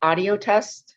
Audio test.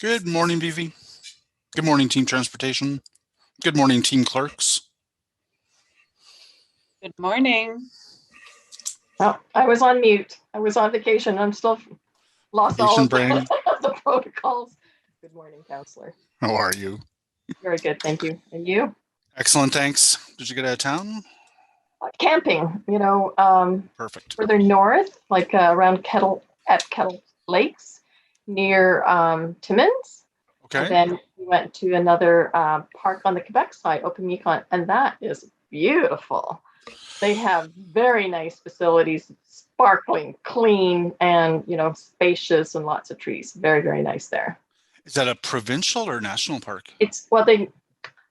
Good morning, BV. Good morning, Team Transportation. Good morning, Team Clerks. Good morning. Oh, I was on mute. I was on vacation. I'm still lost all of Brain. the protocols. Good morning, Counselor. How are you? Very good, thank you. And you? Excellent, thanks. Did you get out of town? Camping, Perfect. further north, like around Kettle Lakes, near Timmins. Okay. And then we went to another park on the Quebec side, Open Yukon, and that is beautiful. They have very nice facilities, sparkling, clean, and spacious, and lots of trees. Very, very nice there. Is that a provincial or national park? It's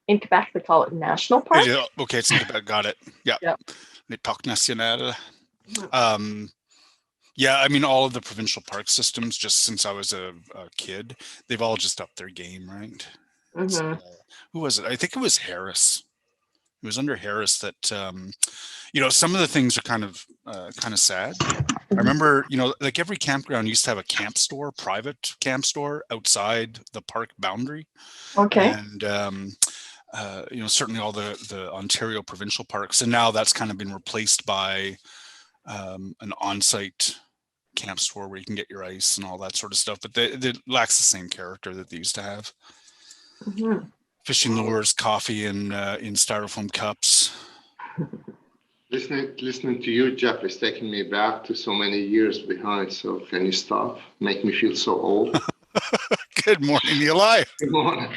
in Quebec they call it national park. Okay, it's in Quebec. Got it. Yeah. Yep. Le Parc National. Yeah, I mean, all of the provincial park systems, just since I was a kid, they've all just upped their game, right? Mm-hmm. Who was it? I think it was Harris. It was under Harris that, some of the things are kind of sad. I remember, like every campground used to have a camp store, private camp store outside the park boundary. Okay. And, certainly all the Ontario provincial parks. And now that's kind of been replaced by an on-site camp store where you can get your ice and all that sort of stuff. But it lacks the same character that they used to have. Mm-hmm. Fishing lures, coffee in styrofoam cups. Listening to you, Jeff, is taking me back to so many years behind. So can you stop? Make me feel so old. Good morning, Eli. Good morning.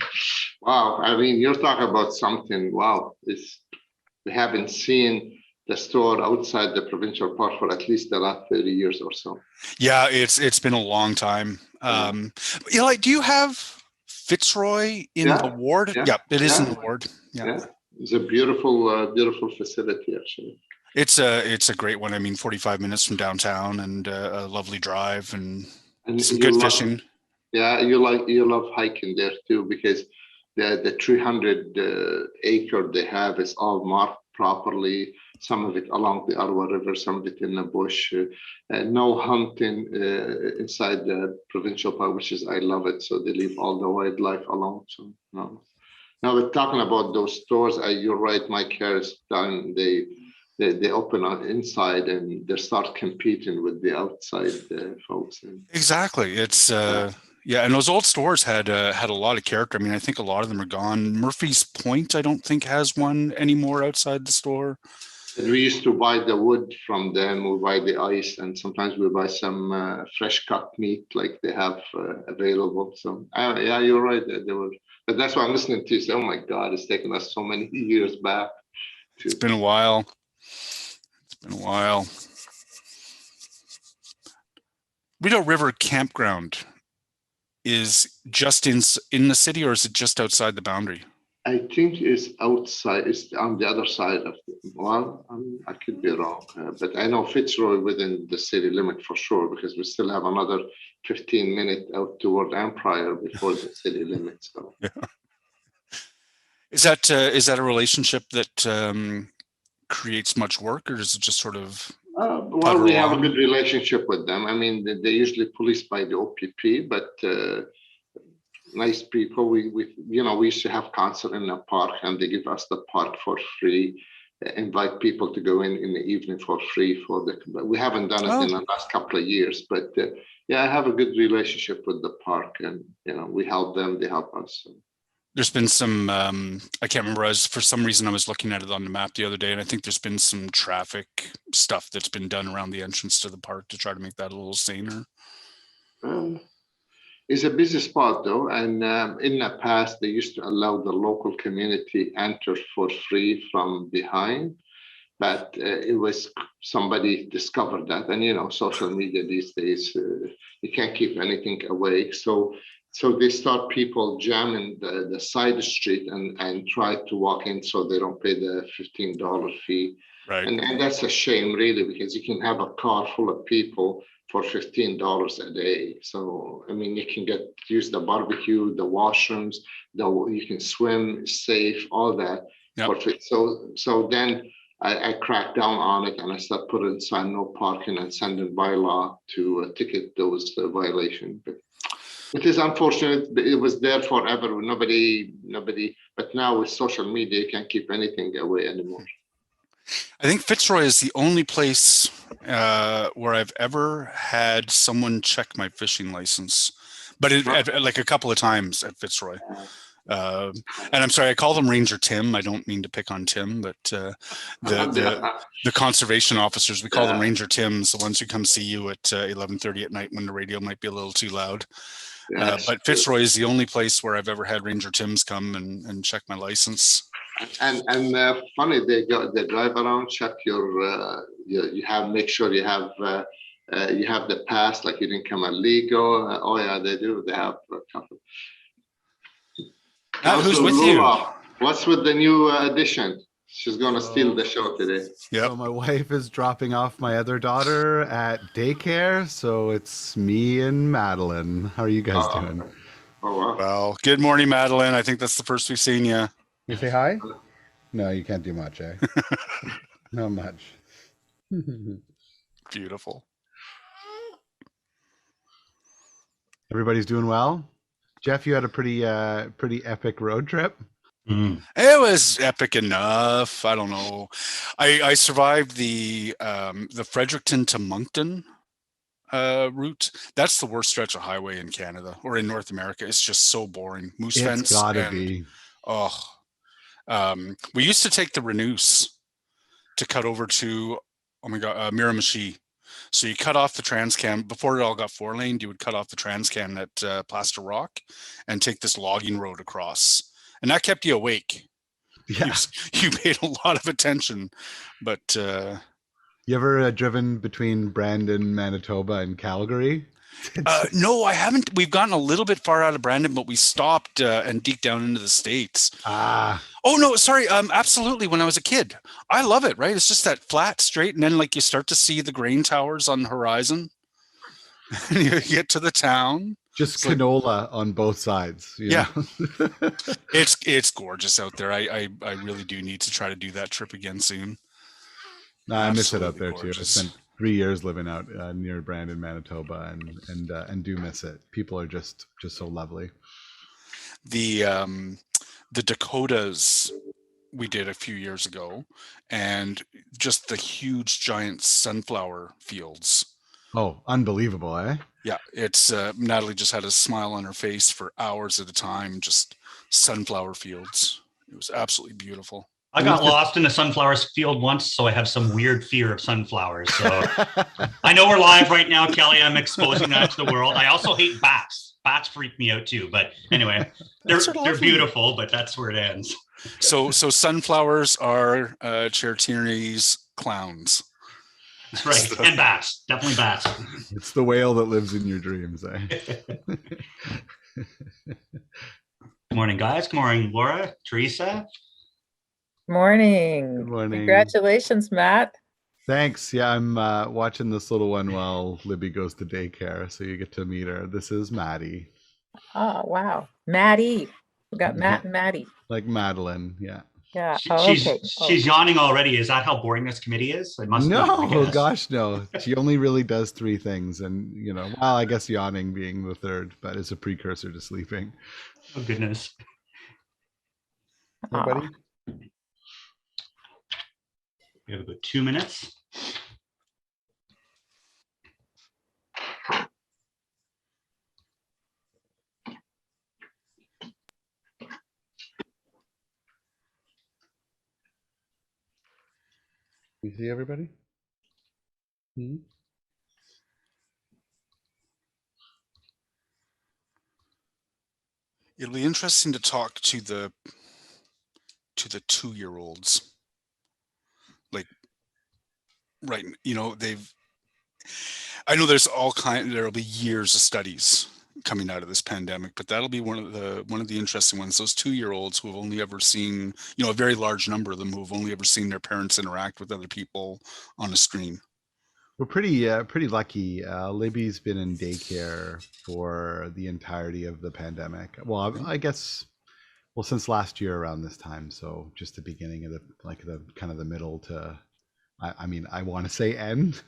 Wow. I mean, you're talking about something. Wow. We haven't seen the store outside the provincial park for at least the last 30 years or so. Yeah, it's been a long time. Eli, do you have Fitzroy in the ward? Yeah, it is in the ward. Yeah. It's a beautiful, beautiful facility, actually. It's a great one. I mean, 45 minutes from downtown and a lovely drive and some good fishing. Yeah, you love hiking there too, because the 300 acre they have is all marked properly. Some of it along the Ottawa River, some of it in the bush. No hunting inside the provincial park, I love it. So they leave all the wildlife alone. So no. Now we're talking about those stores. You're right, Mike Harris done. They open on inside and they start competing with the outside folks. Exactly. It's and those old stores had a lot of character. I mean, I think a lot of them are gone. Murphy's Point, I don't think has one anymore outside the store. And we used to buy the wood from them. We buy the ice, and sometimes we buy some fresh cut meat like they have available. So yeah, you're right. They were, but that's why I'm listening to you say, "Oh my God, it's taken us so many years back." It's been a while. Rideau River Campground is just in the city, or is it just outside the boundary? I think it's outside. It's on the other side of I could be wrong, but I know Fitzroy within the city limit for sure, because we still have another 15 minutes out toward Empire before the city limit. So, yeah. Is that a relationship that creates much work, or is it just sort of? We have a good relationship with them. I mean, they're usually policed by the OPP, but nice people. We we used to have concert in the park, and they give us the park for free. Invite people to go in the evening for free but we haven't done it in the last couple of years. But yeah, I have a good relationship with the park, and we help them, they help us. So. There's been some, I can't remember, for some reason I was looking at it on the map the other day, and I think there's been some traffic stuff that's been done around the entrance to the park to try to make that a little saner. It's a busy spot though, and in the past they used to allow the local community enter for free from behind, but it was somebody discovered that, and social media these days, you can't keep anything away, so they start people jamming the side street and try to walk in so they don't pay the $15 fee. Right. And that's a shame, really, because you can have a car full of people for $15 a day. So, I mean, you can use the barbecue, the washrooms, you can swim safe, all that. Yep. So then I cracked down on it, and I started putting sign no parking and sending by law to ticket those violations. But it is unfortunate. It was there forever. Nobody. But now with social media, you can't keep anything away anymore. I think Fitzroy is the only place where I've ever had someone check my fishing license, but like a couple of times at Fitzroy. And I'm sorry, I call them Ranger Tim. I don't mean to pick on Tim, but the conservation officers, we call them Ranger Tims, the ones who come see you at 11:30 at night when the radio might be a little too loud. But Fitzroy is the only place where I've ever had Ranger Tims come and check my license. And funny, they drive around, check make sure you have the pass, like you didn't come illegal. Oh yeah, they do. They have a couple. Who's with you? What's with the new addition? She's gonna steal the show today. Yeah. So my wife is dropping off my other daughter at daycare, so it's me and Madeline. How are you guys doing? Oh wow. Well, good morning, Madeline. I think that's the first we've seen you. You say hi? No, you can't do much, eh? Not much. Beautiful. Everybody's doing well? Jeff, you had a pretty epic road trip. It was epic enough. I don't know. I survived the Fredericton to Moncton route. That's the worst stretch of highway in Canada or in North America. It's just so boring. Moose fence. It's gotta be. We used to take the Renouse to cut over to Miramichi. So you cut off the Transcan before it all got 4-laned. You would cut off the Transcan at Plaster Rock and take this logging road across, and that kept you awake. Yeah, you paid a lot of attention. But you ever driven between Brandon, Manitoba, and Calgary? No, I haven't. We've gotten a little bit far out of Brandon, but we stopped and deked down into the States. Oh no, sorry. Absolutely. When I was a kid, I love it. Right, it's just that flat, straight, and then like you start to see the grain towers on the horizon. And you get to the town. Just it's canola on both sides. Yeah, it's gorgeous out there. I really do need to try to do that trip again soon. I miss it out there gorgeous. Too. I spent 3 years living out near Brandon, Manitoba, and do miss it. People are just so lovely. The Dakotas we did a few years ago, and just the huge giant sunflower fields. Oh, unbelievable, eh? Yeah, it's Natalie just had a smile on her face for hours at a time, just sunflower fields. It was absolutely beautiful. I got lost in a sunflower field once, so I have some weird fear of sunflowers. So I know we're live right now, Kelly. I'm exposing that to the world. I also hate bats. Bats freak me out too. But anyway, they're beautiful, but that's where it ends. So sunflowers are Chair Tierney's clowns. That's right. And bats. Definitely bats. It's the whale that lives in your dreams, eh? Good morning, guys. Good morning, Laura, Teresa. Morning. Good morning. Congratulations, Matt. Thanks. Yeah, I'm watching this little one while Libby goes to daycare, so you get to meet her. This is Maddie. Oh, wow. Maddie. We got Matt and Maddie. Like Madeline, yeah. Yeah. She's yawning already. Is that how boring this committee is? It must be, I No, guess. gosh, no. She only really does three things, and well, I guess yawning being the third, but it's a precursor to sleeping. Oh goodness. Everybody? We have about 2 minutes. You see everybody? It'll be interesting to talk to the 2-year-olds. Like, right, I know there'll be years of studies coming out of this pandemic, but that'll be one of the interesting ones. Those 2-year-olds who have only ever seen, a very large number of them who have only ever seen their parents interact with other people on a screen. We're pretty lucky. Libby's been in daycare for the entirety of the pandemic. Well, I guess, since last year around this time. So just the beginning of the kind of the middle to, I want to say end,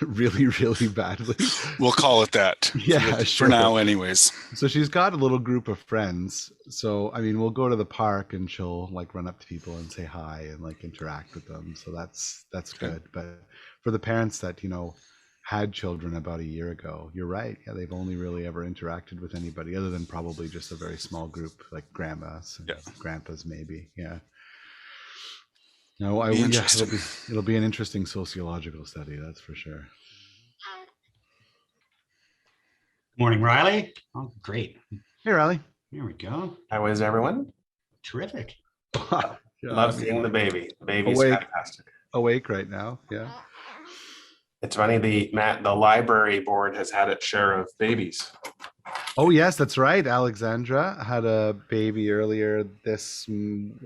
really, really badly. We'll call it that. Yeah, for now, anyways. So she's got a little group of friends. So we'll go to the park and she'll run up to people and say hi and interact with them. So that's good. But for the parents that had children about a year ago, you're right. Yeah, they've only really ever interacted with anybody other than probably just a very small group, like grandmas and grandpas, maybe. Yeah. No, it'll be an interesting sociological study, that's for sure. Morning, Riley. Oh, great. Hey, Riley. Here we go. How is everyone? Terrific. Love seeing the baby. The baby's awake. Fantastic. Awake right now. Yeah. It's funny, the library board has had its share of babies. Oh yes, that's right. Alexandra had a baby earlier this,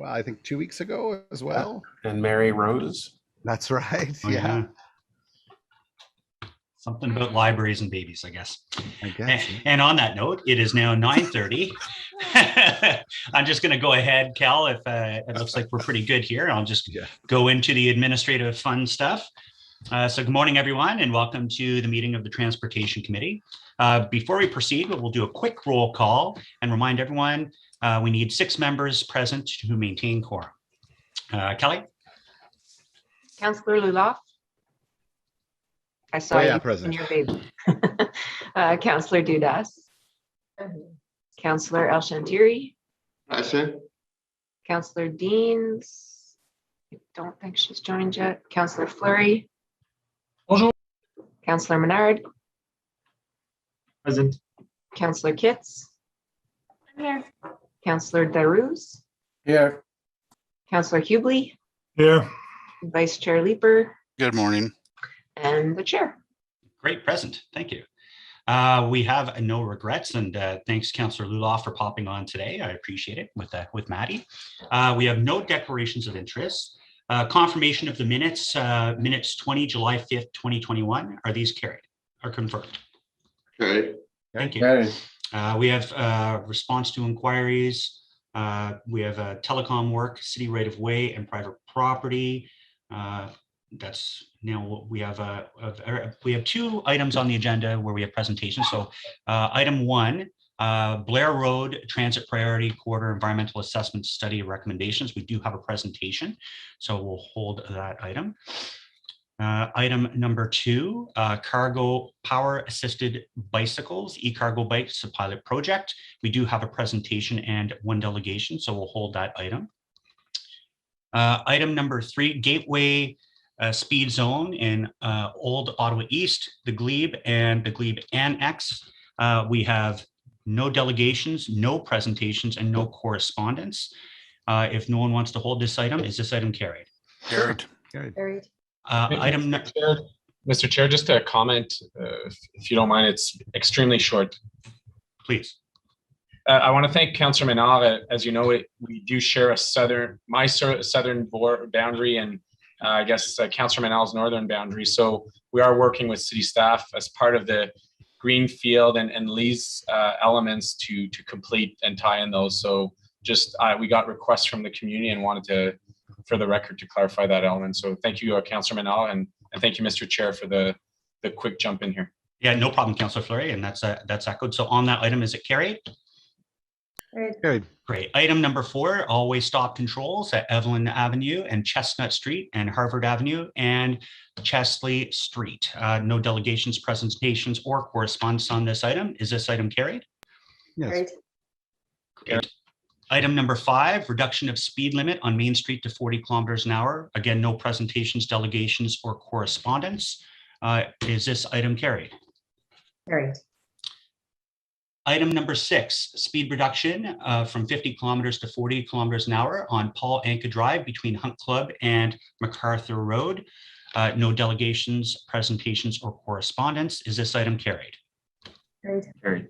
I think 2 weeks ago as well. And Mary Rose. That's right. Oh, yeah. Something about libraries and babies, I guess. And on that note, it is now 9:30. I'm just going to go ahead, Cal, if it looks like we're pretty good here. I'll just go into the administrative fun stuff. So good morning, everyone, and welcome to the meeting of the Transportation Committee. Before we proceed, we'll do a quick roll call and remind everyone we need 6 members present to maintain quorum. Kelly? Councillor Luloff? I saw you present. in your baby. Councillor Dudas? Councillor El Shantiri? Present. Councillor Deans? I don't think she's joined yet. Councillor Fleury? Bonjour. Councillor Menard? Present. Councillor Kitts? I'm here. Councillor Darouz? Here. Councillor Hubley? Here. Vice Chair Leeper? Good morning. And the chair. Great present. Thank you. We have no regrets, and thanks, Councillor Luloff, for popping on today. I appreciate it with Maddie. We have no declarations of interest. Confirmation of the minutes, minutes 20 July 5th, 2021. Are these carried or confirmed? Okay. Thank you. We have response to inquiries. We have telecom work, city right of way, and private property. That's now what we have. We have 2 items on the agenda where we have presentations. So item 1, Blair Road Transit Priority Quarter Environmental Assessment Study recommendations. We do have a presentation, so we'll hold that item. Item number 2, cargo power assisted bicycles, e-cargo bikes, a pilot project. We do have a presentation and 1 delegation, so we'll hold that item. Item number 3, Gateway speed zone in Old Ottawa East, the Glebe and the Glebe Annex. We have no delegations, no presentations, and no correspondence. If no one wants to hold this item, is this item carried? Carried. Carried. Mr. Chair, just a comment, if you don't mind, it's extremely short. Please. I want to thank Councillor Menard. As you know, we do share a southern boundary, and I guess Councillor Menard's northern boundary. So we are working with city staff as part of the Greenfield and lease elements to complete and tie in those. So just we got requests from the community and wanted to, for the record, to clarify that element. So thank you, Councillor Manal, and thank you, Mr. Chair, for the quick jump in here. Yeah, no problem, Councillor Fleury, and that's echoed. So on that item, is it carried? Carried. Great. Item number 4, always stop controls at Evelyn Avenue and Chestnut Street and Harvard Avenue and Chesley Street. No delegations, presentations, or correspondence on this item. Is this item carried? Yes. Great. Item number 5, reduction of speed limit on Main Street to 40 kilometers an hour. Again, no presentations, delegations, or correspondence. Is this item carried? Carried. Item number 6, speed reduction from 50 kilometers to 40 kilometers an hour on Paul Anka Drive between Hunt Club and MacArthur Road. No delegations, presentations, or correspondence. Is this item carried? Carried. Carried.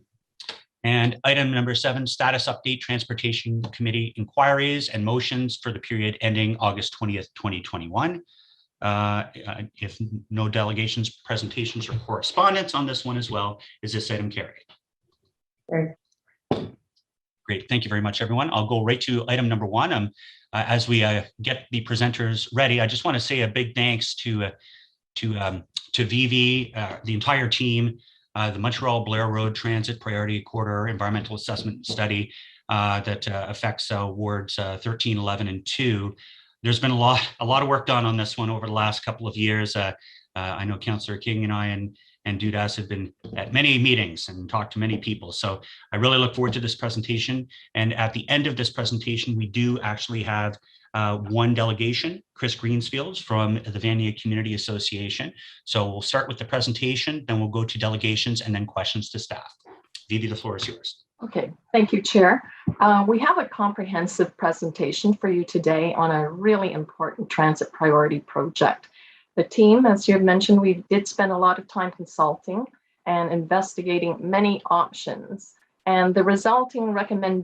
And item number 7, status update, Transportation Committee inquiries and motions for the period ending August 20th, 2021. If no delegations, presentations, or correspondence on this one as well, is this item carried? Carried. Great, thank you very much, everyone. I'll go right to item number 1. As we get the presenters ready, I just want to say a big thanks to Vivi, the entire team, the Montreal Blair Road Transit Priority Corridor Environmental Assessment Study that affects wards 13, 11, and 2. There's been a lot of work done on this one over the last couple of years. I know Councillor King and I and Dudas have been at many meetings and talked to many people. So I really look forward to this presentation. And at the end of this presentation, we do actually have one delegation, Chris Greensfields from the Vanier Community Association. So we'll start with the presentation, then we'll go to delegations and then questions to staff. Vivi, the floor is yours. Okay, thank you, Chair. We have a comprehensive presentation for you today on a really important transit priority project. The team, as you have mentioned, we did spend a lot of time consulting and investigating many options, and the resulting recommended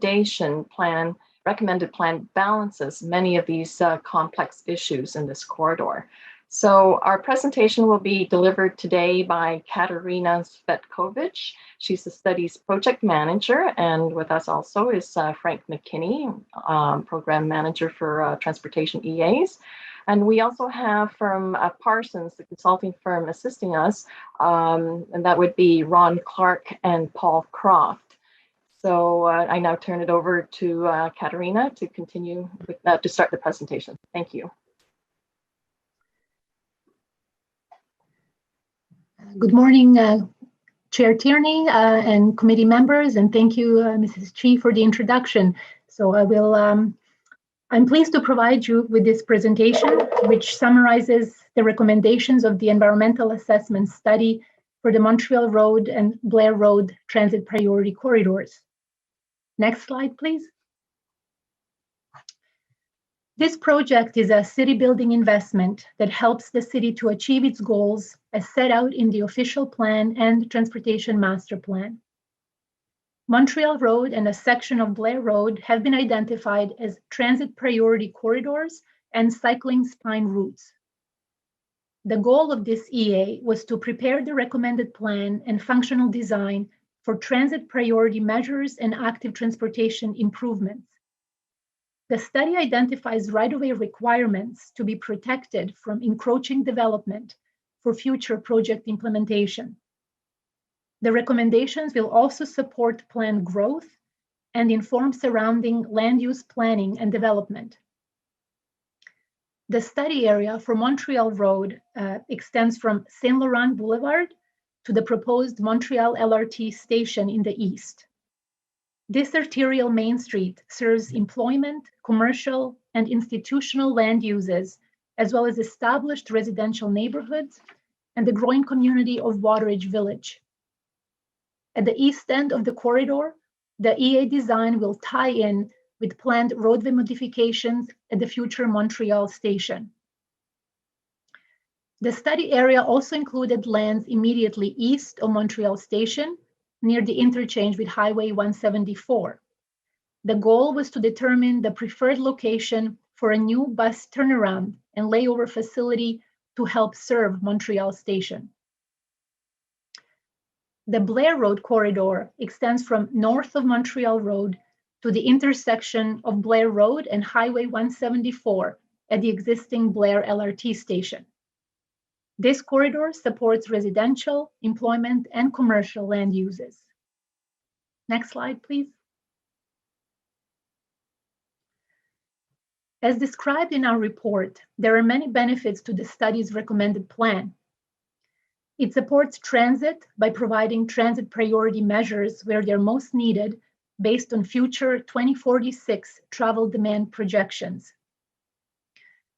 plan balances many of these complex issues in this corridor. So our presentation will be delivered today by Katerina Svetkovic. She's the studies project manager, and with us also is Frank McKinney, program manager for transportation EAs. And we also have from Parsons, the consulting firm assisting us, and that would be Ron Clark and Paul Croft. So I now turn it over to Katerina to continue with, to start the presentation. Thank you. Good morning, Chair Tierney and committee members, and thank you, Mrs. Chi, for the introduction. So I will, I'm pleased to provide you with this presentation, which summarizes the recommendations of the environmental assessment study for the Montreal Road and Blair Road transit priority corridors. Next slide, please. This project is a city building investment that helps the city to achieve its goals as set out in the official plan and transportation master plan. Montreal Road and a section of Blair Road have been identified as transit priority corridors and cycling spine routes. The goal of this EA was to prepare the recommended plan and functional design for transit priority measures and active transportation improvements. The study identifies right-of-way requirements to be protected from encroaching development for future project implementation. The recommendations will also support planned growth and inform surrounding land use planning and development. The study area for Montreal Road extends from Saint Laurent Boulevard to the proposed Montreal LRT station in the east. This arterial main street serves employment, commercial, and institutional land uses, as well as established residential neighborhoods and the growing community of Wateridge Village. At the east end of the corridor, the EA design will tie in with planned roadway modifications at the future Montreal station. The study area also included lands immediately east of Montreal station, near the interchange with Highway 174. The goal was to determine the preferred location for a new bus turnaround and layover facility to help serve Montreal station. The Blair Road corridor extends from north of Montreal Road to the intersection of Blair Road and Highway 174 at the existing Blair LRT station. This corridor supports residential, employment, and commercial land uses. Next slide, please. As described in our report, there are many benefits to the study's recommended plan. It supports transit by providing transit priority measures where they're most needed based on future 2046 travel demand projections.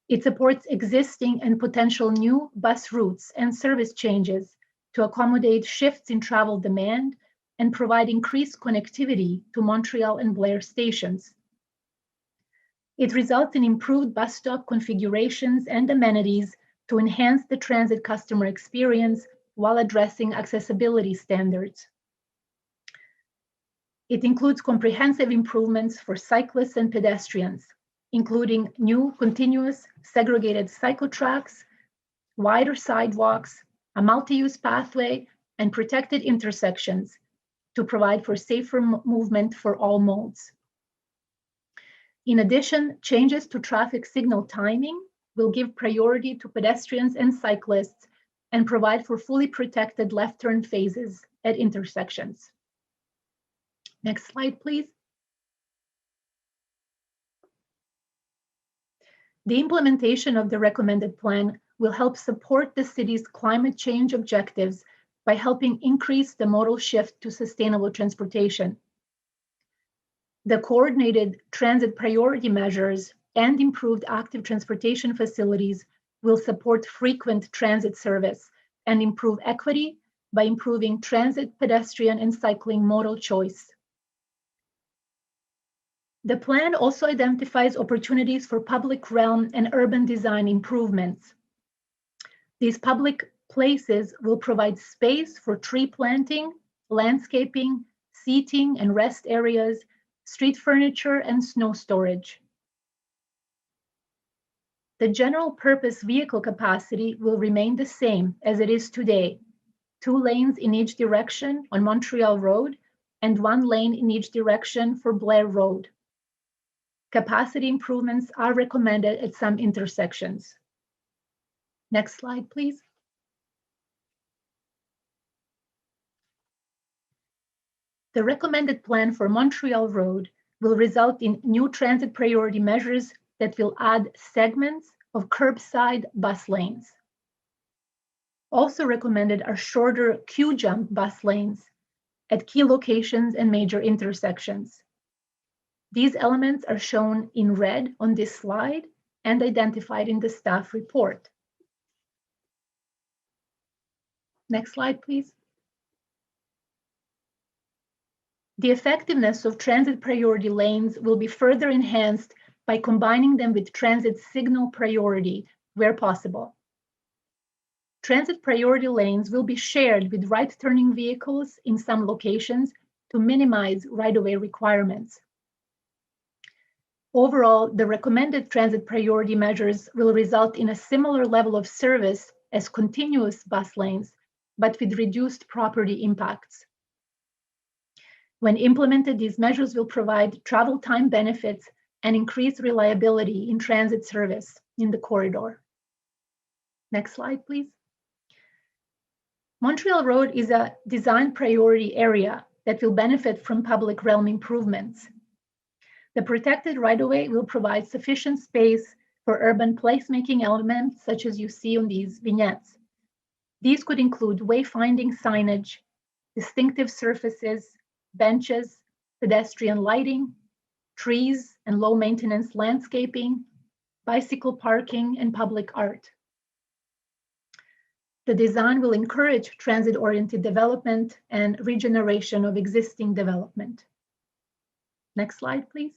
It supports existing and potential new bus routes and service changes to accommodate shifts in travel demand and provide increased connectivity to Montreal and Blair stations. It results in improved bus stop configurations and amenities to enhance the transit customer experience while addressing accessibility standards. It includes comprehensive improvements for cyclists and pedestrians, including new continuous segregated cycle tracks, wider sidewalks, a multi-use pathway, and protected intersections to provide for safer movement for all modes. In addition, changes to traffic signal timing will give priority to pedestrians and cyclists and provide for fully protected left turn phases at intersections. Next slide, please. The implementation of the recommended plan will help support the city's climate change objectives by helping increase the modal shift to sustainable transportation. The coordinated transit priority measures and improved active transportation facilities will support frequent transit service and improve equity by improving transit, pedestrian, and cycling modal choice. The plan also identifies opportunities for public realm and urban design improvements. These public places will provide space for tree planting, landscaping, seating and rest areas, street furniture, and snow storage. The general purpose vehicle capacity will remain the same as it is today, 2 lanes in each direction on Montreal Road and 1 lane in each direction for Blair Road. Capacity improvements are recommended at some intersections. Next slide, please. The recommended plan for Montreal Road will result in new transit priority measures that will add segments of curbside bus lanes. Also recommended are shorter queue-jump bus lanes at key locations and major intersections. These elements are shown in red on this slide and identified in the staff report. Next slide, please. The effectiveness of transit priority lanes will be further enhanced by combining them with transit signal priority where possible. Transit priority lanes will be shared with right-turning vehicles in some locations to minimize right-of-way requirements. Overall, the recommended transit priority measures will result in a similar level of service as continuous bus lanes, but with reduced property impacts. When implemented, these measures will provide travel time benefits and increase reliability in transit service in the corridor. Next slide, please. Montreal Road is a design priority area that will benefit from public realm improvements. The protected right-of-way will provide sufficient space for urban placemaking elements, such as you see on these vignettes. These could include wayfinding signage, distinctive surfaces, benches, pedestrian lighting, trees and low-maintenance landscaping, bicycle parking, and public art. The design will encourage transit-oriented development and regeneration of existing development. Next slide, please.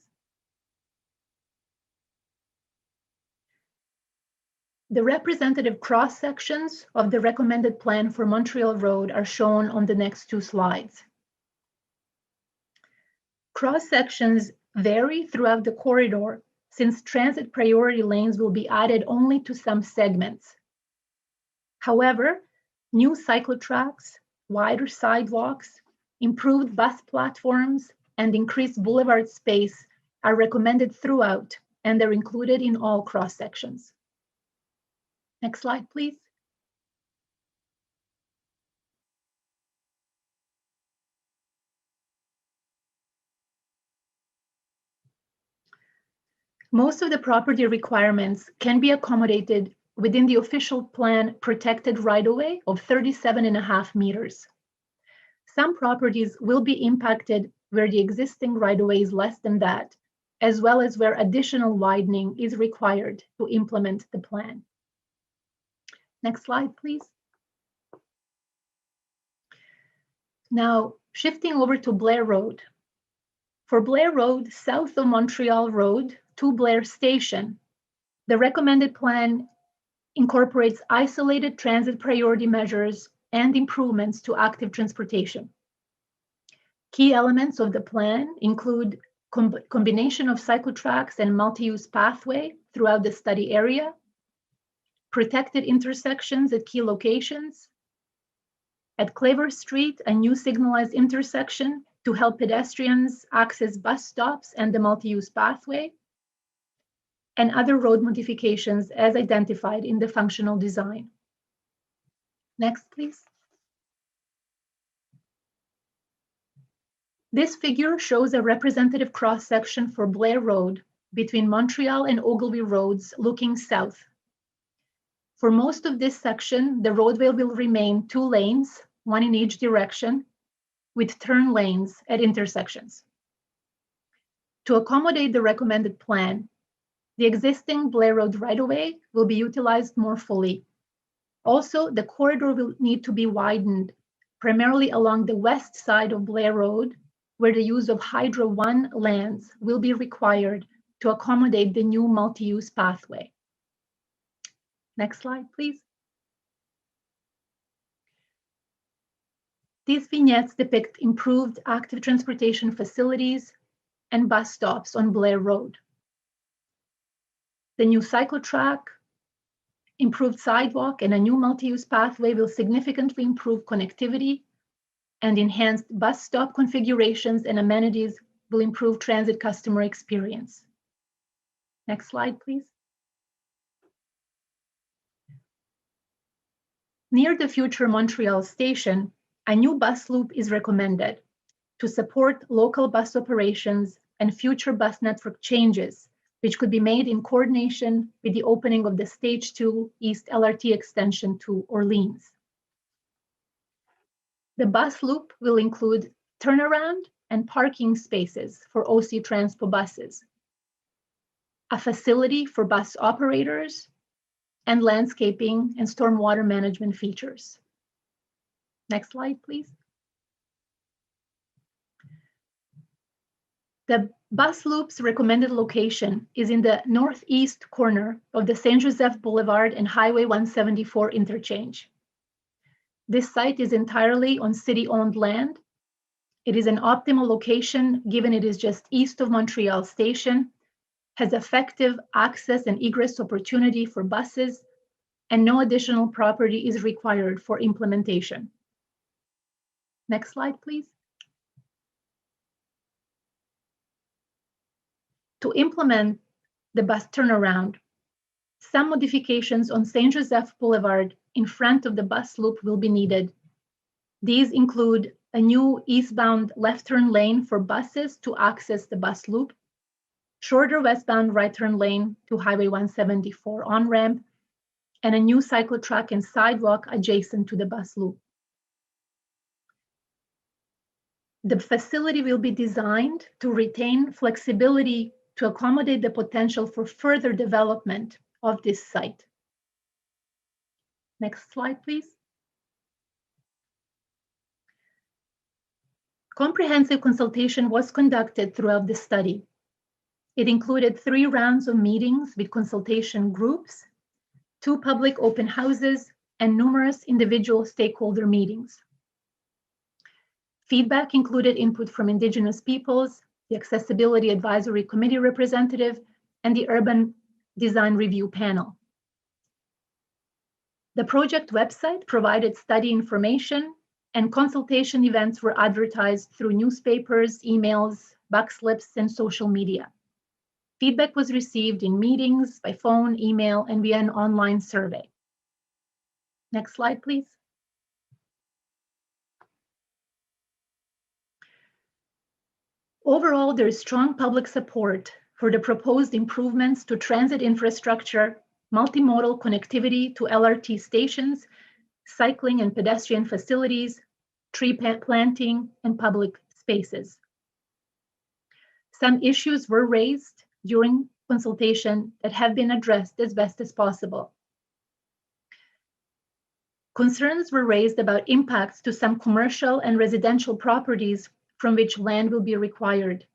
The representative cross-sections of the recommended plan for Montreal Road are shown on the next 2 slides. Cross-sections vary throughout the corridor since transit priority lanes will be added only to some segments. However, new cycle tracks, wider sidewalks, improved bus platforms, and increased boulevard space are recommended throughout, and they're included in all cross sections. Next slide, please. Most of the property requirements can be accommodated within the official plan protected right-of-way of 37.5 meters. Some properties will be impacted where the existing right-of-way is less than that, as well as where additional widening is required to implement the plan. Next slide, please. Now, shifting over to Blair Road. For Blair Road, south of Montreal Road to Blair Station, the recommended plan incorporates isolated transit priority measures and improvements to active transportation. Key elements of the plan include combination of cycle tracks and multi-use pathway throughout the study area, protected intersections at key locations, at Claver Street, a new signalized intersection to help pedestrians access bus stops and the multi-use pathway, and other road modifications as identified in the functional design. Next, please. This figure shows a representative cross-section for Blair Road between Montreal and Ogilvie Roads looking south. For most of this section, the roadway will remain 2 lanes, one in each direction, with turn lanes at intersections. To accommodate the recommended plan, the existing Blair Road right-of-way will be utilized more fully. Also, the corridor will need to be widened, primarily along the west side of Blair Road, where the use of Hydro 1 lands will be required to accommodate the new multi-use pathway. Next slide, please. These vignettes depict improved active transportation facilities and bus stops on Blair Road. The new cycle track, improved sidewalk, and a new multi-use pathway will significantly improve connectivity, and enhanced bus stop configurations and amenities will improve transit customer experience. Next slide, please. Near the future Montreal station, a new bus loop is recommended to support local bus operations and future bus network changes, which could be made in coordination with the opening of the Stage 2 East LRT extension to Orleans. The bus loop will include turnaround and parking spaces for OC Transpo buses, a facility for bus operators, and landscaping and stormwater management features. Next slide, please. The bus loop's recommended location is in the northeast corner of the Saint Joseph Boulevard and Highway 174 interchange. This site is entirely on city-owned land. It is an optimal location given it is just east of Montreal Station, has effective access and egress opportunity for buses, and no additional property is required for implementation. Next slide, please. To implement the bus turnaround, some modifications on Saint Joseph Boulevard in front of the bus loop will be needed. These include a new eastbound left turn lane for buses to access the bus loop, shorter westbound right turn lane to Highway 174 on-ramp, and a new cycle track and sidewalk adjacent to the bus loop. The facility will be designed to retain flexibility to accommodate the potential for further development of this site. Next slide, please. Comprehensive consultation was conducted throughout the study. It included 3 rounds of meetings with consultation groups, 2 public open houses, and numerous individual stakeholder meetings. Feedback included input from Indigenous peoples, the Accessibility Advisory Committee representative, and the Urban Design Review panel. The project website provided study information and consultation events were advertised through newspapers, emails, buck slips, and social media. Feedback was received in meetings, by phone, email, and via an online survey. Next slide, please. Overall, there is strong public support for the proposed improvements to transit infrastructure, multimodal connectivity to LRT stations, cycling and pedestrian facilities, tree planting, and public spaces. Some issues were raised during consultation that have been addressed as best as possible. Concerns were raised about impacts to some commercial and residential properties from which land will be required.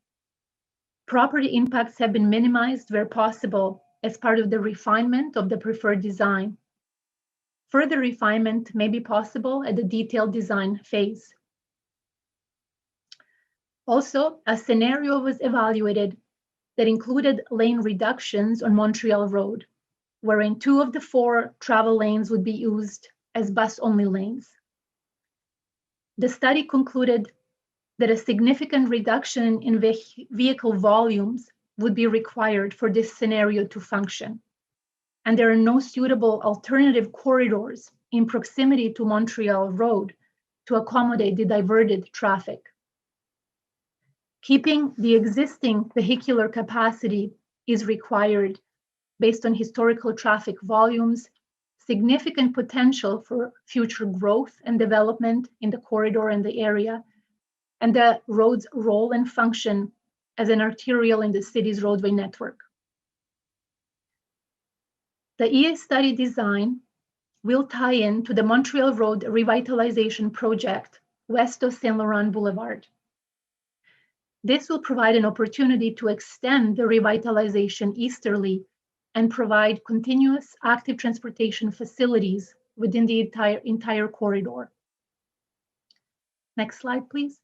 Property impacts have been minimized where possible as part of the refinement of the preferred design. Further refinement may be possible at the detailed design phase. Also, a scenario was evaluated that included lane reductions on Montreal Road, wherein 2 of the 4 travel lanes would be used as bus-only lanes. The study concluded that a significant reduction in vehicle volumes would be required for this scenario to function, and there are no suitable alternative corridors in proximity to Montreal Road to accommodate the diverted traffic. Keeping the existing vehicular capacity is required based on historical traffic volumes, significant potential for future growth and development in the corridor and the area, and the road's role and function as an arterial in the city's roadway network. The EA study design will tie in to the Montreal Road revitalization project west of Saint Laurent Boulevard. This will provide an opportunity to extend the revitalization easterly and provide continuous active transportation facilities within the entire corridor. Next slide, please.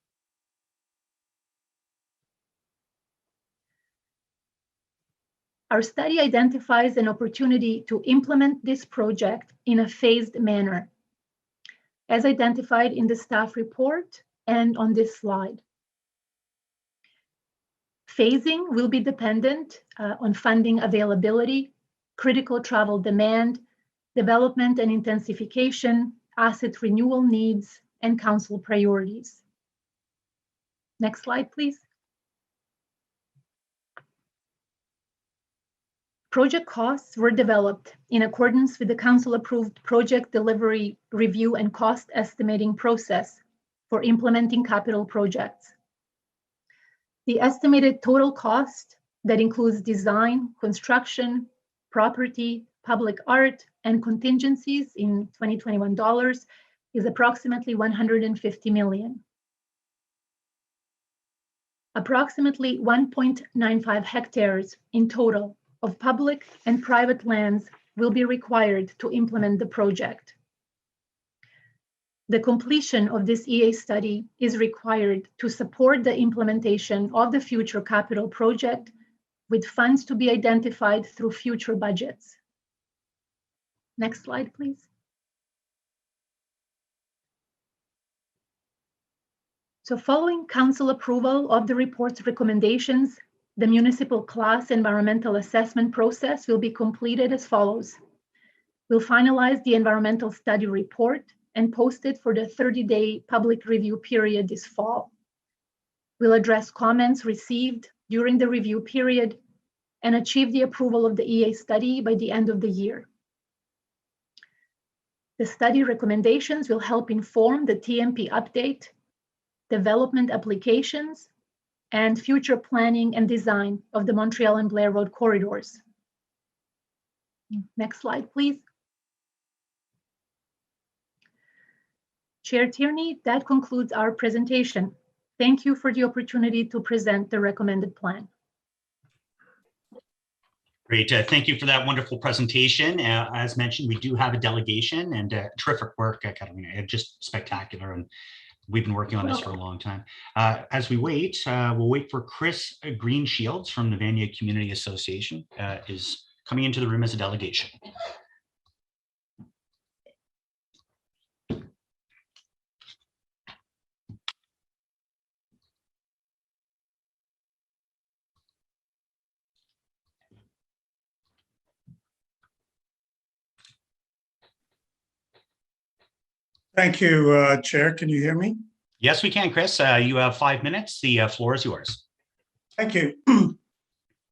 Our study identifies an opportunity to implement this project in a phased manner, as identified in the staff report and on this slide. Phasing will be dependent on funding availability, critical travel demand, development and intensification, asset renewal needs, and council priorities. Next slide, please. Project costs were developed in accordance with the council-approved project delivery review and cost estimating process for implementing capital projects. The estimated total cost that includes design, construction, property, public art, and contingencies in 2021 dollars is approximately $150 million. Approximately 1.95 hectares in total of public and private lands will be required to implement the project. The completion of this EA study is required to support the implementation of the future capital project, with funds to be identified through future budgets. Next slide, please. So following council approval of the report's recommendations, the municipal class environmental assessment process will be completed as follows. We'll finalize the environmental study report and post it for the 30-day public review period this fall. We'll address comments received during the review period and achieve the approval of the EA study by the end of the year. The study recommendations will help inform the TMP update, development applications, and future planning and design of the Montreal and Blair Road corridors. Next slide, please. Chair Tierney, that concludes our presentation. Thank you for the opportunity to present the recommended plan. Great. Thank you for that wonderful presentation. As mentioned, we do have a delegation, and terrific work, Catalina. Just spectacular. And we've been working on this for a long time. As we wait, we'll wait for Chris Greenshields from the Vanier Community Association is coming into the room as a delegation. Thank you, Chair. Can you hear me? Yes, we can, Chris. You have 5 minutes. The floor is yours. Thank you.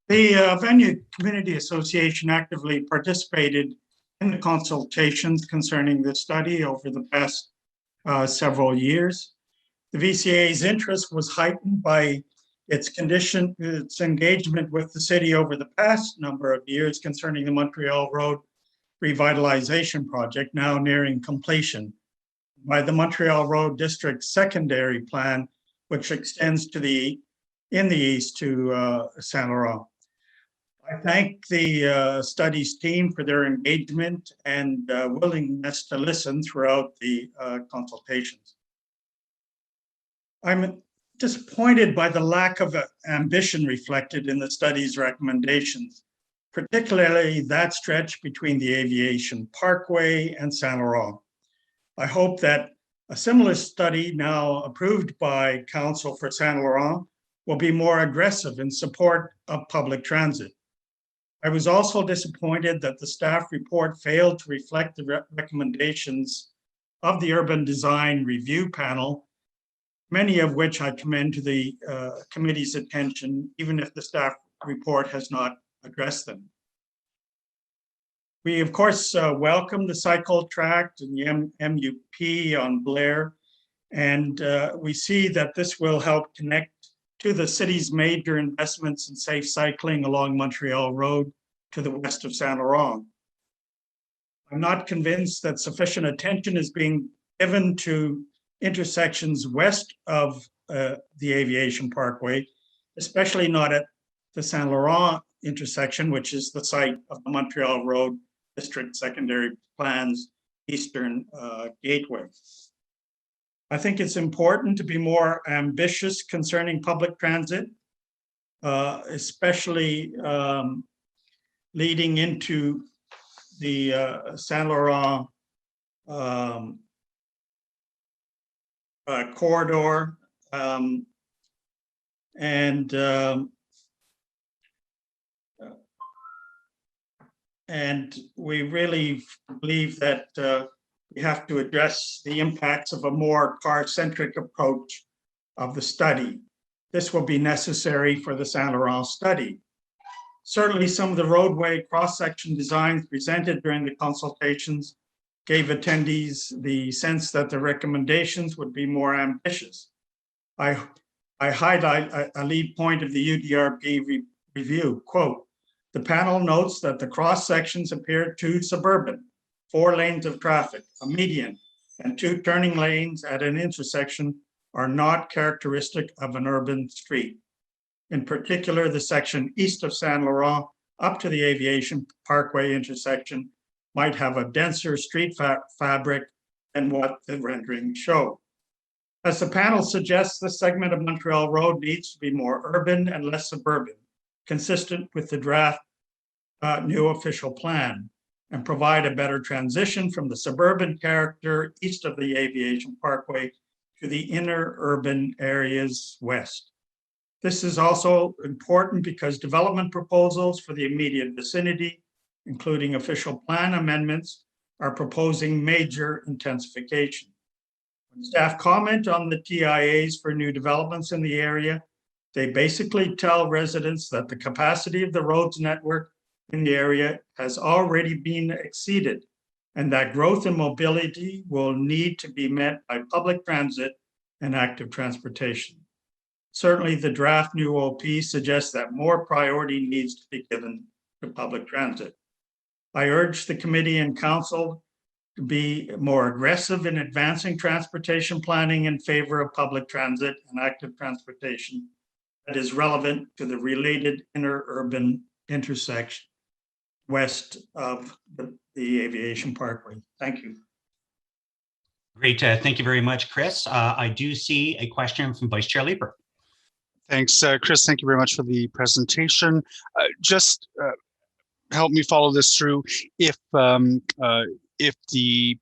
The Venue Community Association actively participated in the consultations concerning this study over the past several years. The VCA's interest was heightened by its engagement with the city over the past number of years concerning the Montreal Road revitalization project, now nearing completion, by the Montreal Road District Secondary Plan, which extends to in the east to Saint Laurent. I thank the studies team for their engagement and willingness to listen throughout the consultations. I'm disappointed by the lack of ambition reflected in the study's recommendations, particularly that stretch between the Aviation Parkway and Saint Laurent. I hope that a similar study now approved by Council for Saint Laurent will be more aggressive in support of public transit. I was also disappointed that the staff report failed to reflect the recommendations of the Urban Design Review Panel, many of which I commend to the committee's attention, even if the staff report has not addressed them. We, of course, welcome the cycle tract and the MUP on Blair, and we see that this will help connect to the city's major investments in safe cycling along Montreal Road to the west of Saint Laurent. I'm not convinced that sufficient attention is being given to intersections west of the Aviation Parkway, especially not at the Saint Laurent intersection, which is the site of the Montreal Road District Secondary Plan's eastern gateway. I think it's important to be more ambitious concerning public transit, especially leading into the Saint Laurent corridor, and we really believe that we have to address the impacts of a more car-centric approach of the study. This will be necessary for the Saint Laurent study. Certainly, some of the roadway cross-section designs presented during the consultations gave attendees the sense that the recommendations would be more ambitious. I highlight a lead point of the UDRP review, quote, "The panel notes that the cross-sections appear too suburban, 4 lanes of traffic, a median, and 2 turning lanes at an intersection are not characteristic of an urban street. In particular, the section east of Saint Laurent up to the Aviation Parkway intersection might have a denser street fabric than what the renderings show. As the panel suggests, this segment of Montreal Road needs to be more urban and less suburban, consistent with the draft new official plan, and provide a better transition from the suburban character east of the Aviation Parkway to the inner urban areas west. This is also important because development proposals for the immediate vicinity, including official plan amendments, are proposing major intensification. When staff comment on the TIAs for new developments in the area, they basically tell residents that the capacity of the roads network in the area has already been exceeded, and that growth in mobility will need to be met by public transit and active transportation. Certainly, the draft new OP suggests that more priority needs to be given to public transit. I urge the committee and council to be more aggressive in advancing transportation planning in favor of public transit and active transportation that is relevant to the related interurban intersection west of the Aviation Parkway. Thank you. Great. Thank you very much, Chris. I do see a question from Vice Chair Leeper. Thanks, Chris. Thank you very much for the presentation. Just help me follow this through. If the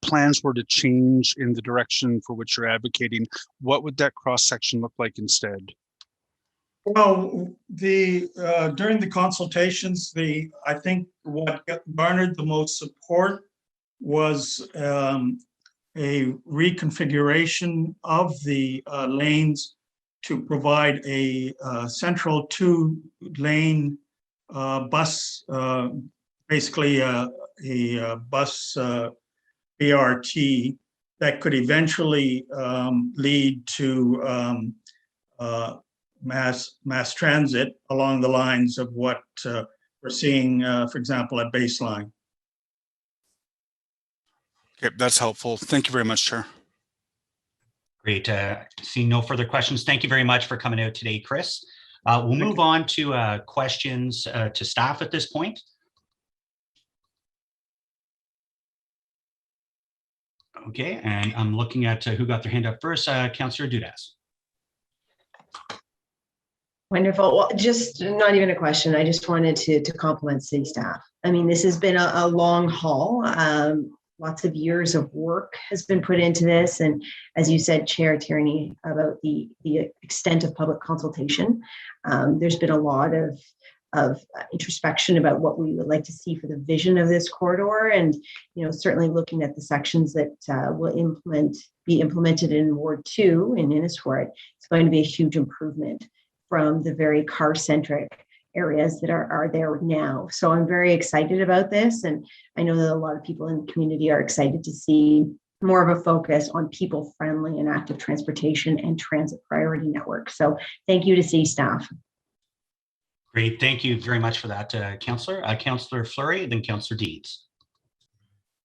plans were to change in the direction for which you're advocating, what would that cross section look like instead? Well, during the consultations, I think what garnered the most support was a reconfiguration of the lanes to provide a central two-lane bus, basically a bus BRT that could eventually lead to mass transit along the lines of what we're seeing, for example, at Baseline. Okay, that's helpful. Thank you very much, Chair. Great. Seeing no further questions, thank you very much for coming out today, Chris. We'll move on to questions to staff at this point. Okay, and I'm looking at who got their hand up first. Councillor Dudas. Wonderful. Well, just not even a question. I just wanted to compliment city staff. I mean, this has been a long haul. Lots of years of work has been put into this. And as you said, Chair Tierney, about the extent of public consultation, there's been a lot of introspection about what we would like to see for the vision of this corridor. And, you know, certainly looking at the sections that will be implemented in Ward 2 in Innisfort, it's going to be a huge improvement from the very car-centric areas that are there now. So I'm very excited about this. And I know that a lot of people in the community are excited to see more of a focus on people-friendly and active transportation and transit priority network. So thank you to city staff. Great, thank you very much for that, Councillor. Councillor Fleury, then Councillor Deeds.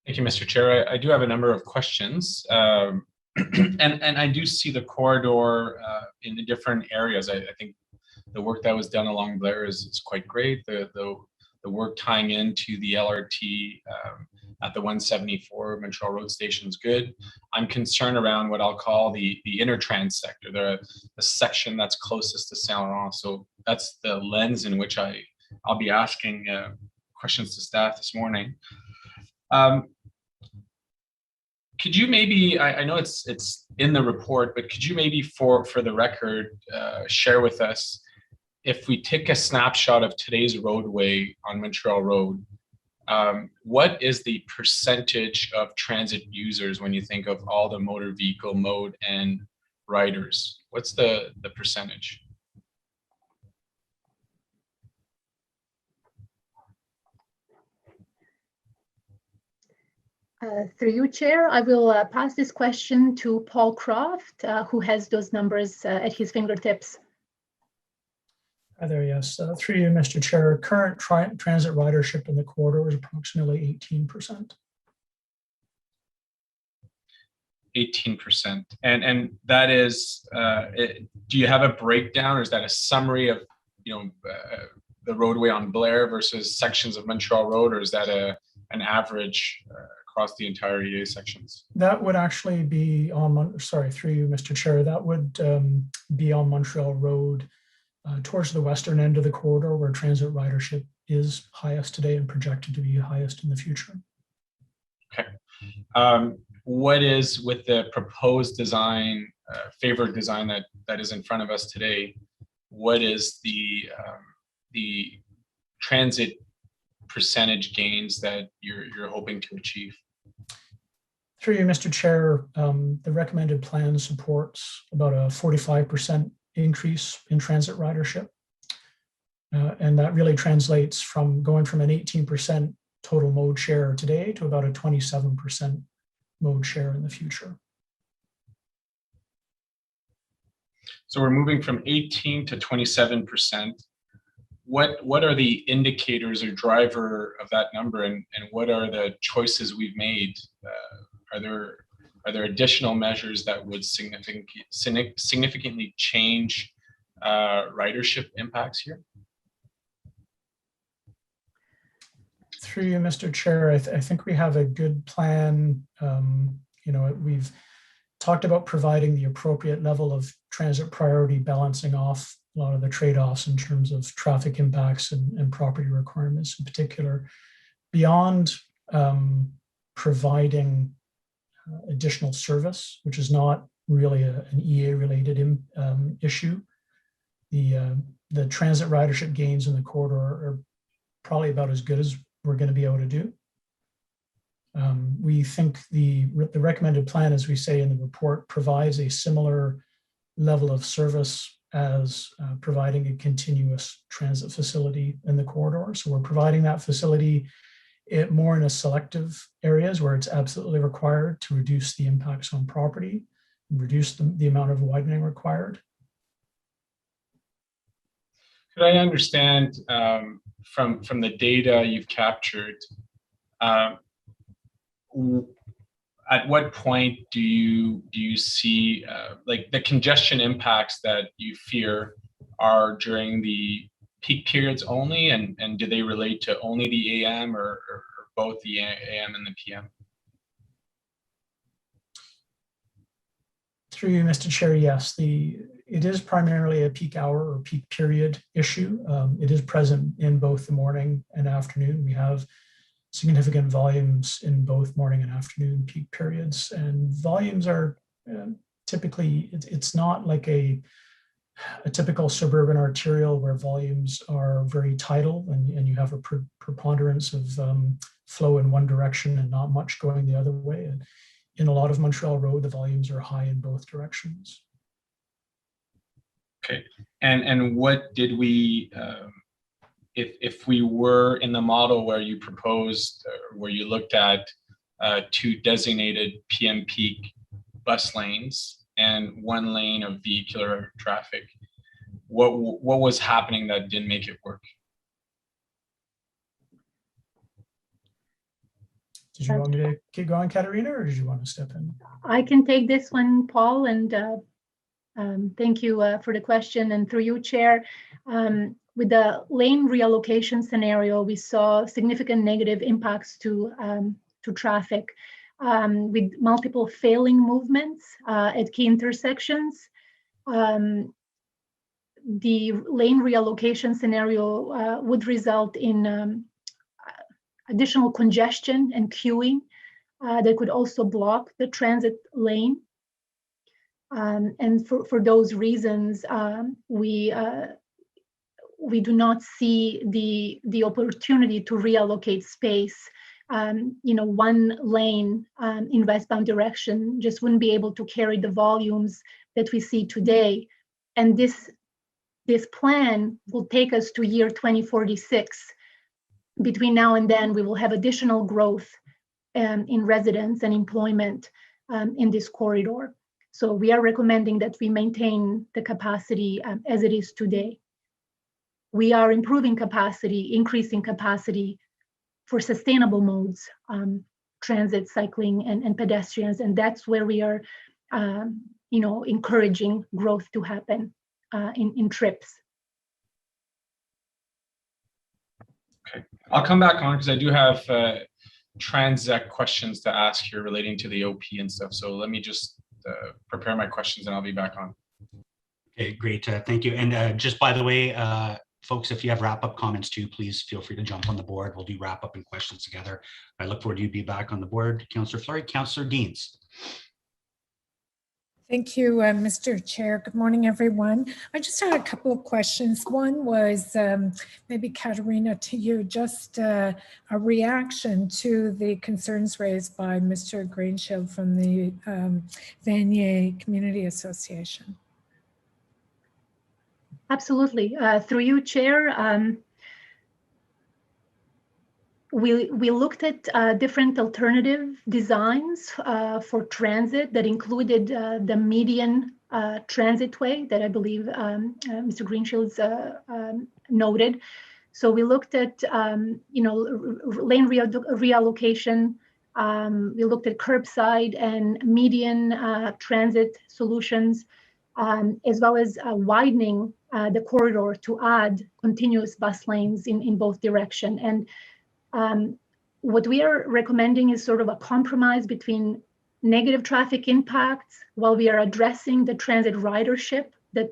Thank you, Mr. Chair. I do have a number of questions. And I do see the corridor in the different areas. I think the work that was done along Blair is quite great. The work tying into the LRT at the 174 Montreal Road Station is good. I'm concerned around what I'll call the intertrans sector, the section that's closest to Saint Laurent. So that's the lens in which I'll be asking questions to staff this morning. Could you maybe, I know it's in the report, but could you maybe for the record share with us, if we take a snapshot of today's roadway on Montreal Road, what is the percentage of transit users when you think of all the motor vehicle mode and riders? What's the percentage? Through you, Chair, I will pass this question to Paul Croft, who has those numbers at his fingertips. Hi there, yes. Through you, Mr. Chair, current transit ridership in the corridor is approximately 18%. 18%. And that is, do you have a breakdown, or is that a summary of, the roadway on Blair versus sections of Montreal Road, or is that an average across the entire EA sections? That would actually be on, sorry, through you, Mr. Chair, that would be on Montreal Road towards the western end of the corridor, where transit ridership is highest today and projected to be highest in the future. Okay. What is, with the proposed design, favored design that is in front of us today, what is the transit percentage gains that you're hoping to achieve? Through you, Mr. Chair, the recommended plan supports about a 45% increase in transit ridership. And that really translates from going from an 18% total mode share today to about a 27% mode share in the future. So we're moving from 18 to 27%. What are the indicators or driver of that number, and what are the choices we've made? Are there additional measures that would significantly change ridership impacts here? Through you, Mr. Chair, I think we have a good plan. We've talked about providing the appropriate level of transit priority, balancing off a lot of the trade-offs in terms of traffic impacts and property requirements in particular. Beyond providing additional service, which is not really an EA-related issue, the transit ridership gains in the corridor are probably about as good as we're going to be able to do. We think the recommended plan, as we say in the report, provides a similar level of service as providing a continuous transit facility in the corridor. So we're providing that facility more in a selective areas where it's absolutely required to reduce the impacts on property, and reduce the amount of widening required. Could I understand from the data you've captured, at what point do you see like the congestion impacts that you fear are during the peak periods only, and do they relate to only the AM or both the AM and the PM? Through you, Mr. Chair, yes, it is primarily a peak hour or peak period issue. It is present in both the morning and afternoon. We have significant volumes in both morning and afternoon peak periods, and volumes are typically, it's not like a typical suburban arterial where volumes are very tidal and you have a preponderance of flow in one direction and not much going the other way. And in a lot of Montreal Road, the volumes are high in both directions. Okay, and what did we, if we were in the model where you proposed, where you looked at 2 designated PM peak bus lanes and 1 lane of vehicular traffic, what was happening that didn't make it work? Did you want me to keep going, Katerina, or did you want to step in? I can take this one, Paul, and thank you for the question. And through you, Chair, with the lane reallocation scenario, we saw significant negative impacts to traffic with multiple failing movements at key intersections. The lane reallocation scenario would result in additional congestion and queuing that could also block the transit lane. And for those reasons, we do not see the opportunity to reallocate space. 1 lane in westbound direction just wouldn't be able to carry the volumes that we see today. And this plan will take us to year 2046. Between now and then, we will have additional growth in residents and employment in this corridor. So we are recommending that we maintain the capacity as it is today. We are improving capacity, increasing capacity for sustainable modes, transit, cycling, and pedestrians. And that's where we are, encouraging growth to happen in trips. Okay, I'll come back on because I do have Transect questions to ask here relating to the OP and stuff. So let me just prepare my questions and I'll be back on. Okay, great. Thank you. And just by the way, folks, if you have wrap-up comments too, please feel free to jump on the board. We'll do wrap-up and questions together. I look forward to you be back on the board. Councillor Fleury, Councillor Deans. Thank you, Mr. Chair. Good morning, everyone. I just had a couple of questions. One was maybe Katerina to you, just a reaction to the concerns raised by Mr. Greenshield from the Vanier Community Association. Absolutely. Through you, Chair, we looked at different alternative designs for transit that included the median transitway that I believe Mr. Greenshield's noted. So we looked at lane reallocation. We looked at curbside and median transit solutions, as well as widening the corridor to add continuous bus lanes in both directions. And what we are recommending is sort of a compromise between negative traffic impacts while we are addressing the transit ridership that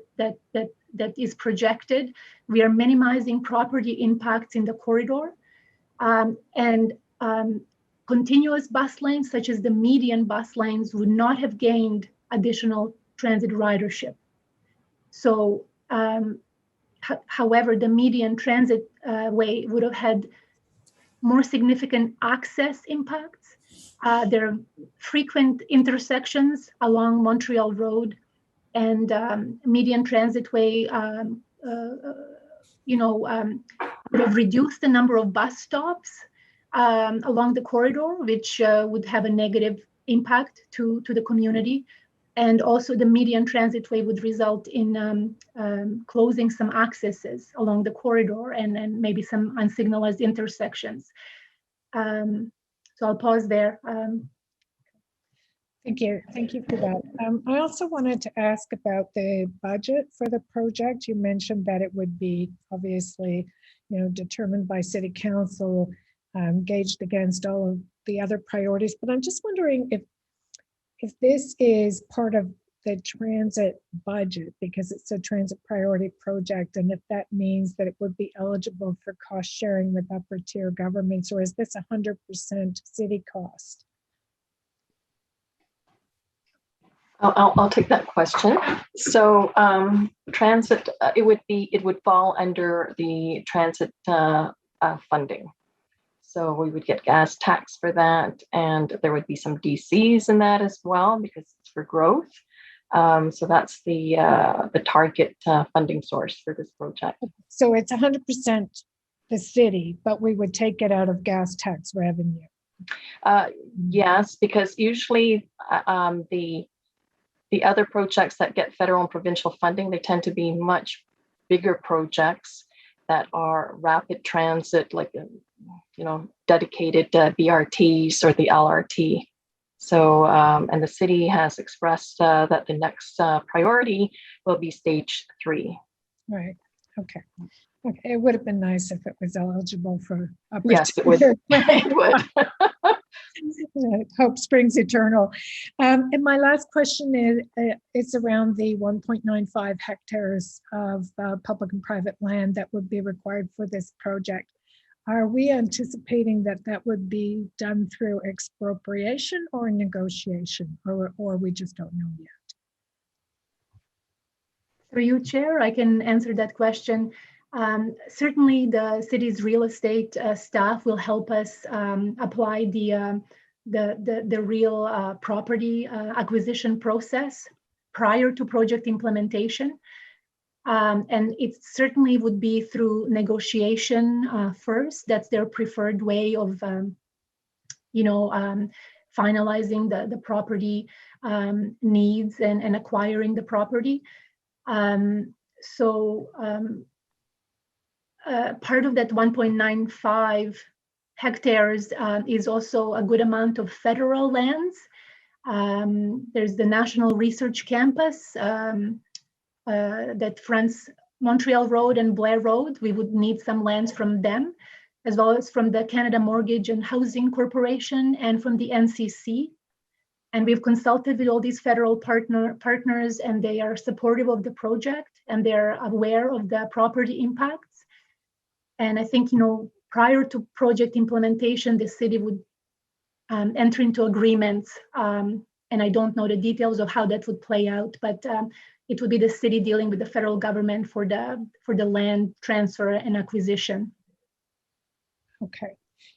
is projected. We are minimizing property impacts in the corridor, and continuous bus lanes, such as the median bus lanes, would not have gained additional transit ridership. So, however, the median transit way would have had more significant access impacts. There are frequent intersections along Montreal Road and median transitway, would have reduced the number of bus stops along the corridor, which would have a negative impact to the community. And also the median transitway would result in closing some accesses along the corridor and maybe some unsignalized intersections. So I'll pause there. Thank you. Thank you for that. I also wanted to ask about the budget for the project. You mentioned that it would be obviously, determined by City Council, gauged against all of the other priorities. But I'm just wondering if this is part of the transit budget, because it's a transit priority project, and if that means that it would be eligible for cost sharing with upper tier governments, or is this 100% city cost? I'll take that question. So transit, it would fall under the transit funding. So we would get gas tax for that, and there would be some DCs in that as well because it's for growth. So that's the target funding source for this project. So it's 100% the city, but we would take it out of gas tax revenue. Yes, because usually the other projects that get federal and provincial funding, they tend to be much bigger projects that are rapid transit, like dedicated BRTs or the LRT. So, and the city has expressed that the next priority will be stage 3. Right. Okay. Okay. It would have been nice if it was eligible for. Yes, it would. It would. Hope springs eternal. And my last question is around the 1.95 hectares of public and private land that would be required for this project. Are we anticipating that would be done through expropriation or negotiation, or we just don't know yet? Through you, Chair, I can answer that question. Certainly, the city's real estate staff will help us apply the real property acquisition process prior to project implementation. And it certainly would be through negotiation first. That's their preferred way of, finalizing the property needs and acquiring the property. Part of that 1.95 hectares is also a good amount of federal lands. There's the National Research Campus that fronts Montreal Road and Blair Road. We would need some lands from them, as well as from the Canada Mortgage and Housing Corporation and from the NCC. And we've consulted with all these federal partners, and they are supportive of the project, and they're aware of the property impacts. And I think, prior to project implementation, the city would enter into agreements. And I don't know the details of how that would play out, but it would be the city dealing with the federal government for the land transfer and acquisition. Okay,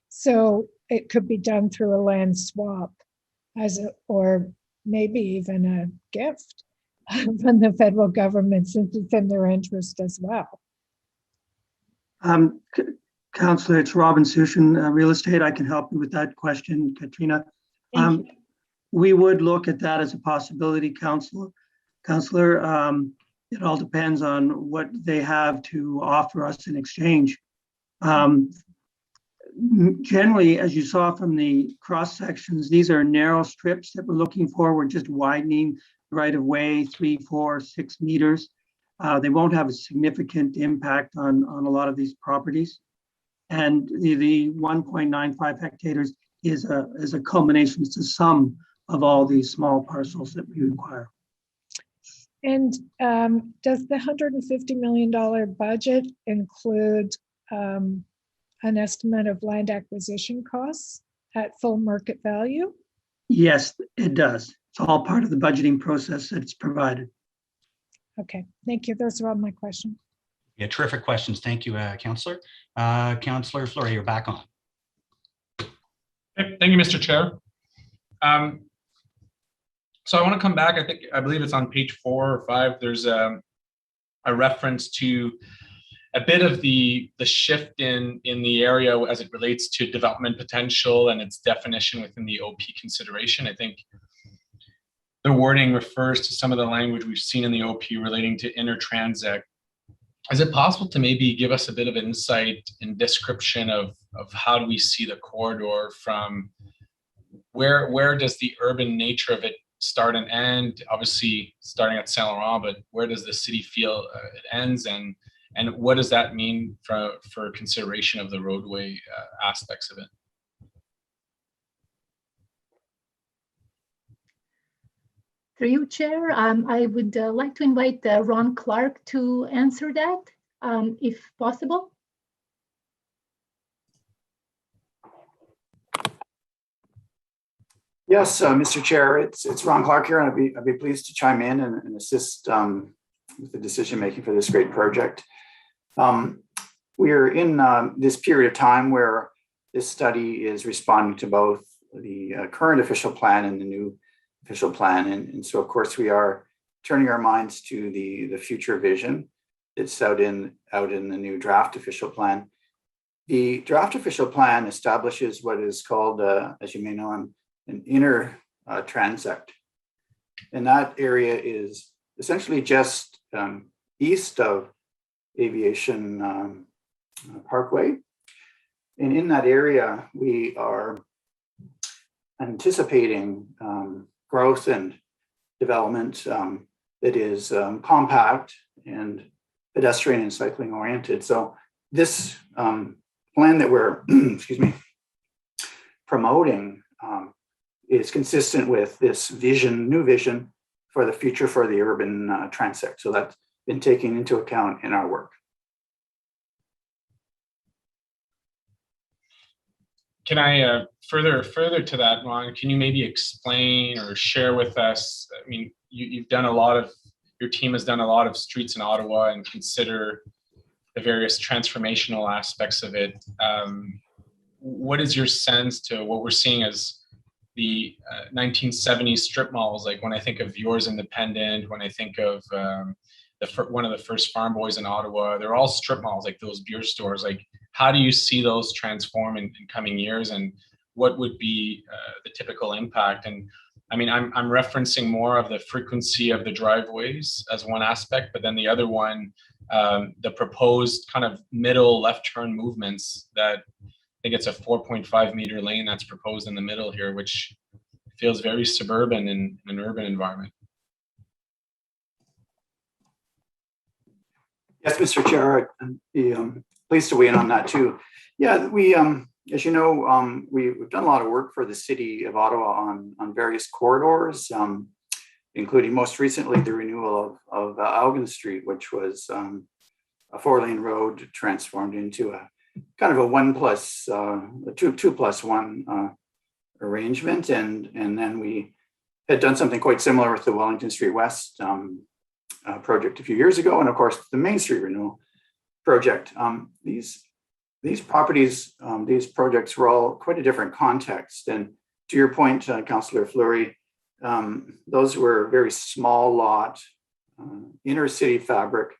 so it could be done through a land swap, or maybe even a gift from the federal government, since it's in their interest as well. Councillor, it's Robin Sushin, Real Estate. I can help you with that question, Katrina. We would look at that as a possibility, Councillor. It all depends on what they have to offer us in exchange. Generally, as you saw from the cross sections, these are narrow strips that we're looking for. We're just widening the right of way 3, 4, 6 meters. They won't have a significant impact on a lot of these properties. And the 1.95 hectares is a culmination, it's a sum of all these small parcels that we require. And does the $150 million budget include an estimate of land acquisition costs at full market value? Yes, it does. It's all part of the budgeting process that's provided. Okay, thank you. Those are all my questions. Yeah, terrific questions. Thank you, Councillor. Councillor Fleury, you're back on. Thank you, Mr. Chair. So I want to come back. I believe it's on page 4 or 5. There's a reference to a bit of the shift in the area as it relates to development potential and its definition within the OP consideration. I think the wording refers to some of the language we've seen in the OP relating to inner transit. Is it possible to maybe give us a bit of insight and description of how do we see the corridor from where does the urban nature of it start and end? Obviously starting at Saint Laurent, but where does the city feel it ends, and what does that mean for consideration of the roadway aspects of it? Through you, Chair, I would like to invite Ron Clark to answer that, if possible. Yes, Mr. Chair, it's Ron Clark here, and I'd be pleased to chime in and assist with the decision making for this great project. We're in this period of time where this study is responding to both the current official plan and the new official plan, and so of course we are turning our minds to the future vision that's out in the new draft official plan. The draft official plan establishes what is called, as you may know, an inner transect, and that area is essentially just east of Aviation Parkway, and in that area we are anticipating growth and development that is compact and pedestrian and cycling oriented. So this plan that we're promoting is consistent with this new vision for the future for the urban transect. So that's been taken into account in our work. Can I further to that, Ron? Can you maybe explain or share with us? I mean, you've done your team has done a lot of streets in Ottawa and consider the various transformational aspects of it. What is your sense to what we're seeing as the 1970s strip malls? Like when I think of Yours Independent, when I think of one of the first Farm Boys in Ottawa, they're all strip malls, like those beer stores. Like, how do you see those transform in coming years, and what would be the typical impact? And I mean, I'm referencing more of the frequency of the driveways as one aspect, but then the other one, the proposed kind of middle left turn movements that I think it's a 4.5 meter lane that's proposed in the middle here, which feels very suburban in an urban environment. Yes, Mr. Chair, I'd be pleased to weigh in on that too. Yeah, we, as you know, we've done a lot of work for the city of Ottawa on various corridors, including most recently the renewal of Elgin Street, which was a 4-lane road transformed into a kind of a 2+1 arrangement, and then we had done something quite similar with the Wellington Street West project a few years ago, and of course the Main Street renewal project. These properties, these projects were all quite a different context, and to your point, Councillor Fleury, those were very small lot, inner city fabric,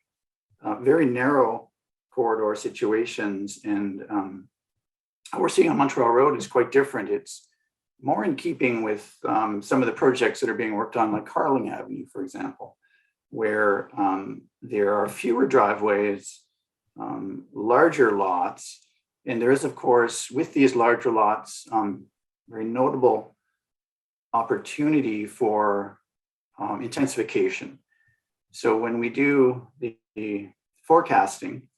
very narrow corridor situations, and what we're seeing on Montreal Road is quite different. It's more in keeping with some of the projects that are being worked on, like Carling Avenue, for example, where there are fewer driveways, larger lots, and there is, of course, with these larger lots, very notable opportunity for intensification. So when we do the forecasting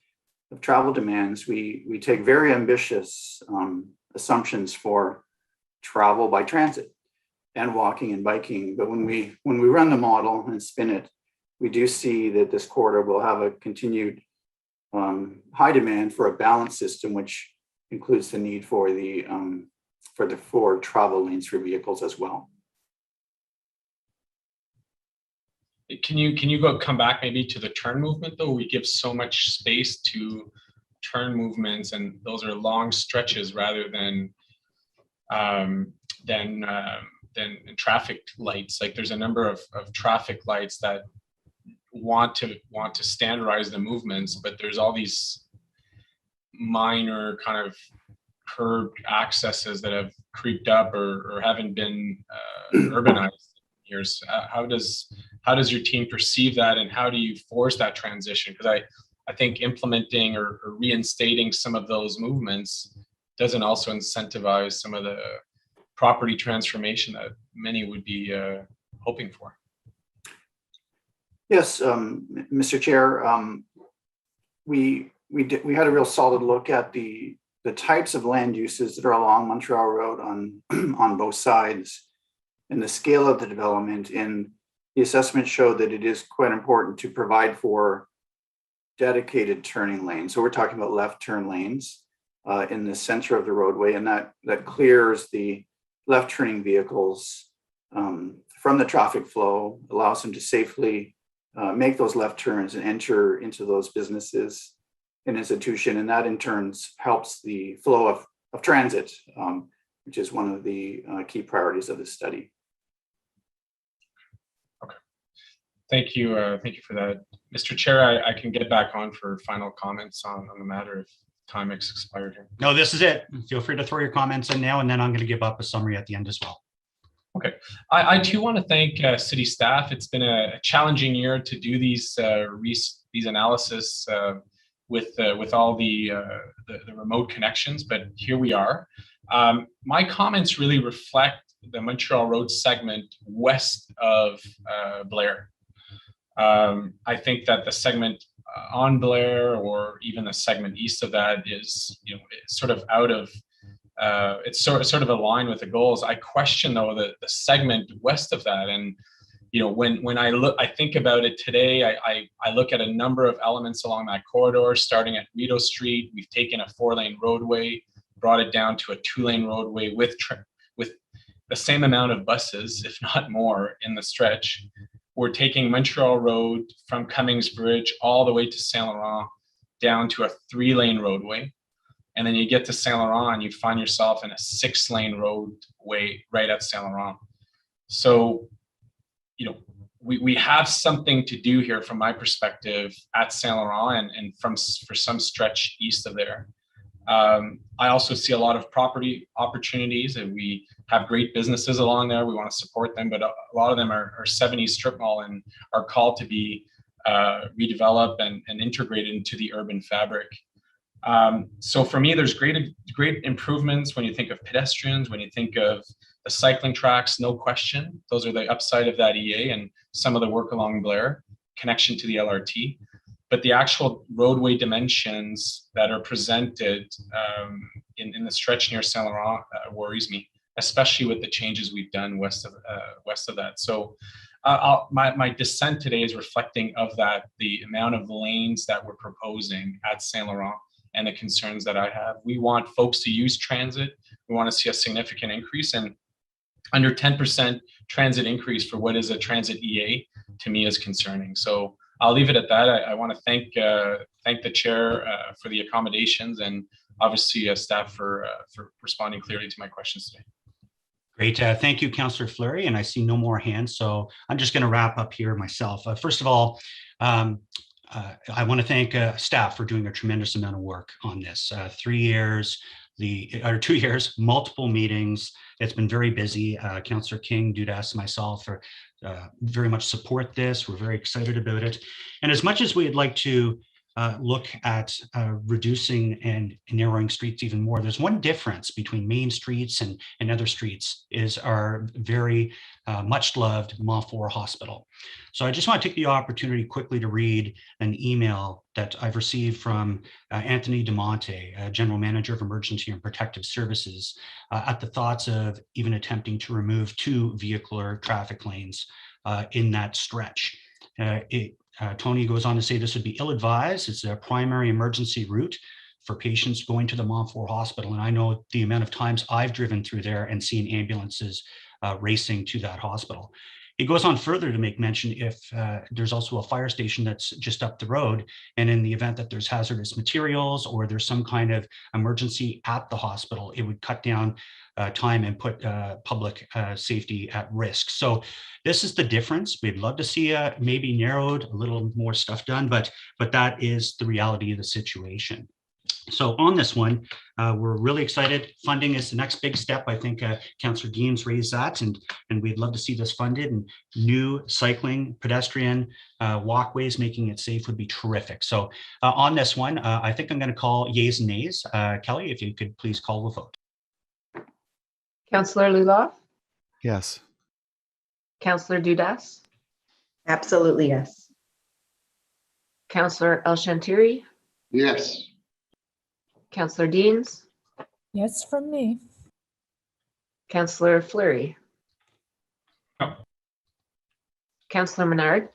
of travel demands, we take very ambitious assumptions for travel by transit and walking and biking. But when we run the model and spin it, we do see that this corridor will have a continued high demand for a balanced system, which includes the need for the four travel lanes for vehicles as well. Can you come back maybe to the turn movement though? We give so much space to turn movements, and those are long stretches rather than than traffic lights. Like there's a number of traffic lights that want to standardize the movements, but there's all these minor kind of curbed accesses that have creeped up or haven't been urbanized in years. How does your team perceive that, and how do you force that transition? Because I think implementing or reinstating some of those movements doesn't also incentivize some of the property transformation that many would be hoping for. Yes, Mr. Chair, we had a real solid look at the types of land uses that are along Montreal Road on both sides, and the scale of the development. And the assessment showed that it is quite important to provide for dedicated turning lanes. So we're talking about left turn lanes in the center of the roadway, and that clears the left turning vehicles from the traffic flow, allows them to safely make those left turns and enter into those businesses and institution, and that in turn helps the flow of transit, which is one of the key priorities of this study. Okay, thank you for that, Mr. Chair. I can get back on for final comments on the matter if time has expired here. No, this is it. Feel free to throw your comments in now, and then I'm going to give up a summary at the end as well. Okay, I too want to thank city staff. It's been a challenging year to do these analysis with all the remote connections, but here we are. My comments really reflect the Montreal Road segment west of Blair. I think that the segment on Blair, or even the segment east of that, is it's sort of out of it's sort of aligned with the goals. I question though the segment west of that, and when I think about it today, I look at a number of elements along that corridor. Starting at Rideau Street, we've taken a 4-lane roadway, brought it down to a 2-lane roadway with the same amount of buses, if not more, in the stretch. We're taking Montreal Road from Cummings Bridge all the way to Saint Laurent down to a 3-lane roadway. And then you get to Saint Laurent and you find yourself in a 6-lane roadway right at Saint Laurent. So, we have something to do here from my perspective at Saint Laurent and for some stretch east of there. I also see a lot of property opportunities, and we have great businesses along there. We want to support them, but a lot of them are 70s strip mall and are called to be redeveloped and integrated into the urban fabric. So for me, there's great improvements when you think of pedestrians, when you think of the cycling tracks, no question. Those are the upside of that EA and some of the work along Blair, connection to the LRT. But the actual roadway dimensions that are presented in the stretch near Saint Laurent worries me, especially with the changes we've done west of that. So my dissent today is reflecting of that, the amount of lanes that we're proposing at Saint Laurent and the concerns that I have. We want folks to use transit. We want to see a significant increase, and under 10% transit increase for what is a transit EA to me is concerning. So I'll leave it at that. I want to thank the chair for the accommodations, and obviously staff for responding clearly to my questions today. Great. Thank you, Councillor Fleury. And I see no more hands, so I'm just going to wrap up here myself. First of all, I want to thank staff for doing a tremendous amount of work on this. 3 years, 2 years, multiple meetings. It's been very busy. Councillor King, Dudas, myself are very much support this. We're very excited about it. And as much as we'd like to look at reducing and narrowing streets even more, there's one difference between main streets and other streets is our very much loved Montreal Hospital. So I just want to take the opportunity quickly to read an email that I've received from Anthony DeMonte, General Manager of Emergency and Protective Services, at the thoughts of even attempting to remove 2 vehicular traffic lanes in that stretch. Tony goes on to say this would be ill-advised. It's a primary emergency route for patients going to the Montreal Hospital. And I know the amount of times I've driven through there and seen ambulances racing to that hospital. It goes on further to make mention if there's also a fire station that's just up the road, and in the event that there's hazardous materials or there's some kind of emergency at the hospital, it would cut down time and put public safety at risk. So this is the difference. We'd love to see maybe narrowed, a little more stuff done, but that is the reality of the situation. So on this one, we're really excited. Funding is the next big step. I think Councillor Deans raised that, and we'd love to see this funded, and new cycling, pedestrian walkways, making it safe would be terrific. So on this one, I think I'm going to call yeas and nays. Kelly, if you could please call the vote. Councillor Luloff, Yes. Councillor Dudas, Absolutely, yes. Councillor El Shantiri, Yes. Councillor Deans, Yes, from me. Councillor Fleury. No. Councillor Menard,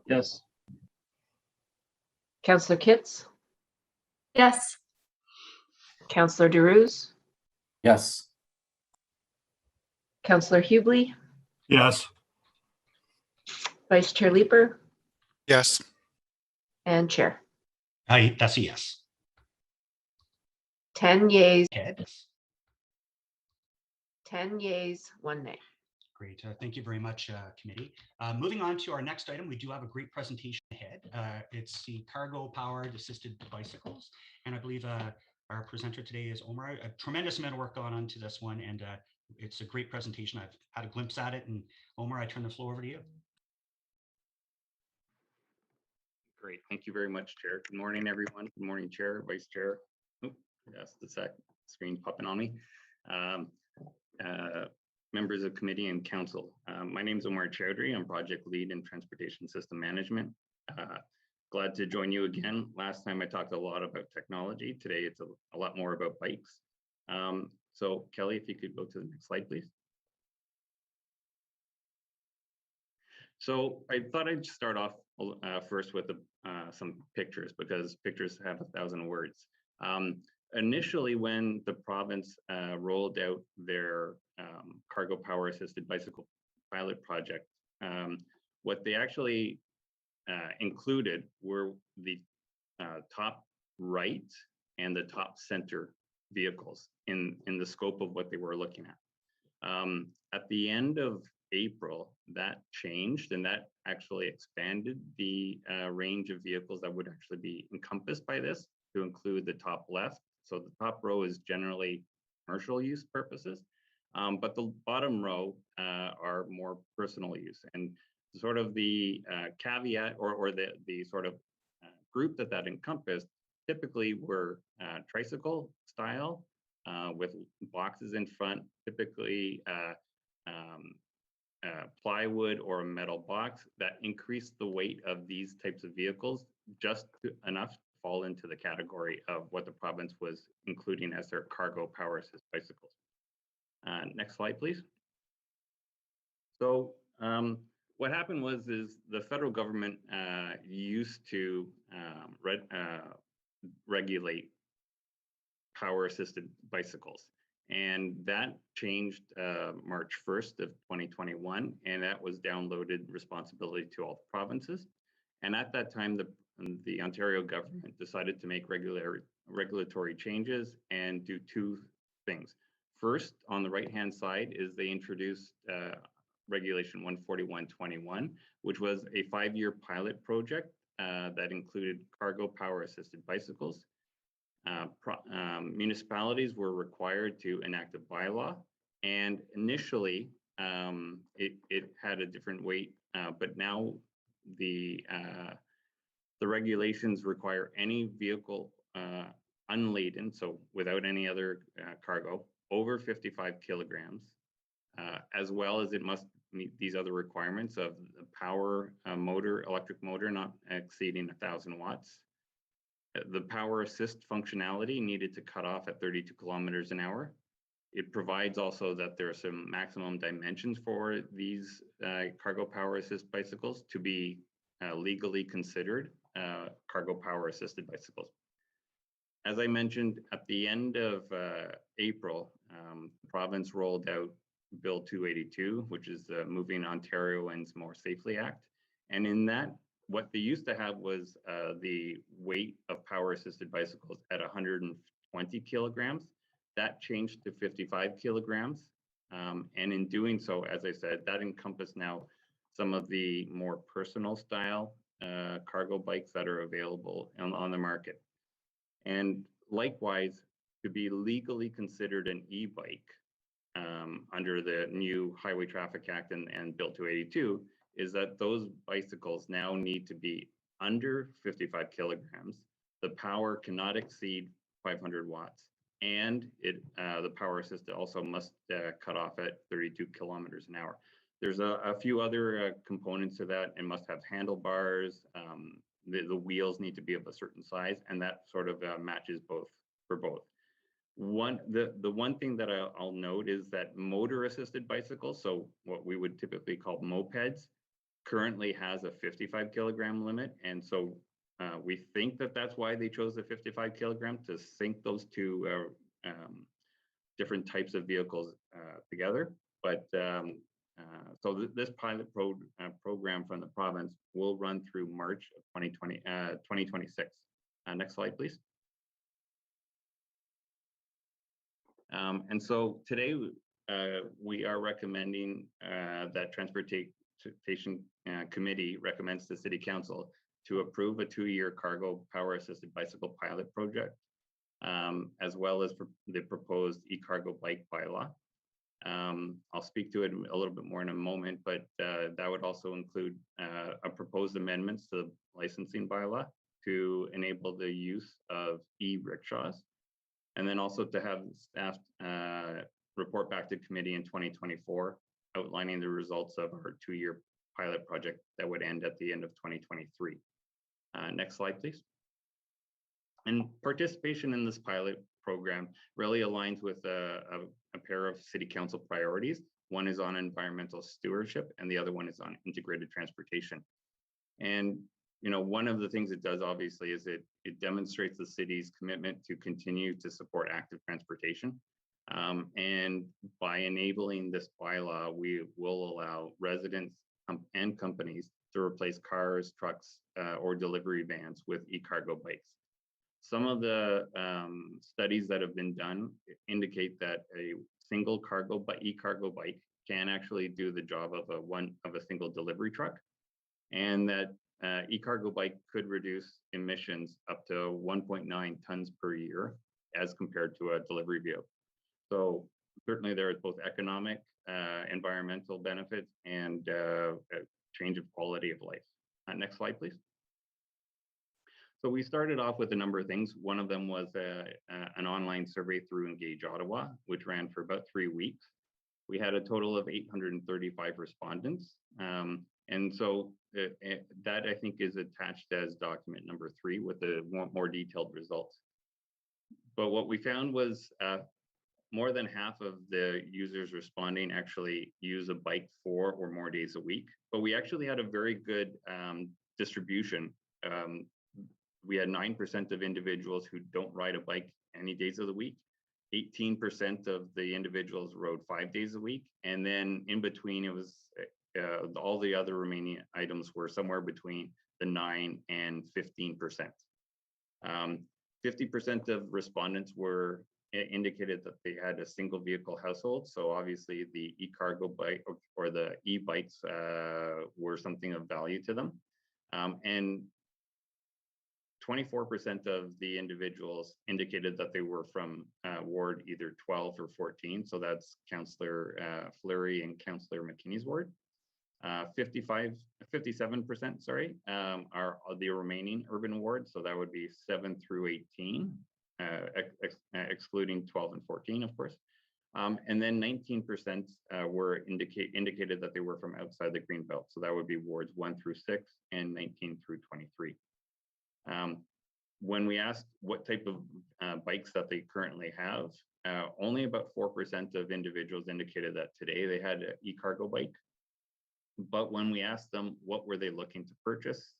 Yes. Councillor Kitts, Yes. Councillor DeRuse, Yes. Councillor Hubley, Yes. Vice Chair Leeper, Yes. and Chair. That's a yes. 10 yeas, Head. 10 yeas, 1 nay. Great. Thank you very much, committee. Moving on to our next item, we do have a great presentation ahead. It's the cargo powered assisted bicycles. And I believe our presenter today is Omar. A tremendous amount of work gone on to this one, and it's a great presentation. I've had a glimpse at it. And Omar, I turn the floor over to you. Great. Thank you very much, Chair. Good morning, everyone. Good morning, Chair, Vice Chair. Oh, yes, the screen's popping on me. Members of committee and council. My name is Omar Chowdhury. I'm project lead in transportation system management. Glad to join you again. Last time I talked a lot about technology. Today it's a lot more about bikes. So Kelly, if you could go to the next slide, please. So I thought I'd start off first with some pictures, because pictures have 1,000 words. Initially, when the province rolled out their cargo power assisted bicycle pilot project, what they actually included were the top right and the top center vehicles in the scope of what they were looking at. At the end of April, that changed, and that actually expanded the range of vehicles that would actually be encompassed by this to include the top left. So the top row is generally commercial use purposes, but the bottom row are more personal use. And sort of the caveat or the sort of group that encompassed typically were tricycle style with boxes in front, typically plywood or a metal box that increased the weight of these types of vehicles just enough to fall into the category of what the province was including as their cargo power assist bicycles. Next slide, please. So what happened was the federal government used to regulate power assisted bicycles. And that changed March 1st of 2021, and that was downloaded responsibility to all provinces. And at that time, the Ontario government decided to make regulatory changes and do two things. First, on the right-hand side is they introduced Regulation 14121, which was a 5-year pilot project that included cargo power assisted bicycles. Municipalities were required to enact a bylaw, and initially it had a different weight, but now the regulations require any vehicle unladen, so without any other cargo, over 55 kilograms, as well as it must meet these other requirements of the power motor, electric motor not exceeding 1,000 watts. The power assist functionality needed to cut off at 32 kilometers an hour. It provides also that there are some maximum dimensions for these cargo power assist bicycles to be legally considered cargo power assisted bicycles. As I mentioned, at the end of April, the province rolled out Bill 282, which is the Moving Ontarians More Safely Act. And in that, what they used to have was the weight of power assisted bicycles at 120 kilograms. That changed to 55 kilograms. And in doing so, as I said, that encompassed now some of the more personal style cargo bikes that are available on the market. And likewise, to be legally considered an e-bike under the new Highway Traffic Act and Bill 282 is that those bicycles now need to be under 55 kilograms. The power cannot exceed 500 watts. And the power assisted also must cut off at 32 kilometers an hour. There's a few other components to that. It must have handlebars. The wheels need to be of a certain size, and that sort of matches both for both. The one thing that I'll note is that motor assisted bicycles, so what we would typically call mopeds, currently has a 55 kilogram limit. And so we think that that's why they chose the 55 kilogram to sync those two different types of vehicles together. But so this pilot program from the province will run through March of 2026. Next slide, please. And so today we are recommending that Transportation Committee recommends to City Council to approve a 2-year cargo power assisted bicycle pilot project, as well as for the proposed e-cargo bike bylaw. I'll speak to it a little bit more in a moment, but that would also include a proposed amendments to the licensing bylaw to enable the use of e-rickshaws, and then also to have staff report back to committee in 2024, outlining the results of our 2-year pilot project that would end at the end of 2023. Next slide, please. And participation in this pilot program really aligns with a pair of City Council priorities. One is on environmental stewardship, and the other one is on integrated transportation. And one of the things it does, obviously, is it demonstrates the city's commitment to continue to support active transportation. And by enabling this bylaw, we will allow residents and companies to replace cars, trucks, or delivery vans with e-cargo bikes. Some of the studies that have been done indicate that a single e-cargo bike can actually do the job of a single delivery truck, and that e-cargo bike could reduce emissions up to 1.9 tons per year as compared to a delivery vehicle. So certainly there is both economic, environmental benefits, and a change of quality of life. Next slide, please. So we started off with a number of things. One of them was an online survey through Engage Ottawa, which ran for about 3 weeks. We had a total of 835 respondents. And so that, I think, is attached as document number 3 with the more detailed results. But what we found was more than half of the users responding actually use a bike 4 or more days a week. But we actually had a very good distribution. We had 9% of individuals who don't ride a bike any days of the week. 18% of the individuals rode 5 days a week. And then in between, it was all the other remaining items were somewhere between the 9 and 15%. 50% of respondents were indicated that they had a single vehicle household. So obviously the e-cargo bike or the e-bikes were something of value to them. And 24% of the individuals indicated that they were from ward either 12 or 14. So that's Councillor Fleury and Councillor McKinney's ward. 57%, sorry, are the remaining urban wards. So that would be 7 through 18, excluding 12 and 14, of course. And then 19% were indicated that they were from outside the green belt. So that would be wards 1 through 6 and 19 through 23. When we asked what type of bikes that they currently have, only about 4% of individuals indicated that today they had an e-cargo bike. But when we asked them what were they looking to purchase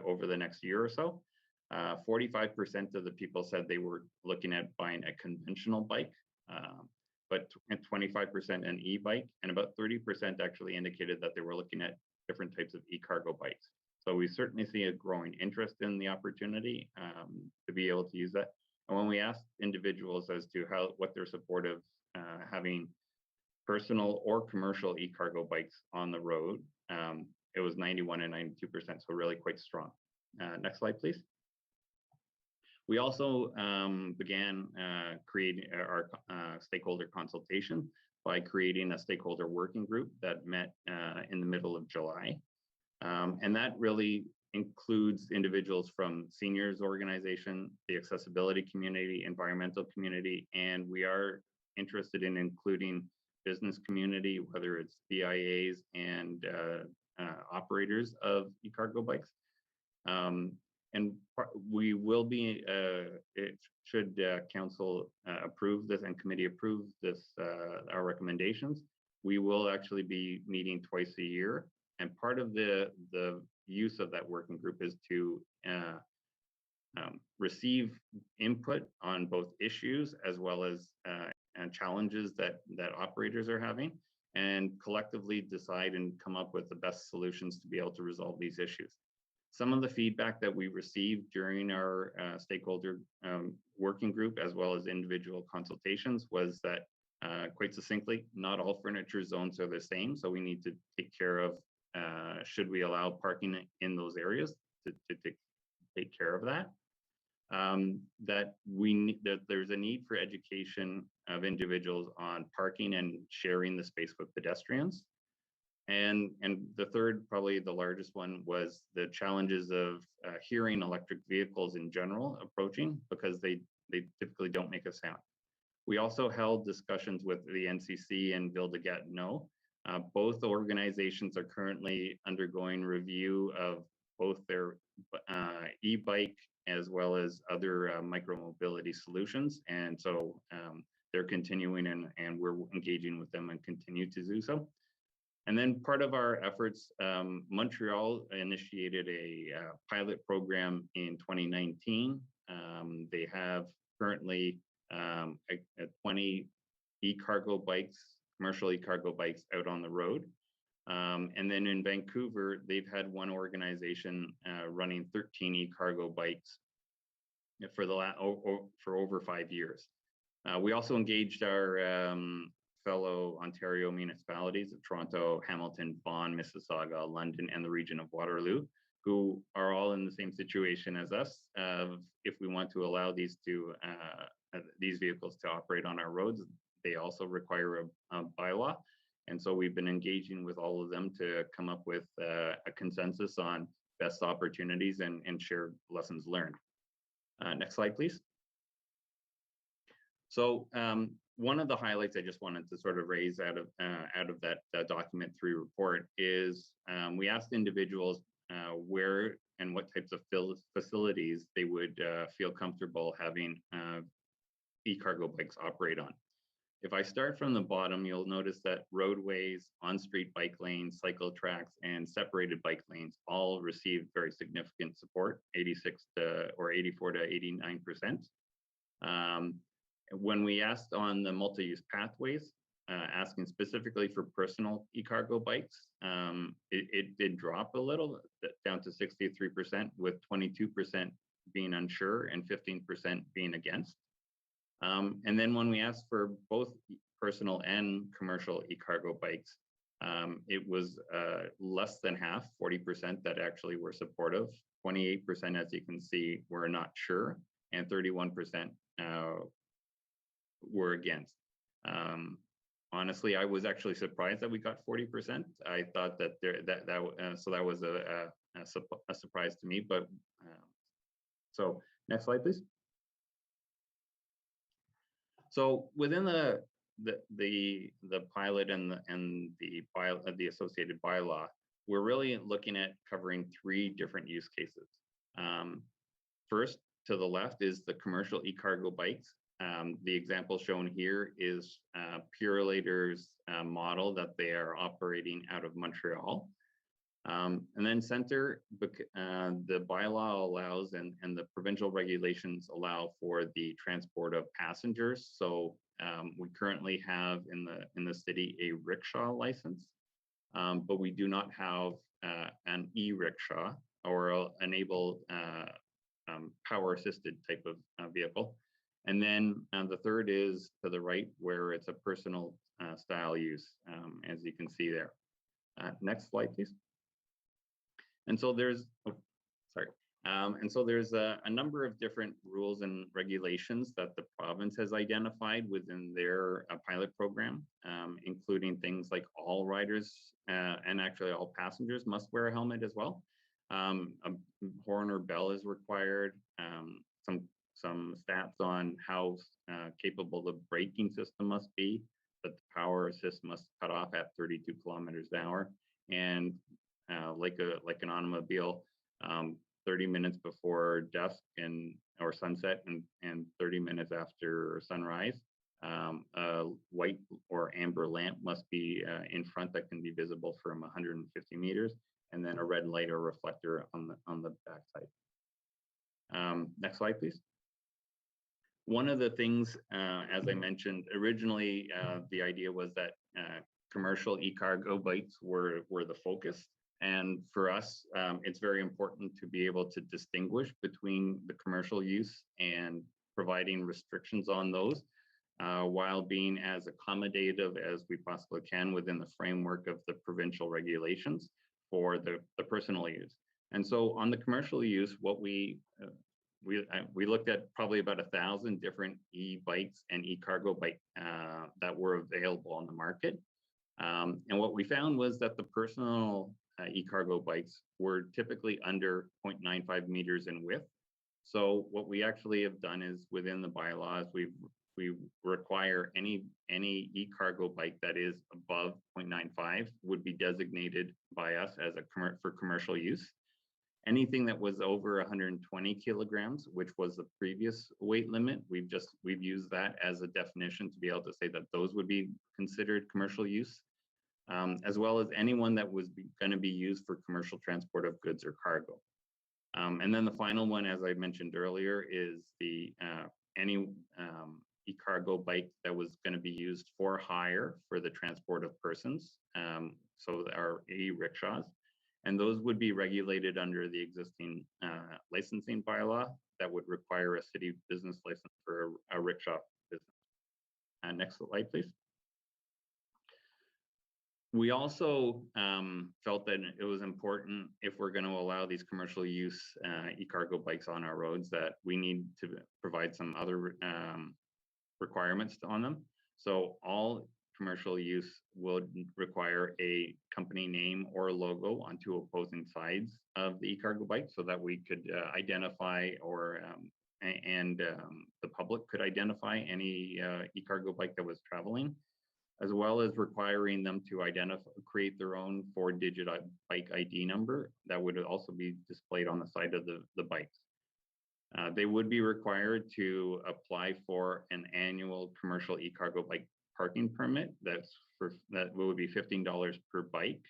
over the next year or so, 45% of the people said they were looking at buying a conventional bike. But but 25% an e-bike, and about 30% actually indicated that they were looking at different types of e-cargo bikes. So we certainly see a growing interest in the opportunity to be able to use that. And when we asked individuals as to what their support of having personal or commercial e-cargo bikes on the road, it was 91 and 92%, so really quite strong. Next slide, please. We also began creating our stakeholder consultation by creating a stakeholder working group that met in the middle of July. And that really includes individuals from seniors organization, the accessibility community, environmental community, and we are interested in including business community, whether it's BIAs and operators of e-cargo bikes. And we will be, should council approve this and committee approve this, our recommendations, we will actually be meeting twice a year. And part of the use of that working group is to receive input on both issues as well as and challenges that operators are having, and collectively decide and come up with the best solutions to be able to resolve these issues. Some of the feedback that we received during our stakeholder working group, as well as individual consultations, was that quite succinctly, not all furniture zones are the same. So we need to take care of, should we allow parking in those areas to take care of that. That there's a need for education of individuals on parking and sharing the space with pedestrians. And the third, probably the largest one, was the challenges of hearing electric vehicles in general approaching, because they typically don't make a sound. We also held discussions with the NCC and Build a Gatineau. Both organizations are currently undergoing review of both their e-bike as well as other micro-mobility solutions. And so they're continuing and we're engaging with them and continue to do so. And then part of our efforts, Montreal initiated a pilot program in 2019. They have currently 20 e-cargo bikes, commercial e-cargo bikes out on the road. And then in Vancouver, they've had one organization running 13 e-cargo bikes for over 5 years. We also engaged our fellow Ontario municipalities of Toronto, Hamilton, Vaughan, Mississauga, London, and the region of Waterloo, who are all in the same situation as us. If we want to allow these vehicles to operate on our roads, they also require a bylaw. And so we've been engaging with all of them to come up with a consensus on best opportunities and share lessons learned. Next slide, please. So one of the highlights I just wanted to sort of raise out of that document 3 report is we asked individuals where and what types of facilities they would feel comfortable having e-cargo bikes operate on. If I start from the bottom, you'll notice that roadways, on-street bike lanes, cycle tracks, and separated bike lanes all received very significant support, 84 to 89%. When we asked on the multi-use pathways, asking specifically for personal e-cargo bikes, it did drop a little, down to 63%, with 22% being unsure and 15% being against. And then when we asked for both personal and commercial e-cargo bikes, it was less than half, 40% that actually were supportive, 28%, as you can see, were not sure, and 31% were against. Honestly, I was actually surprised that we got 40%. I thought that so that was a surprise to me. But so next slide, please. So within the pilot and the associated bylaw, we're really looking at covering 3 different use cases. First, to the left is the commercial e-cargo bikes. The example shown here is Purolator's model that they are operating out of Montreal. And then center, the bylaw allows and the provincial regulations allow for the transport of passengers. So we currently have in the city a rickshaw license, but we do not have an e-rickshaw or enable power assisted type of vehicle. And then the third is to the right, where it's a personal style use, as you can see there. Next slide, please. And so there's, a number of different rules and regulations that the province has identified within their pilot program, including things like all riders and actually all passengers must wear a helmet as well. A horn or bell is required. Some stats on how capable the braking system must be, that the power assist must cut off at 32 kilometers an hour. And like an automobile, 30 minutes before dusk or sunset and 30 minutes after sunrise. A white or amber lamp must be in front that can be visible from 150 meters, and then a red light or reflector on the backside. Next slide, please. One of the things, as I mentioned, originally the idea was that commercial e-cargo bikes were the focus. And for us, it's very important to be able to distinguish between the commercial use and providing restrictions on those while being as accommodative as we possibly can within the framework of the provincial regulations for the personal use. And so on the commercial use, what we looked at probably about 1,000 different e-bikes and e-cargo bike that were available on the market. And what we found was that the personal e-cargo bikes were typically under 0.95 meters in width. So what we actually have done is within the bylaws, we require any e-cargo bike that is above 0.95 would be designated by us as for commercial use. Anything that was over 120 kilograms, which was the previous weight limit, we've used that as a definition to be able to say that those would be considered commercial use, as well as anyone that was going to be used for commercial transport of goods or cargo. And then the final one, as I mentioned earlier, is any e-cargo bike that was going to be used for hire for the transport of persons, so our e-rickshaws. And those would be regulated under the existing licensing bylaw that would require a city business license for a rickshaw business. Next slide, please. We also felt that it was important, if we're going to allow these commercial use e-cargo bikes on our roads, that we need to provide some other requirements on them. So all commercial use would require a company name or logo on two opposing sides of the e-cargo bike so that we could identify and the public could identify any e-cargo bike that was traveling, as well as requiring them to create their own 4-digit bike ID number that would also be displayed on the side of the bikes. They would be required to apply for an annual commercial e-cargo bike parking permit. That would be $15 per bike,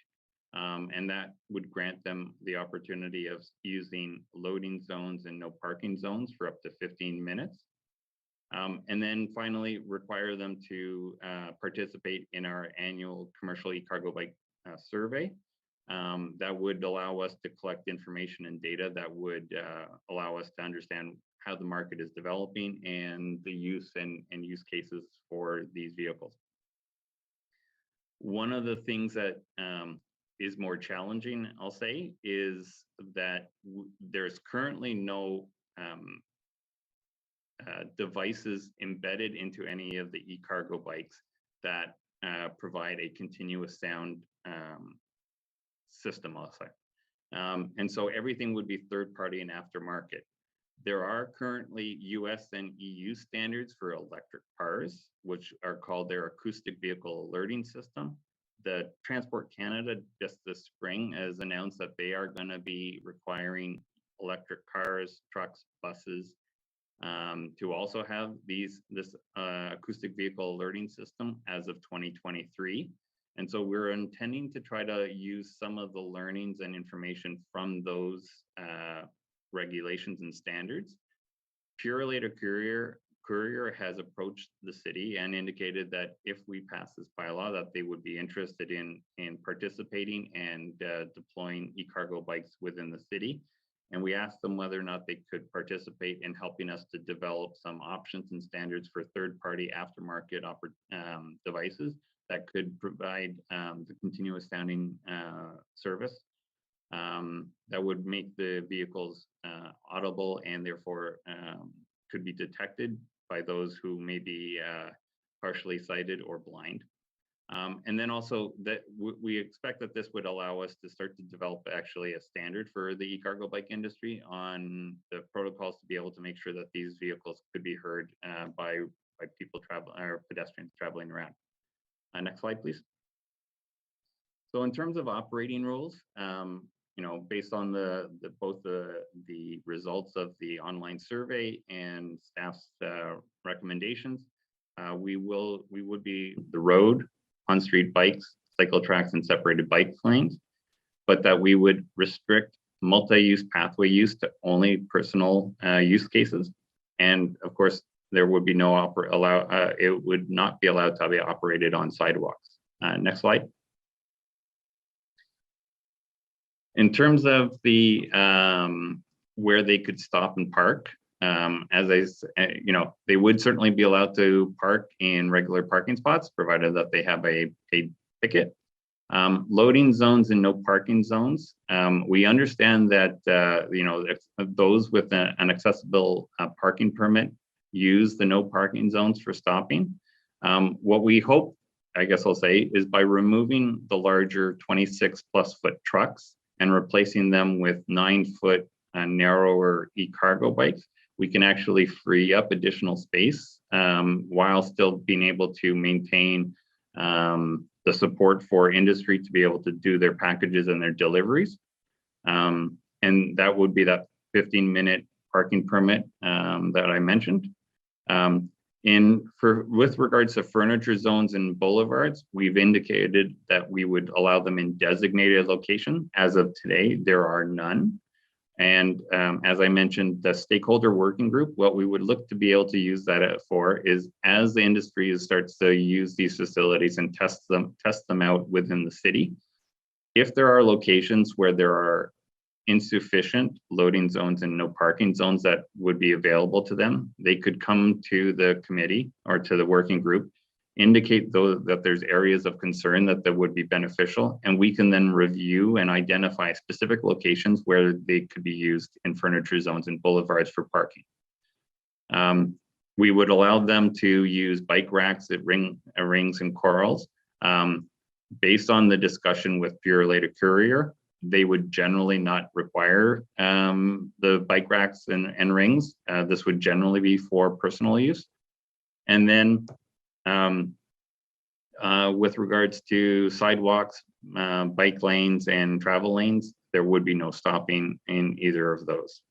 and that would grant them the opportunity of using loading zones and no parking zones for up to 15 minutes. And then finally require them to participate in our annual commercial e-cargo bike survey. That would allow us to collect information and data that would allow us to understand how the market is developing and the use and use cases for these vehicles. One of the things that is more challenging, I'll say, is that there's currently no devices embedded into any of the e-cargo bikes that provide a continuous sound system, I'll say. And so everything would be third-party and aftermarket. There are currently US and EU standards for electric cars, which are called their acoustic vehicle alerting system. The Transport Canada just this spring has announced that they are going to be requiring electric cars, trucks, buses to also have this acoustic vehicle alerting system as of 2023. And so we're intending to try to use some of the learnings and information from those regulations and standards. Purelator Courier has approached the city and indicated that if we pass this bylaw, that they would be interested in participating and deploying e-cargo bikes within the city. And we asked them whether or not they could participate in helping us to develop some options and standards for third-party aftermarket devices that could provide the continuous sounding service that would make the vehicles audible and therefore could be detected by those who may be partially sighted or blind. And then also that we expect that this would allow us to start to develop actually a standard for the e-cargo bike industry on the protocols to be able to make sure that these vehicles could be heard by people traveling or pedestrians traveling around. Next slide, please. So in terms of operating rules, you know, based on both the results of the online survey and staff's recommendations, we would be the road, on-street bikes, cycle tracks, and separated bike lanes, but that we would restrict multi-use pathway use to only personal use cases. And of course, there would be no it would not be allowed to be operated on sidewalks. Next slide. In terms of the where they could stop and park, you know, they would certainly be allowed to park in regular parking spots, provided that they have a paid ticket. Loading zones and no parking zones. We understand that you know, those with an accessible parking permit use the no parking zones for stopping. What we hope, I guess I'll say, is by removing the larger 26+ foot trucks and replacing them with 9-foot narrower e-cargo bikes, we can actually free up additional space while still being able to maintain the support for industry to be able to do their packages and their deliveries. And that would be that 15-minute parking permit that I mentioned. With regards to furniture zones and boulevards, we've indicated that we would allow them in designated location. As of today, there are none. And as I mentioned, the stakeholder working group, what we would look to be able to use that for is as the industry starts to use these facilities and test them out within the city. If there are locations where there are insufficient loading zones and no parking zones that would be available to them, they could come to the committee or to the working group, indicate that there's areas of concern that would be beneficial, and we can then review and identify specific locations where they could be used in furniture zones and boulevards for parking. We would allow them to use bike racks at rings and corrals. Based on the discussion with Purelator Courier, they would generally not require the bike racks and rings. This would generally be for personal use. And then with regards to sidewalks, bike lanes, and travel lanes, there would be no stopping in either of those.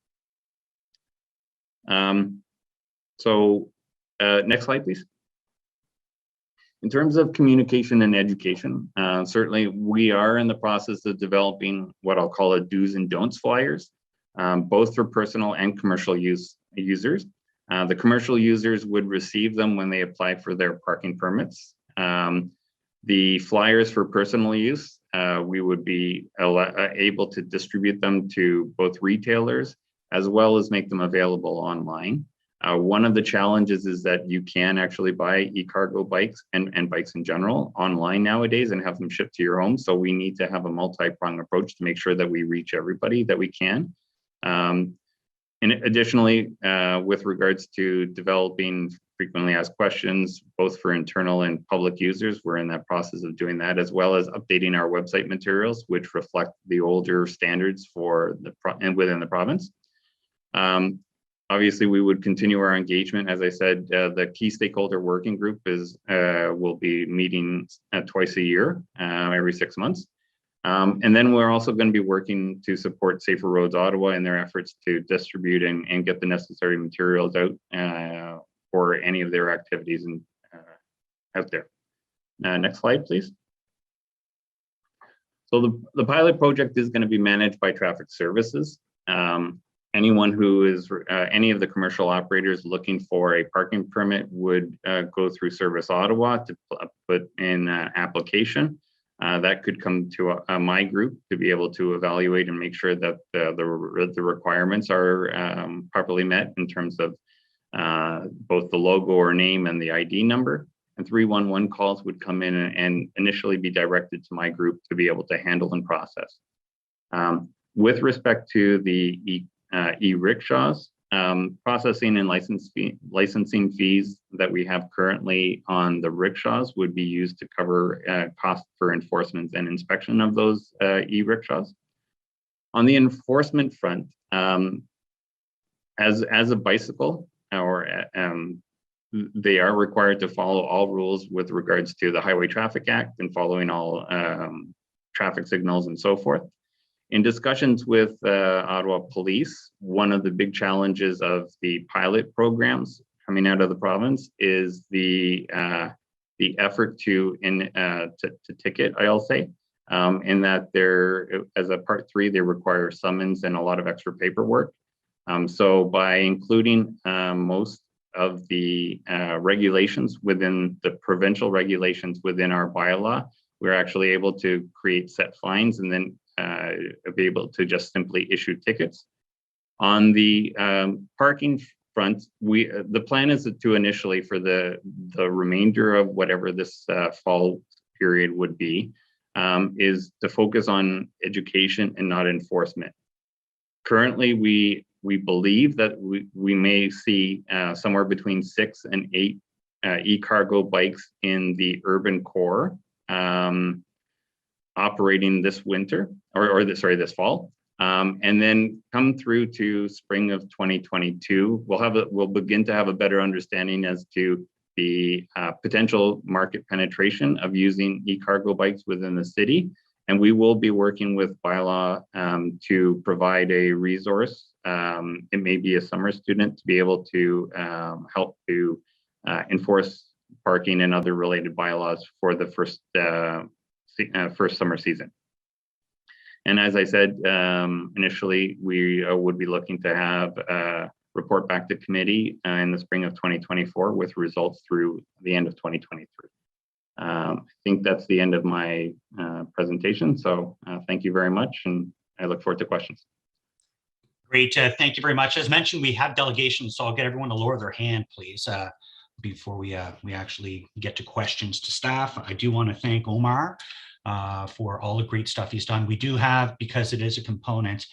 Next slide, please. In terms of communication and education, certainly we are in the process of developing what I'll call a do's and don'ts flyers, both for personal and commercial users. The commercial users would receive them when they apply for their parking permits. The flyers for personal use, we would be able to distribute them to both retailers as well as make them available online. One of the challenges is that you can actually buy e-cargo bikes and bikes in general online nowadays and have them shipped to your home. So we need to have a multi-pronged approach to make sure that we reach everybody that we can. And additionally, with regards to developing frequently asked questions, both for internal and public users, we're in that process of doing that, as well as updating our website materials, which reflect the older standards for within the province. Obviously, we would continue our engagement. As I said, the key stakeholder working group will be meeting twice a year, every 6 months. And then we're also going to be working to support Safer Roads Ottawa in their efforts to distribute and get the necessary materials out for any of their activities out there. Next slide, please. So the pilot project is going to be managed by traffic services. Anyone who is, any of the commercial operators looking for a parking permit would go through Service Ottawa to put in an application. That could come to my group to be able to evaluate and make sure that the requirements are properly met in terms of both the logo or name and the ID number. And 311 calls would come in and initially be directed to my group to be able to handle and process. With respect to the e-rickshaws, processing and licensing fees that we have currently on the rickshaws would be used to cover costs for enforcement and inspection of those e-rickshaws. On the enforcement front, as a bicycle, or they are required to follow all rules with regards to the Highway Traffic Act and following all traffic signals and so forth. In discussions with Ottawa Police, one of the big challenges of the pilot programs coming out of the province is the effort to ticket, I'll say, in that as a part 3, they require summons and a lot of extra paperwork. So by including most of the regulations within the provincial regulations within our bylaw, we're actually able to create set fines and then be able to just simply issue tickets. On the parking front, the plan is to initially, for the remainder of whatever this fall period would be, is to focus on education and not enforcement. Currently, we believe that we may see somewhere between 6 and 8 e-cargo bikes in the urban core operating this winter, this fall, and then come through to spring of 2022. We'll begin to have a better understanding as to the potential market penetration of using e-cargo bikes within the city, and we will be working with bylaw to provide a resource. It may be a summer student to be able to help to enforce parking and other related bylaws for the first summer season. And as I said, initially, we would be looking to have a report back to committee in the spring of 2024 with results through the end of 2023. I think that's the end of my presentation. So thank you very much, and I look forward to questions. Great, thank you very much. As mentioned, we have delegations, so I'll get everyone to lower their hand, please, before we actually get to questions to staff. I do want to thank Omar for all the great stuff he's done. We do have, because it is a component,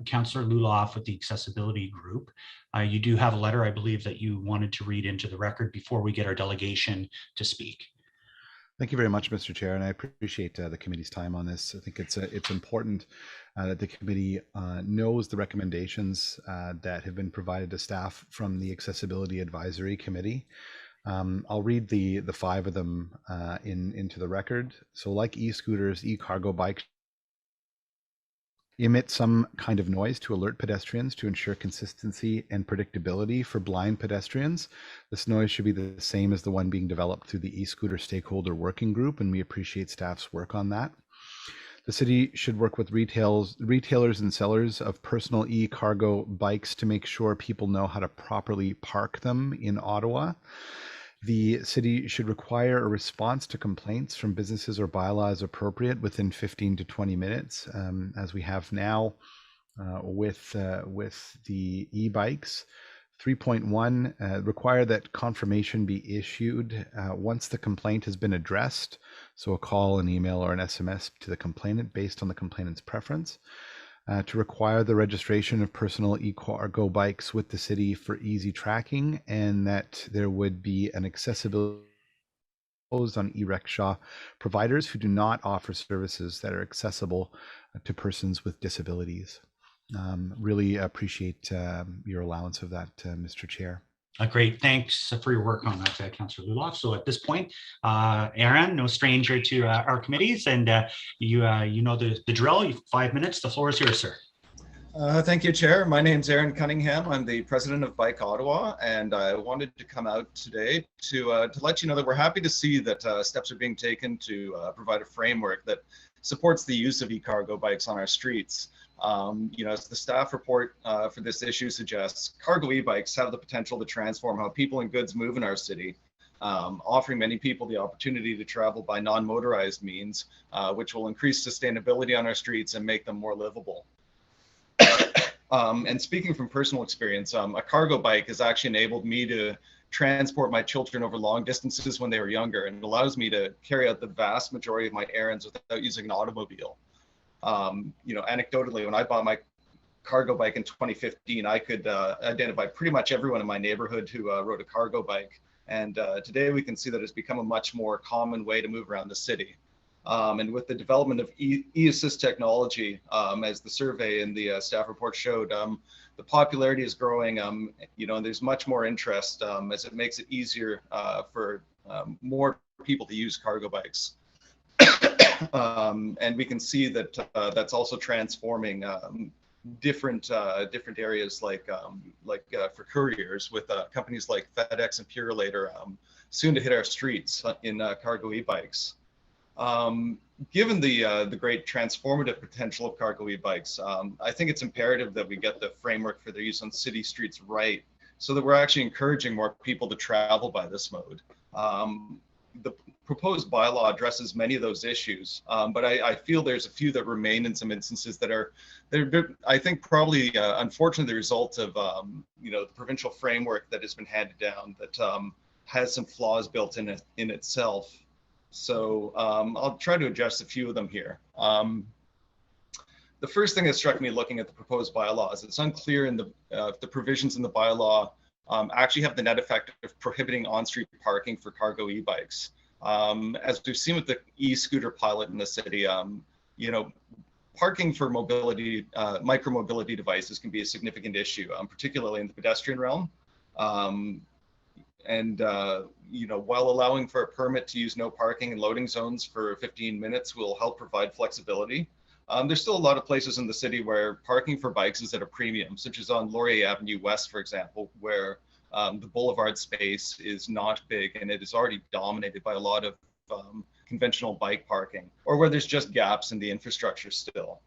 Councillor Luloff with the accessibility group. You do have a letter, I believe, that you wanted to read into the record before we get our delegation to speak. Thank you very much, Mr. Chair, and I appreciate the committee's time on this. I think it's important that the committee knows the recommendations that have been provided to staff from the Accessibility Advisory Committee. I'll read the 5 of them into the record. So, like e-scooters, e-cargo bikes emit some kind of noise to alert pedestrians to ensure consistency and predictability for blind pedestrians. This noise should be the same as the one being developed through the e-scooter stakeholder working group, and we appreciate staff's work on that. The city should work with retailers and sellers of personal e-cargo bikes to make sure people know how to properly park them in Ottawa. The city should require a response to complaints from businesses or bylaws appropriate within 15 to 20 minutes, as we have now with the e-bikes. 3.1, require that confirmation be issued once the complaint has been addressed. So a call, an email, or an SMS to the complainant based on the complainant's preference. To require the registration of personal e-cargo bikes with the city for easy tracking, and that there would be an accessibility imposed on e-rickshaw providers who do not offer services that are accessible to persons with disabilities. Really appreciate your allowance of that, Mr. Chair. Great, thanks for your work on that, Councillor Luloff. So at this point, Aaron, no stranger to our committees, and you know the drill. You have 5 minutes. The floor is yours, sir. Thank you, Chair. My name's Aaron Cunningham. I'm the president of Bike Ottawa, and I wanted to come out today to let you know that we're happy to see that steps are being taken to provide a framework that supports the use of e-cargo bikes on our streets. As the staff report for this issue suggests, cargo e-bikes have the potential to transform how people and goods move in our city, offering many people the opportunity to travel by non-motorized means, which will increase sustainability on our streets and make them more livable. And speaking from personal experience, a cargo bike has actually enabled me to transport my children over long distances when they were younger, and allows me to carry out the vast majority of my errands without using an automobile. Anecdotally, when I bought my cargo bike in 2015, I could identify pretty much everyone in my neighborhood who rode a cargo bike. And today we can see that it's become a much more common way to move around the city. And with the development of e-assist technology, as the survey and the staff report showed, the popularity is growing, and there's much more interest as it makes it easier for more people to use cargo bikes. And we can see that that's also transforming different areas like for couriers, with companies like FedEx and Purolator soon to hit our streets in cargo e-bikes. Given the great transformative potential of cargo e-bikes, I think it's imperative that we get the framework for their use on city streets right, so that we're actually encouraging more people to travel by this mode. The proposed bylaw addresses many of those issues, but I feel there's a few that remain in some instances that are, I think, probably unfortunately the result of the provincial framework that has been handed down that has some flaws built in itself. So I'll try to address a few of them here. The first thing that struck me looking at the proposed bylaws, it's unclear in the provisions in the bylaw actually have the net effect of prohibiting on-street parking for cargo e-bikes. As we've seen with the e-scooter pilot in the city, parking for mobility, micro-mobility devices can be a significant issue, particularly in the pedestrian realm. While allowing for a permit to use no parking and loading zones for 15 minutes will help provide flexibility, there's still a lot of places in the city where parking for bikes is at a premium, such as on Laurier Avenue West, for example, where the boulevard space is not big and it is already dominated by a lot of conventional bike parking, or where there's just gaps in the infrastructure still.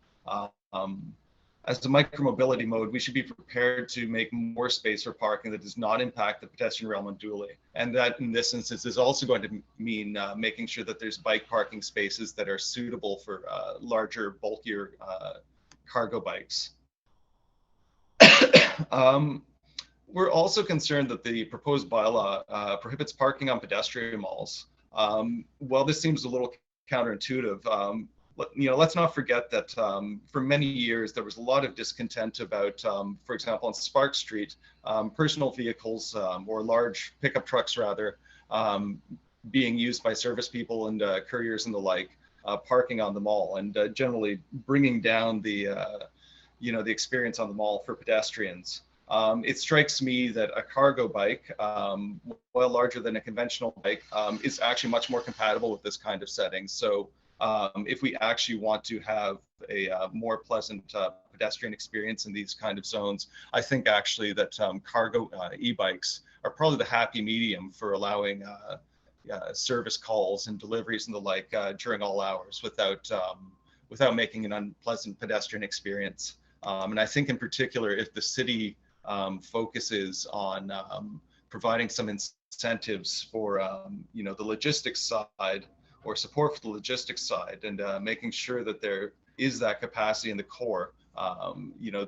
As a micromobility mode, we should be prepared to make more space for parking that does not impact the pedestrian realm unduly. And that, in this instance, is also going to mean making sure that there's bike parking spaces that are suitable for larger, bulkier cargo bikes. We're also concerned that the proposed bylaw prohibits parking on pedestrian malls. While this seems a little counterintuitive, let's not forget that for many years there was a lot of discontent about, for example, on Spark Street, personal vehicles or large pickup trucks rather, being used by service people and couriers and the like, parking on the mall, and generally bringing down the experience on the mall for pedestrians. It strikes me that a cargo bike, while larger than a conventional bike, is actually much more compatible with this kind of setting. So if we actually want to have a more pleasant pedestrian experience in these kind of zones, I think actually that cargo e-bikes are probably the happy medium for allowing service calls and deliveries and the like during all hours without making an unpleasant pedestrian experience. And I think in particular, if the city focuses on providing some incentives for the logistics side, or support for the logistics side, and making sure that there is that capacity in the core,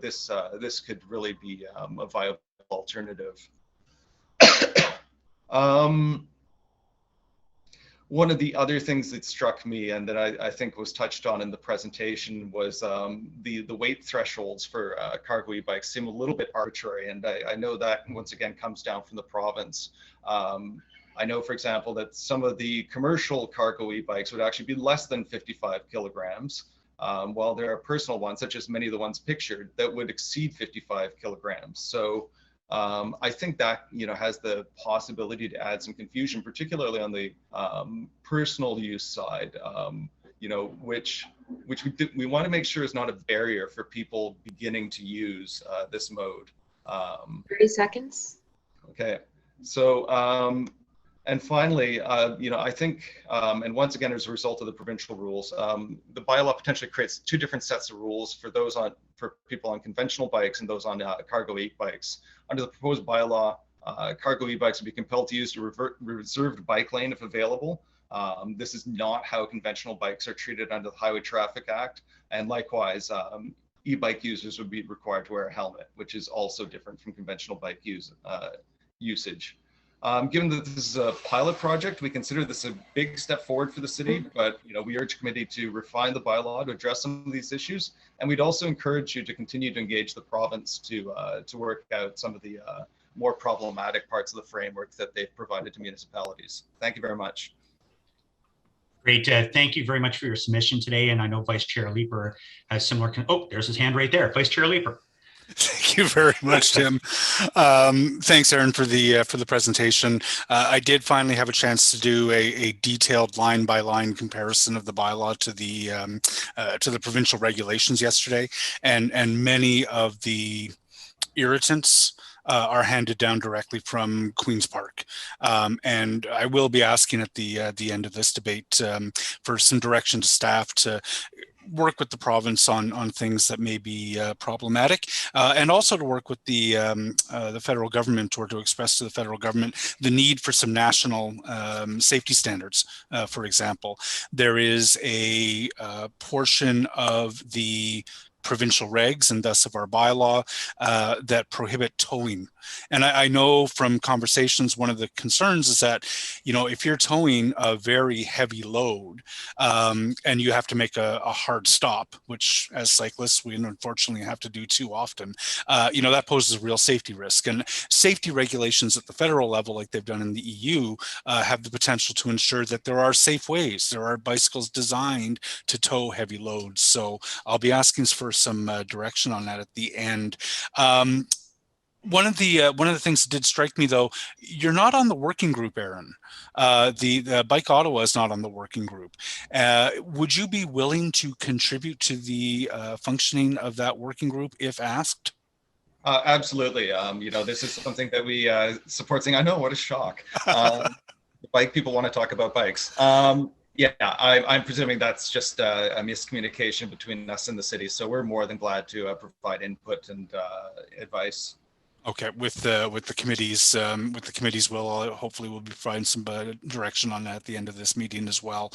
this could really be a viable alternative. One of the other things that struck me and that I think was touched on in the presentation was the weight thresholds for cargo e-bikes seem a little bit arbitrary, and I know that once again comes down from the province. I know, for example, that some of the commercial cargo e-bikes would actually be less than 55 kilograms, while there are personal ones, such as many of the ones pictured, that would exceed 55 kilograms. So I think that has the possibility to add some confusion, particularly on the personal use side, which we want to make sure is not a barrier for people beginning to use this mode. 30 seconds. Okay, so And finally, I think, and once again, as a result of the provincial rules, the bylaw potentially creates two different sets of rules for people on conventional bikes and those on cargo e-bikes. Under the proposed bylaw, cargo e-bikes would be compelled to use the reserved bike lane if available. This is not how conventional bikes are treated under the Highway Traffic Act. And likewise, e-bike users would be required to wear a helmet, which is also different from conventional bike usage. Given that this is a pilot project, we consider this a big step forward for the city, but we urge committee to refine the bylaw to address some of these issues. And we'd also encourage you to continue to engage the province to work out some of the more problematic parts of the framework that they've provided to municipalities. Thank you very much. Great. Thank you very much for your submission today. And I know Vice Chair Leeper has similar. Oh, there's his hand right there. Vice Chair Leeper. Thank you very much, Tim. Thanks, Aaron, for the presentation. I did finally have a chance to do a detailed line-by-line comparison of the bylaw to the provincial regulations yesterday, and many of the irritants are handed down directly from Queen's Park. And I will be asking at the end of this debate for some direction to staff to work with the province on things that may be problematic, and also to work with the federal government, or to express to the federal government the need for some national safety standards. For example, there is a portion of the provincial regs and thus of our bylaw that prohibit towing. And I know from conversations, one of the concerns is that, if you're towing a very heavy load and you have to make a hard stop, which as cyclists, we unfortunately have to do too often, that poses a real safety risk. And safety regulations at the federal level, like they've done in the EU, have the potential to ensure that there are safe ways. There are bicycles designed to tow heavy loads. So I'll be asking for some direction on that at the end. One of the things that did strike me, though, you're not on the working group, Aaron. The Bike Ottawa is not on the working group. Would you be willing to contribute to the functioning of that working group if asked? Absolutely. This is something that we support. Saying, I know, what a shock. The bike people want to talk about bikes. Yeah, I'm presuming that's just a miscommunication between us and the city. So we're more than glad to provide input and advice. Okay, with the committees, will hopefully we'll be providing some direction on that at the end of this meeting as well.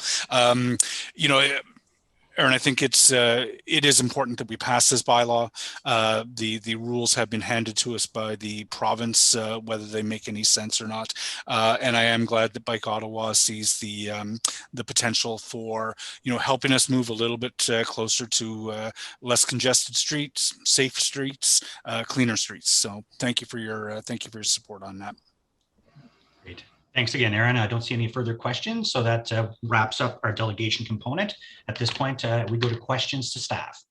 Aaron, I think it is important that we pass this bylaw. The rules have been handed to us by the province, whether they make any sense or not. And I am glad that Bike Ottawa sees the potential for helping us move a little bit closer to less congested streets, safe streets, cleaner streets. So thank you for your support on that. Great. Thanks again, Aaron. I don't see any further questions, so that wraps up our delegation component. At this point, we go to questions to staff.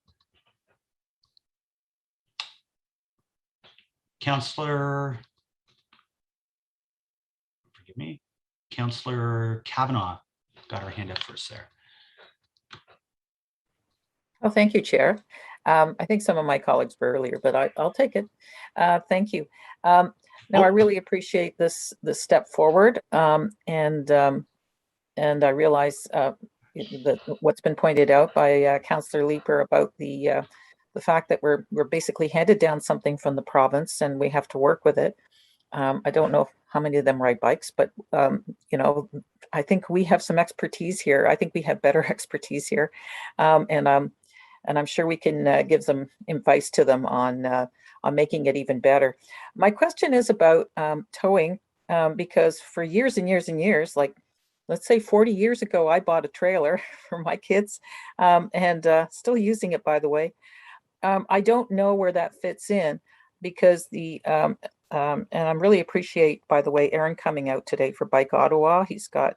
Councillor Kavanagh got our hand up first there. Oh, thank you, Chair. I think some of my colleagues were earlier, but I'll take it. Thank you. Now, I really appreciate this step forward, and I realize that what's been pointed out by Councillor Leeper about the fact that we're basically handed down something from the province and we have to work with it. I don't know how many of them ride bikes, but I think we have some expertise here. I think we have better expertise here, and I'm sure we can give some advice to them on making it even better. My question is about towing, because for years and years and years, like let's say 40 years ago, I bought a trailer for my kids, and still using it, by the way. I don't know where that fits in, because and I really appreciate, by the way, Aaron coming out today for Bike Ottawa. He's got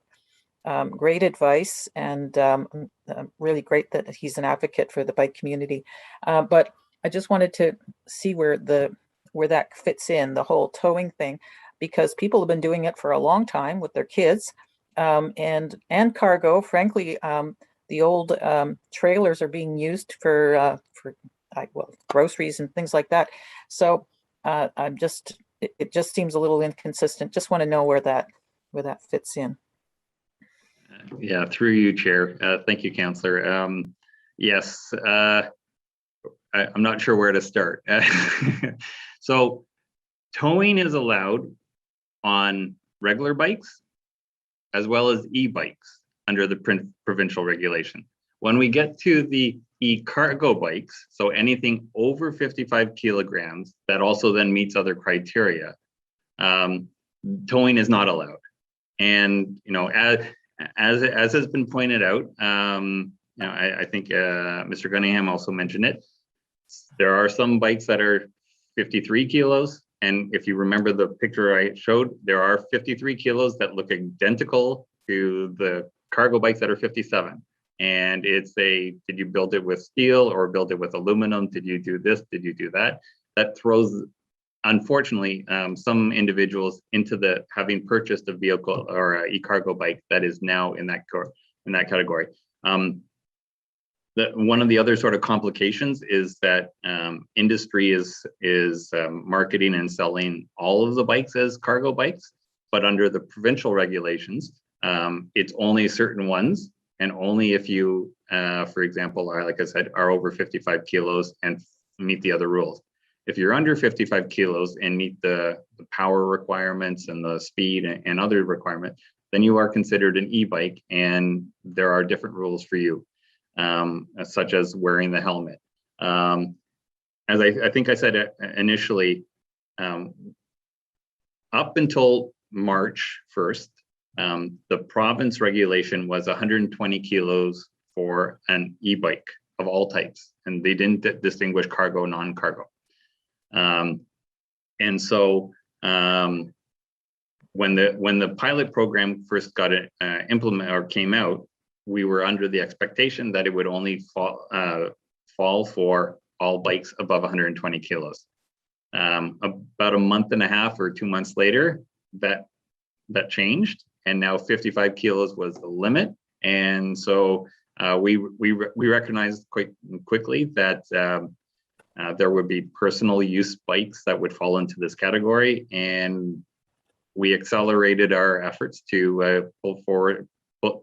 great advice, and really great that he's an advocate for the bike community. But I just wanted to see where that fits in, the whole towing thing, because people have been doing it for a long time with their kids, and cargo. Frankly, the old trailers are being used for groceries and things like that. So it just seems a little inconsistent. Just want to know where where that fits in. Yeah, through you, Chair. Thank you, Councillor. Yes, I'm not sure where to start. So towing is allowed on regular bikes as well as e-bikes under the provincial regulation. When we get to the e-cargo bikes, so anything over 55 kilograms that also then meets other criteria, towing is not allowed. And as has been pointed out, I think Mr. Gunningham also mentioned it. There are some bikes that are 53 kilos. And if you remember the picture I showed, there are 53 kilos that look identical to the cargo bikes that are 57. And it's did you build it with steel or build it with aluminum? Did you do this? Did you do that? That throws, unfortunately, some individuals into having purchased a vehicle or an e-cargo bike that is now in that category. One of the other sort of complications is that industry is marketing and selling all of the bikes as cargo bikes, but under the provincial regulations, it's only certain ones, and only if you, for example, like I said, are over 55 kilos and meet the other rules. If you're under 55 kilos and meet the power requirements and the speed and other requirements, then you are considered an e-bike, and there are different rules for you. Such as wearing the helmet. As I think I said initially, up until March 1st, the province regulation was 120 kilos for an e-bike of all types, and they didn't distinguish cargo, non-cargo. And so when the pilot program first got implemented or came out, we were under the expectation that it would only fall for all bikes above 120 kilos. About a month and a half or 2 months later, that changed, and now 55 kilos was the limit. And so we recognized quite quickly that there would be personal use bikes that would fall into this category, and we accelerated our efforts to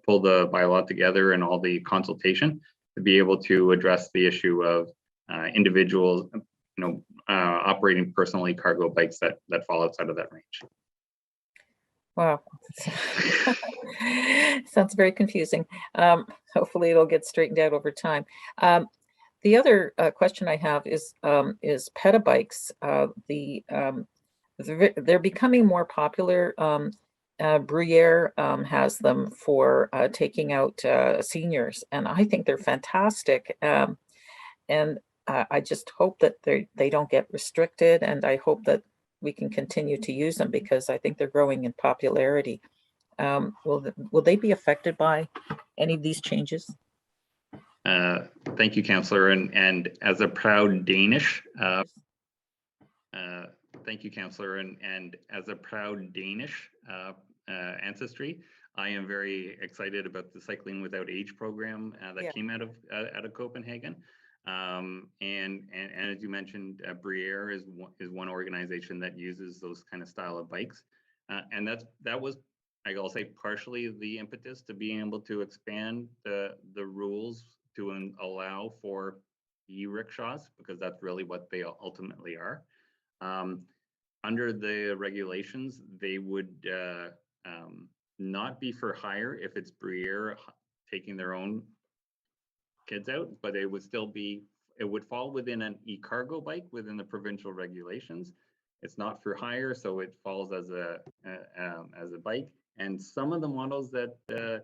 pull the bylaw together and all the consultation to be able to address the issue of individuals, operating personally cargo bikes that fall outside of that range. Wow, sounds very confusing. Hopefully it'll get straightened out over time. The other question I have is pedibikes. They're becoming more popular. Bruyere has them for taking out seniors, and I think they're fantastic. And I just hope that they don't get restricted, and I hope that we can continue to use them because I think they're growing in popularity. Will they be affected by any of these changes? Thank you, Councillor. And as a proud Danish, thank you, Councillor. And as a proud Danish ancestry, I am very excited about the Cycling Without Age program that came out of Copenhagen. And as you mentioned, Bruyere is one organization that uses those kind of style of bikes, and that was, I'll say, partially the impetus to being able to expand the rules to allow for e-rickshaws, because that's really what they ultimately are. Under the regulations, they would not be for hire if it's Bruyere taking their own kids out, but it would fall within an e-cargo bike within the provincial regulations. It's not for hire, so it falls as a bike. And some of the models that they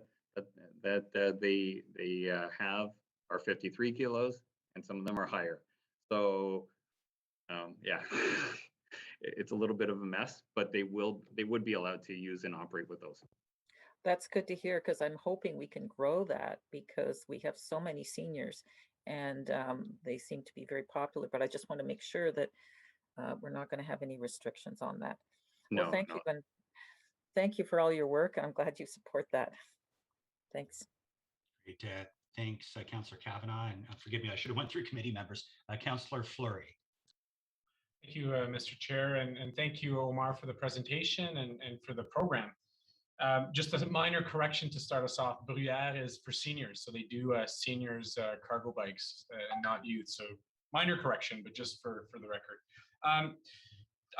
have are 53 kilos, and some of them are higher. So yeah, it's a little bit of a mess, but they would be allowed to use and operate with those. That's good to hear, because I'm hoping we can grow that, because we have so many seniors and they seem to be very popular, but I just want to make sure that we're not going to have any restrictions on that. Well, thank you, and thank you for all your work. I'm glad you support that. Thanks. Great. Thanks, Councillor Kavanagh, and forgive me, I should have went through committee members. Councillor Fleury. Thank you, Mr. Chair, and thank you, Omar, for the presentation and for the program. Just as a minor correction to start us off, Bruyère is for seniors. So they do seniors cargo bikes and not youth. So minor correction, but just for the record.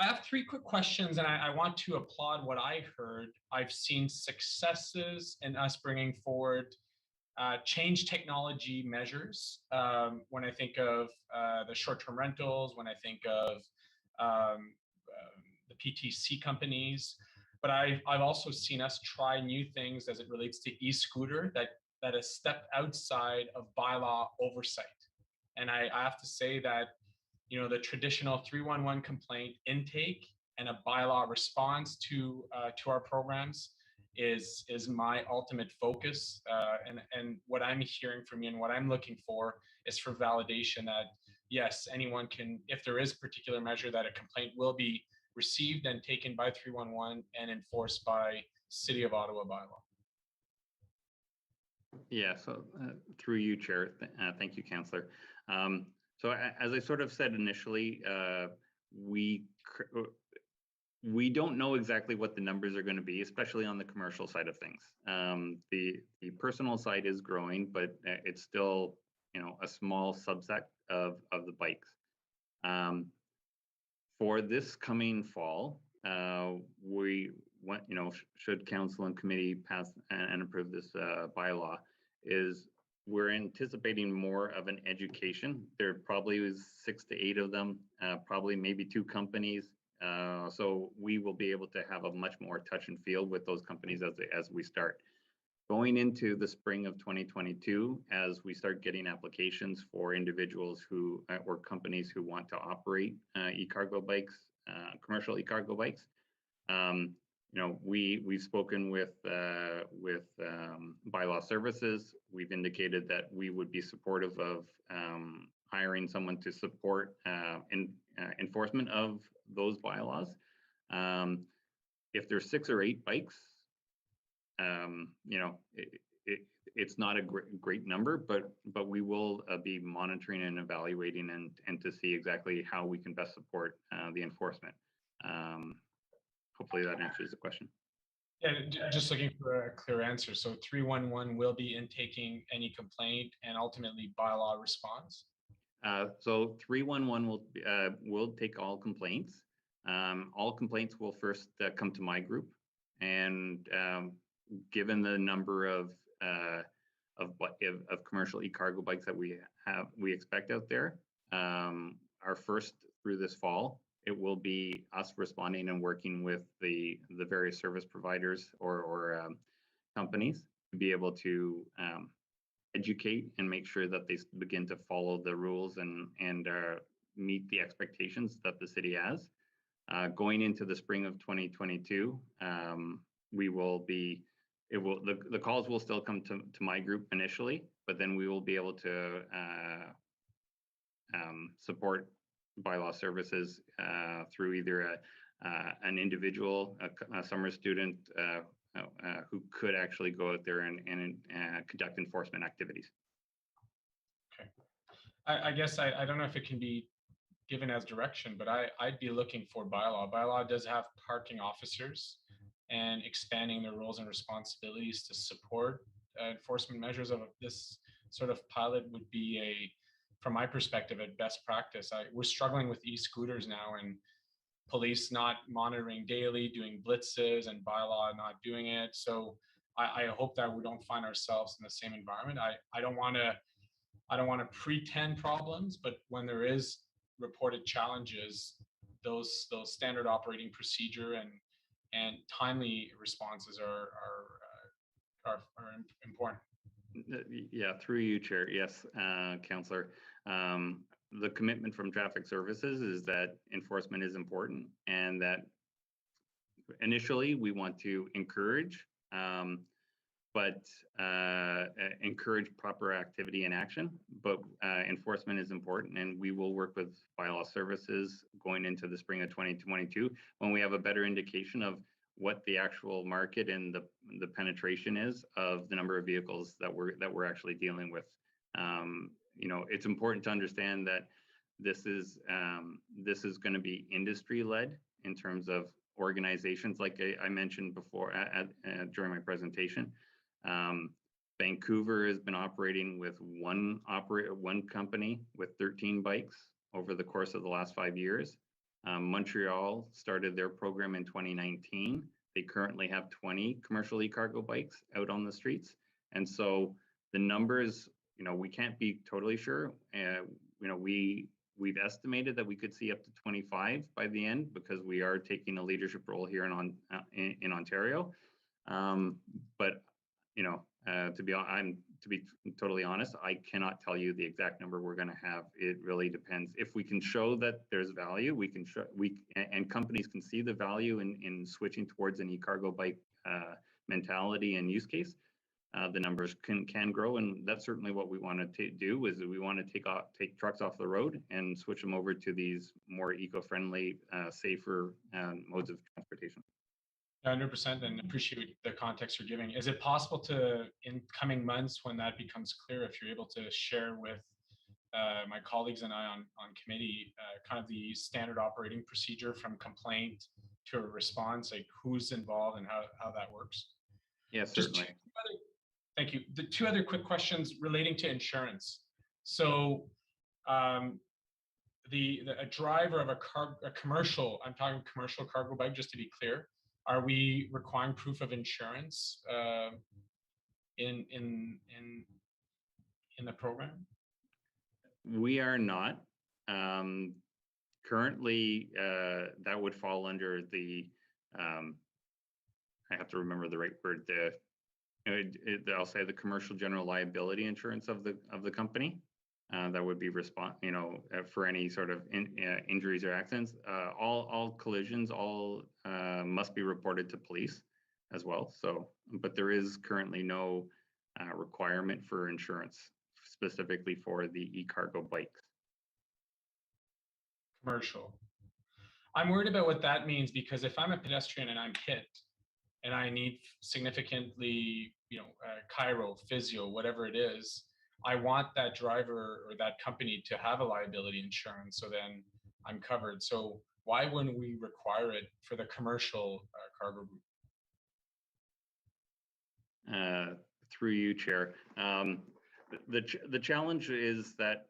I have 3 quick questions, and I want to applaud what I heard. I've seen successes in us bringing forward change technology measures. When I think of the short-term rentals, when I think of the PTC companies, but I've also seen us try new things as it relates to e-scooter that is step outside of bylaw oversight. And I have to say that, you know, the traditional 311 complaint intake and a bylaw response to our programs is my ultimate focus. And what I'm hearing from you and what I'm looking for is for validation that yes, anyone can, if there is a particular measure, that a complaint will be received and taken by 311 and enforced by City of Ottawa bylaw. Yeah, so through you, Chair, thank you, Councillor. So as I sort of said initially, we don't know exactly what the numbers are going to be, especially on the commercial side of things. The personal side is growing, but it's still, you know, a small subset of the bikes. For this coming fall, we want, you know, should council and committee pass and approve this bylaw, is we're anticipating more of an education. There probably is 6 to 8 of them, probably maybe 2 companies. So we will be able to have a much more touch and feel with those companies as we start. Going into the spring of 2022, as we start getting applications for individuals who or companies who want to operate e-cargo bikes, commercial e-cargo bikes, you know, we've spoken with bylaw services. We've indicated that we would be supportive of hiring someone to support enforcement of those bylaws. If there's 6 or 8 bikes, you know, it's not a great number, but we will be monitoring and evaluating and to see exactly how we can best support the enforcement. Hopefully that answers the question. Yeah, just looking for a clear answer. So 311 will be intaking any complaint and ultimately bylaw response? So 311 will take all complaints. All complaints will first come to my group, and given the number of commercial e-cargo bikes that we expect out there, our first through this fall, it will be us responding and working with the various service providers or companies to be able to educate and make sure that they begin to follow the rules and meet the expectations that the city has. Going into the spring of 2022, we will be, the calls will still come to my group initially, but then we will be able to support bylaw services through either an individual, a summer student who could actually go out there and conduct enforcement activities. Okay. I guess I don't know if it can be given as direction, but I'd be looking for bylaw. Bylaw does have parking officers, and expanding their roles and responsibilities to support enforcement measures of this sort of pilot would be from my perspective, at best practice. We're struggling with e-scooters now, and police not monitoring daily, doing blitzes, and bylaw not doing it. So I hope that we don't find ourselves in the same environment. I don't want to pretend problems, but when there is reported challenges, those standard operating procedure and timely responses are important. Yeah, through you, Chair. Yes, Councillor. The commitment from Traffic Services is that enforcement is important, and that initially we want to encourage, but encourage proper activity and action. But enforcement is important, and we will work with bylaw services going into the spring of 2022 when we have a better indication of what the actual market and the penetration is of the number of vehicles that we're actually dealing with. You know, it's important to understand that this is going to be industry led in terms of organizations, like I mentioned before during my presentation. Vancouver has been operating with one company with 13 bikes over the course of the last 5 years. Montreal started their program in 2019. They currently have 20 commercial e-cargo bikes out on the streets. And so the numbers, we can't be totally sure. We've estimated that we could see up to 25 by the end, because we are taking a leadership role here in Ontario. But to be totally honest, I cannot tell you the exact number we're going to have. It really depends. If we can show that there's value, and companies can see the value in switching towards an e-cargo bike mentality and use case, the numbers can grow. And that's certainly what we want to do, is we want to take trucks off the road and switch them over to these more eco-friendly, safer modes of transportation. 100%, and appreciate the context you're giving. Is it possible to, in coming months, when that becomes clear, if you're able to share with my colleagues and I on committee, kind of the standard operating procedure from complaint to a response, like who's involved and how that works? Yes, certainly. Thank you. The two other quick questions relating to insurance. So a driver of a commercial, I'm talking commercial cargo bike, just to be clear, are we requiring proof of insurance in the program? We are not. Currently, that would fall under the, I have to remember the right word, I'll say the commercial general liability insurance of the company. That would be for any sort of injuries or accidents. All collisions must be reported to police as well. So, but there is currently no requirement for insurance specifically for the e-cargo bikes. Commercial. I'm worried about what that means, because if I'm a pedestrian and I'm hit and I need significantly, chiro, physio, whatever it is, I want that driver or that company to have a liability insurance, so then I'm covered. So why wouldn't we require it for the commercial cargo group? Through you, Chair. The challenge is that,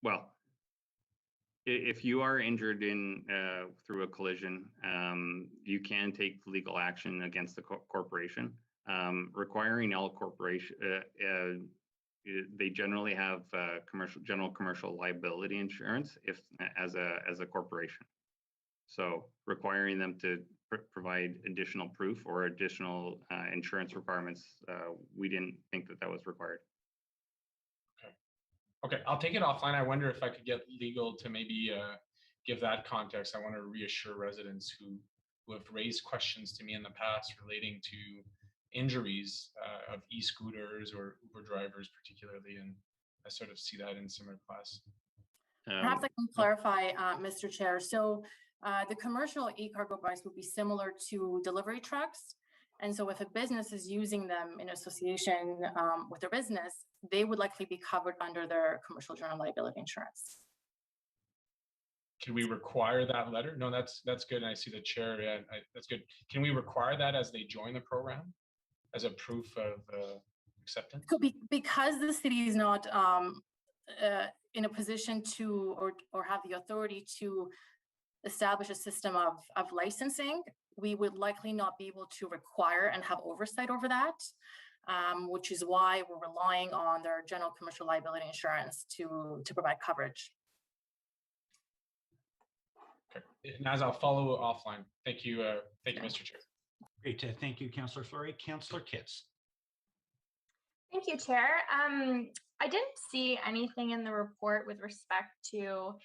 well, if you are injured through a collision, you can take legal action against the corporation. Requiring L corporation, they generally have general commercial liability insurance as a corporation. So requiring them to provide additional proof or additional insurance requirements, we didn't think that was required. Okay, I'll take it offline. I wonder if I could get legal to maybe give that context. I want to reassure residents who have raised questions to me in the past relating to injuries of e-scooters or Uber drivers particularly, and I sort of see that in similar class. Perhaps I can clarify, Mr. Chair. So the commercial e-cargo bikes would be similar to delivery trucks. And so if a business is using them in association with their business, they would likely be covered under their commercial general liability insurance. Can we require that letter? No, that's good. And I see the chair. Yeah, that's good. Can we require that as they join the program as a proof of acceptance? Could be, because the city is not in a position to or have the authority to establish a system of licensing. We would likely not be able to require and have oversight over that, which is why we're relying on their general commercial liability insurance to provide coverage. Okay, and as I'll follow offline. Thank you, Mr. Chair. Great, thank you, Councillor Fleury. Councillor Kitts. Thank you, Chair. I didn't see anything in the report with respect to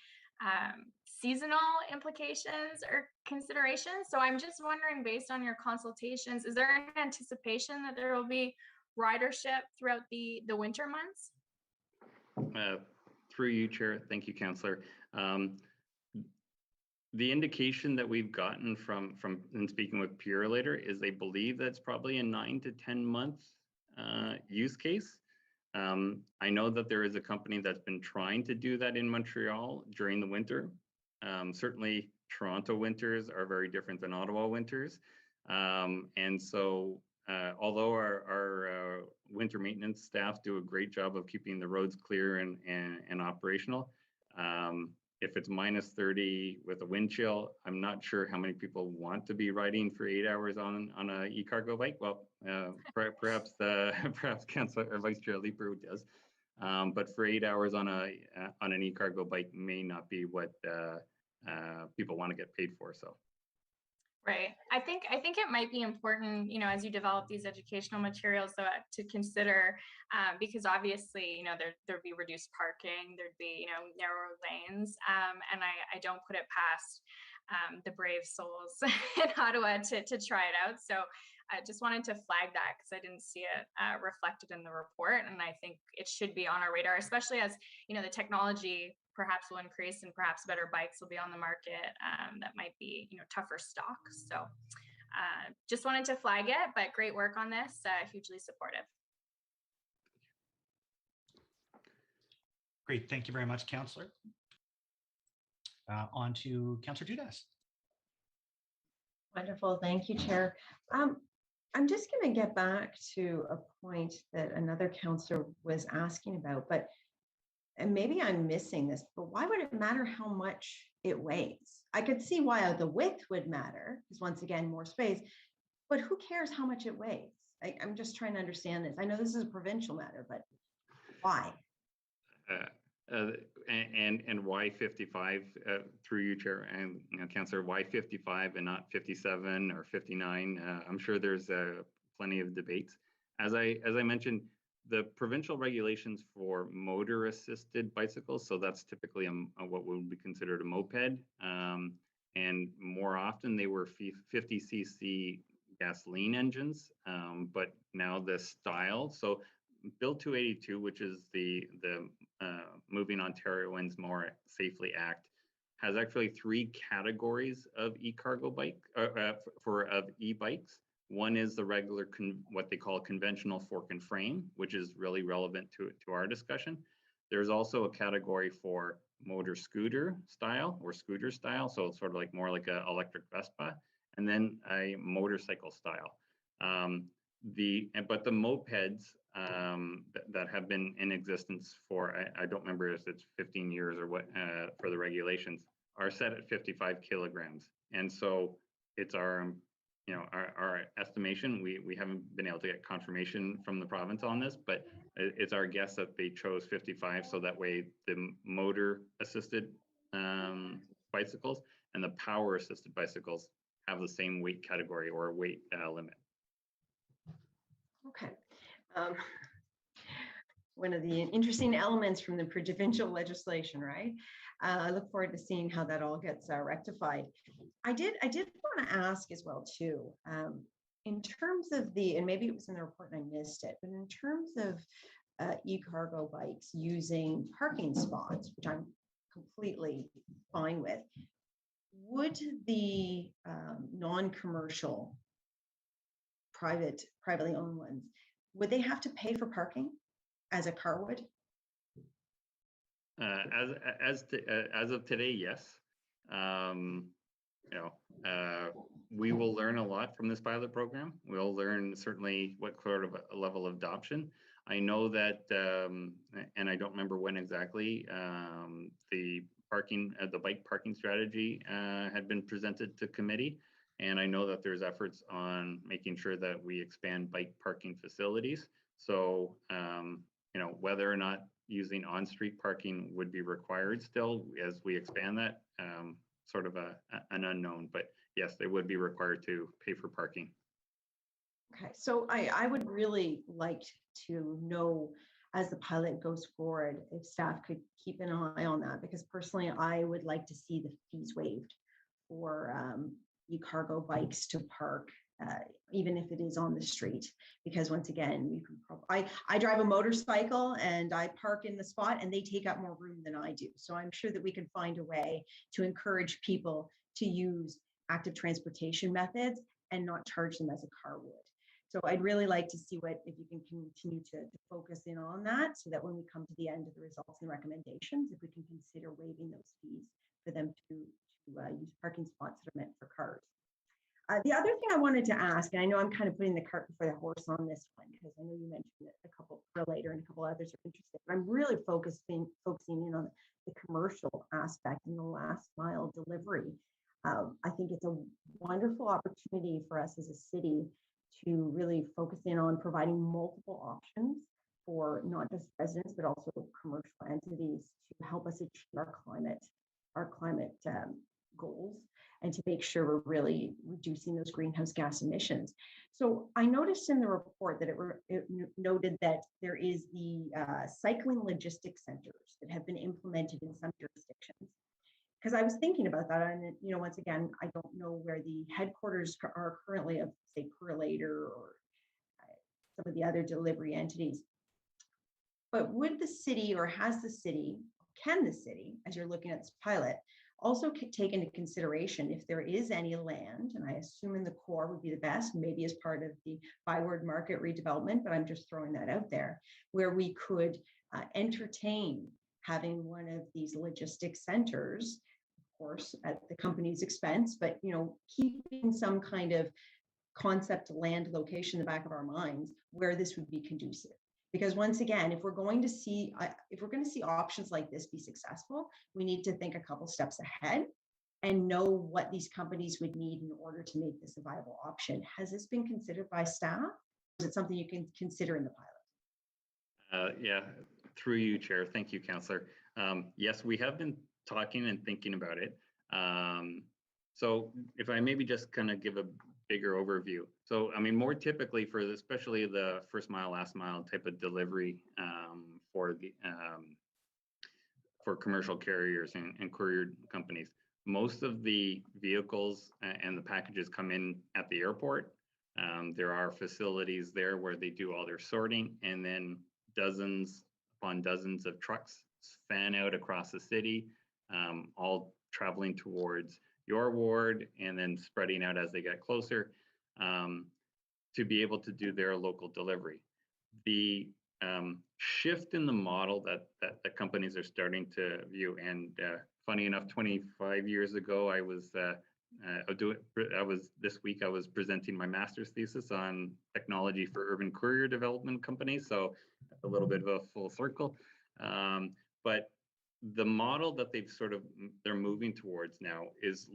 seasonal implications or considerations. So I'm just wondering, based on your consultations, is there an anticipation that there will be ridership throughout the winter months? Through you, Chair. Thank you, Councillor. The indication that we've gotten from in speaking with Purelator is they believe that's probably a 9 to 10 month use case. I know that there is a company that's been trying to do that in Montreal during the winter. Certainly Toronto winters are very different than Ottawa winters. And so although our winter maintenance staff do a great job of keeping the roads clear and operational, if it's minus 30 with a wind chill, I'm not sure how many people want to be riding for 8 hours on a e-cargo bike. Well, perhaps Councillor Vice Chair Leeper does, but for 8 hours on an e-cargo bike may not be what people want to get paid for. So. Right. I think it might be important, you know, as you develop these educational materials, to consider, because obviously, you know, there'd be reduced parking, there'd be, you know, narrower lanes, and I don't put it past the brave souls in Ottawa to try it out. So I just wanted to flag that because I didn't see it reflected in the report, and I think it should be on our radar, especially as, you know, the technology perhaps will increase and perhaps better bikes will be on the market that might be, you know, tougher stock. So just wanted to flag it, but great work on this, hugely supportive. Great, thank you very much, Councillor. On to Councillor Judas. Wonderful, thank you, Chair. I'm just going to get back to a point that another councillor was asking about, but and maybe I'm missing this, but why would it matter how much it weighs? I could see why the width would matter, because once again, more space, but who cares how much it weighs? I'm just trying to understand this. I know this is a provincial matter, but why? And why 55 through you, Chair, and you know, Councillor, why 55 and not 57 or 59? I'm sure there's plenty of debates. As I mentioned, the provincial regulations for motor assisted bicycles, so that's typically what would be considered a moped, and more often they were 50cc gasoline engines, but now the style, so Bill 282, which is the Moving Ontarians More Safely Act, has actually 3 categories of e-cargo bike of e-bikes. One is the regular, what they call a conventional fork and frame, which is really relevant to our discussion. There's also a category for motor scooter style or scooter style, so it's sort of like more like an electric Vespa, and then a motorcycle style. But the mopeds that have been in existence for, I don't remember if it's 15 years or what for the regulations, are set at 55 kilograms. And so it's our estimation, we haven't been able to get confirmation from the province on this, but it's our guess that they chose 55 so that way the motor assisted bicycles and the power assisted bicycles have the same weight category or weight limit. Okay. One of the interesting elements from the provincial legislation, right? I look forward to seeing how that all gets rectified. I did want to ask as well too, in terms of and maybe it was in the report and I missed it, but in terms of e-cargo bikes using parking spots, which I'm completely fine with, would the non-commercial privately owned ones, would they have to pay for parking as a car would? As of today, yes. We will learn a lot from this pilot program. We'll learn certainly what sort of a level of adoption. I know that, and I don't remember when exactly, the bike parking strategy had been presented to committee. And I know that there's efforts on making sure that we expand bike parking facilities. So, whether or not using on-street parking would be required still as we expand that, sort of an unknown, but yes, they would be required to pay for parking. Okay, so I would really like to know as the pilot goes forward, if staff could keep an eye on that, because personally, I would like to see the fees waived for e-cargo bikes to park, even if it is on the street, because once again, you can I drive a motorcycle and I park in the spot and they take up more room than I do. So I'm sure that we can find a way to encourage people to use active transportation methods and not charge them as a car would. So I'd really like to see if you can continue to focus in on that, so that when we come to the end of the results and recommendations, if we can consider waiving those fees for them to use parking spots that are meant for cars. The other thing I wanted to ask, and I know I'm kind of putting the cart before the horse on this one, because I know you mentioned it a couple later and a couple others are interested, but I'm really focusing in on the commercial aspect and the last mile delivery. I think it's a wonderful opportunity for us as a city to really focus in on providing multiple options for not just residents, but also commercial entities to help us achieve our climate goals, and to make sure we're really reducing those greenhouse gas emissions. So I noticed in the report that it noted that there is the cycling logistics centers that have been implemented in some jurisdictions. Because I was thinking about that, and once again, I don't know where the headquarters are currently of, say, Perlator or some of the other delivery entities. But would the city, or can the city, as you're looking at this pilot, also take into consideration if there is any land, and I assume in the core would be the best, maybe as part of the Byward Market redevelopment, but I'm just throwing that out there, where we could entertain having one of these logistics centers, of course, at the company's expense, but keeping some kind of concept land location in the back of our minds where this would be conducive. Because once again, if we're going to see options like this be successful, we need to think a couple steps ahead and know what these companies would need in order to make this a viable option. Has this been considered by staff? Is it something you can consider in the pilot? Yeah, through you, Chair. Thank you, Councillor. Yes, we have been talking and thinking about it. So if I maybe just kind of give a bigger overview. So, I mean, more typically for especially the first mile, last mile type of delivery for commercial carriers and courier companies, most of the vehicles and the packages come in at the airport. There are facilities there where they do all their sorting, and then dozens upon dozens of trucks fan out across the city, all traveling towards your ward and then spreading out as they get closer to be able to do their local delivery. The shift in the model that companies are starting to view, and funny enough, 25 years ago, this week I was presenting my master's thesis on technology for urban courier development companies, so a little bit of a full circle. But the model that they're moving towards now is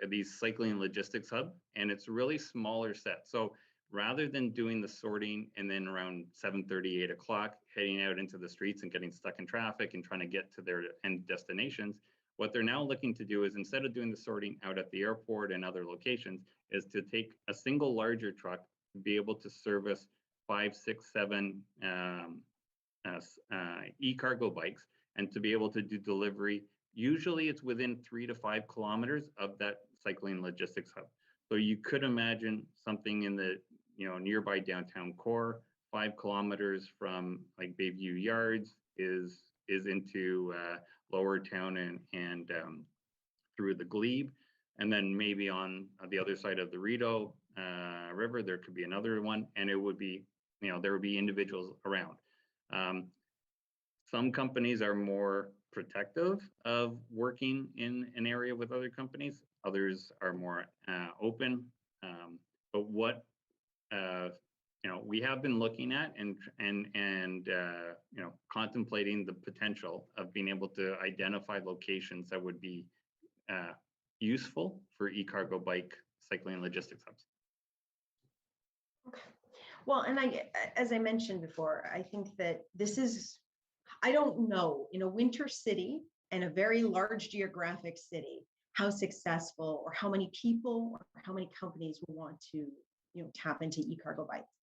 these cycling logistics hub, and it's really smaller set. So rather than doing the sorting and then around 7:30, 8 o'clock, heading out into the streets and getting stuck in traffic and trying to get to their end destinations, what they're now looking to do is, instead of doing the sorting out at the airport and other locations, is to take a single larger truck to be able to service 5, 6, 7 e-cargo bikes, and to be able to do delivery. Usually it's within 3 to 5 kilometers of that cycling logistics hub. So you could imagine something in the nearby downtown core, 5 kilometers from like Bayview Yards is into Lower Town and through the Glebe. And then maybe on the other side of the Rideau River, there could be another one, and it would be, there would be individuals around. Some companies are more protective of working in an area with other companies. Others are more open. But what we have been looking at and contemplating the potential of being able to identify locations that would be useful for e-cargo bike cycling and logistics hubs. Okay. Well, and as I mentioned before, I think that this is, I don't know, in a winter city and a very large geographic city, how successful or how many people or how many companies will want to, tap into e-cargo bikes.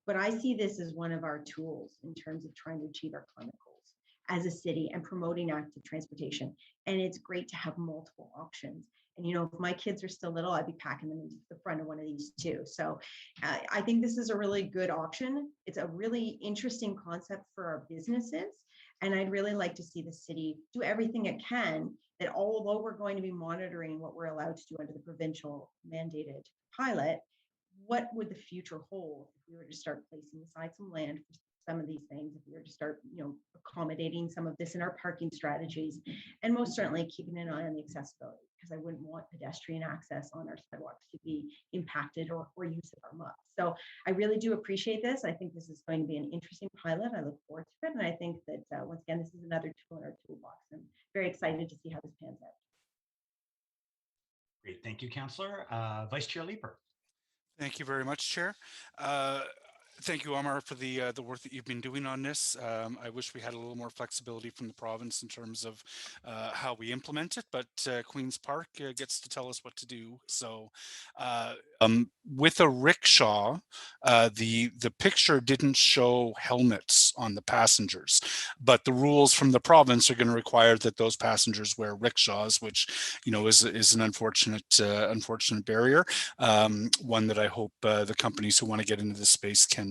But I see this as one of our tools in terms of trying to achieve our climate goals as a city and promoting active transportation. And it's great to have multiple options. And, if my kids are still little, I'd be packing them into the front of one of these too. So I think this is a really good option. It's a really interesting concept for our businesses. And I'd really like to see the city do everything it can, that although we're going to be monitoring what we're allowed to do under the provincial mandated pilot, what would the future hold if we were to start placing aside some land for some of these things, if we were to start, accommodating some of this in our parking strategies, and most certainly keeping an eye on the accessibility, because I wouldn't want pedestrian access on our sidewalks to be impacted or use of our mugs. So I really do appreciate this. I think this is going to be an interesting pilot. I look forward to it. And I think that once again, this is another tool in our toolbox. I'm very excited to see how this pans out. Great. Thank you, Councillor. Vice Chair Leeper. Thank you very much, Chair. Thank you, Omar, for the work that you've been doing on this. I wish we had a little more flexibility from the province in terms of how we implement it, but Queen's Park gets to tell us what to do. So with a rickshaw, the picture didn't show helmets on the passengers, but the rules from the province are going to require that those passengers wear rickshaws, which is an unfortunate barrier. One that I hope the companies who want to get into this space can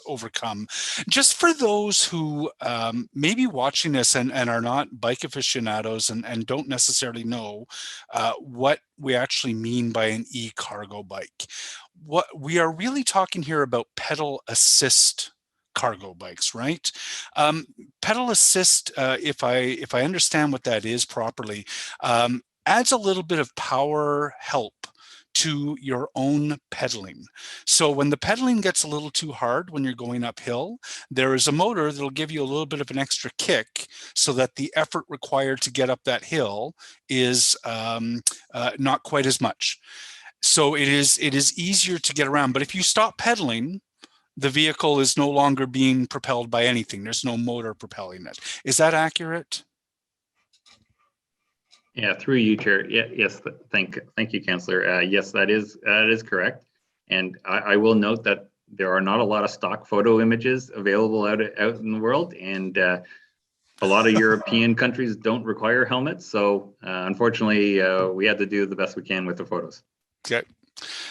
overcome. Just for those who may be watching this and are not bike aficionados and don't necessarily know what we actually mean by an e-cargo bike. What we are really talking here about pedal assist cargo bikes, right? Pedal assist, if I understand what that is properly, adds a little bit of power help to your own pedaling. So when the pedaling gets a little too hard when you're going uphill, there is a motor that'll give you a little bit of an extra kick so that the effort required to get up that hill is not quite as much. So it is easier to get around. But if you stop pedaling, the vehicle is no longer being propelled by anything. There's no motor propelling it. Is that accurate? Yeah, through you, Chair. Yeah, yes, thank you, Councillor. Yes, that is correct. And I will note that there are not a lot of stock photo images available out in the world, and a lot of European countries don't require helmets. So unfortunately, we had to do the best we can with the photos. Okay.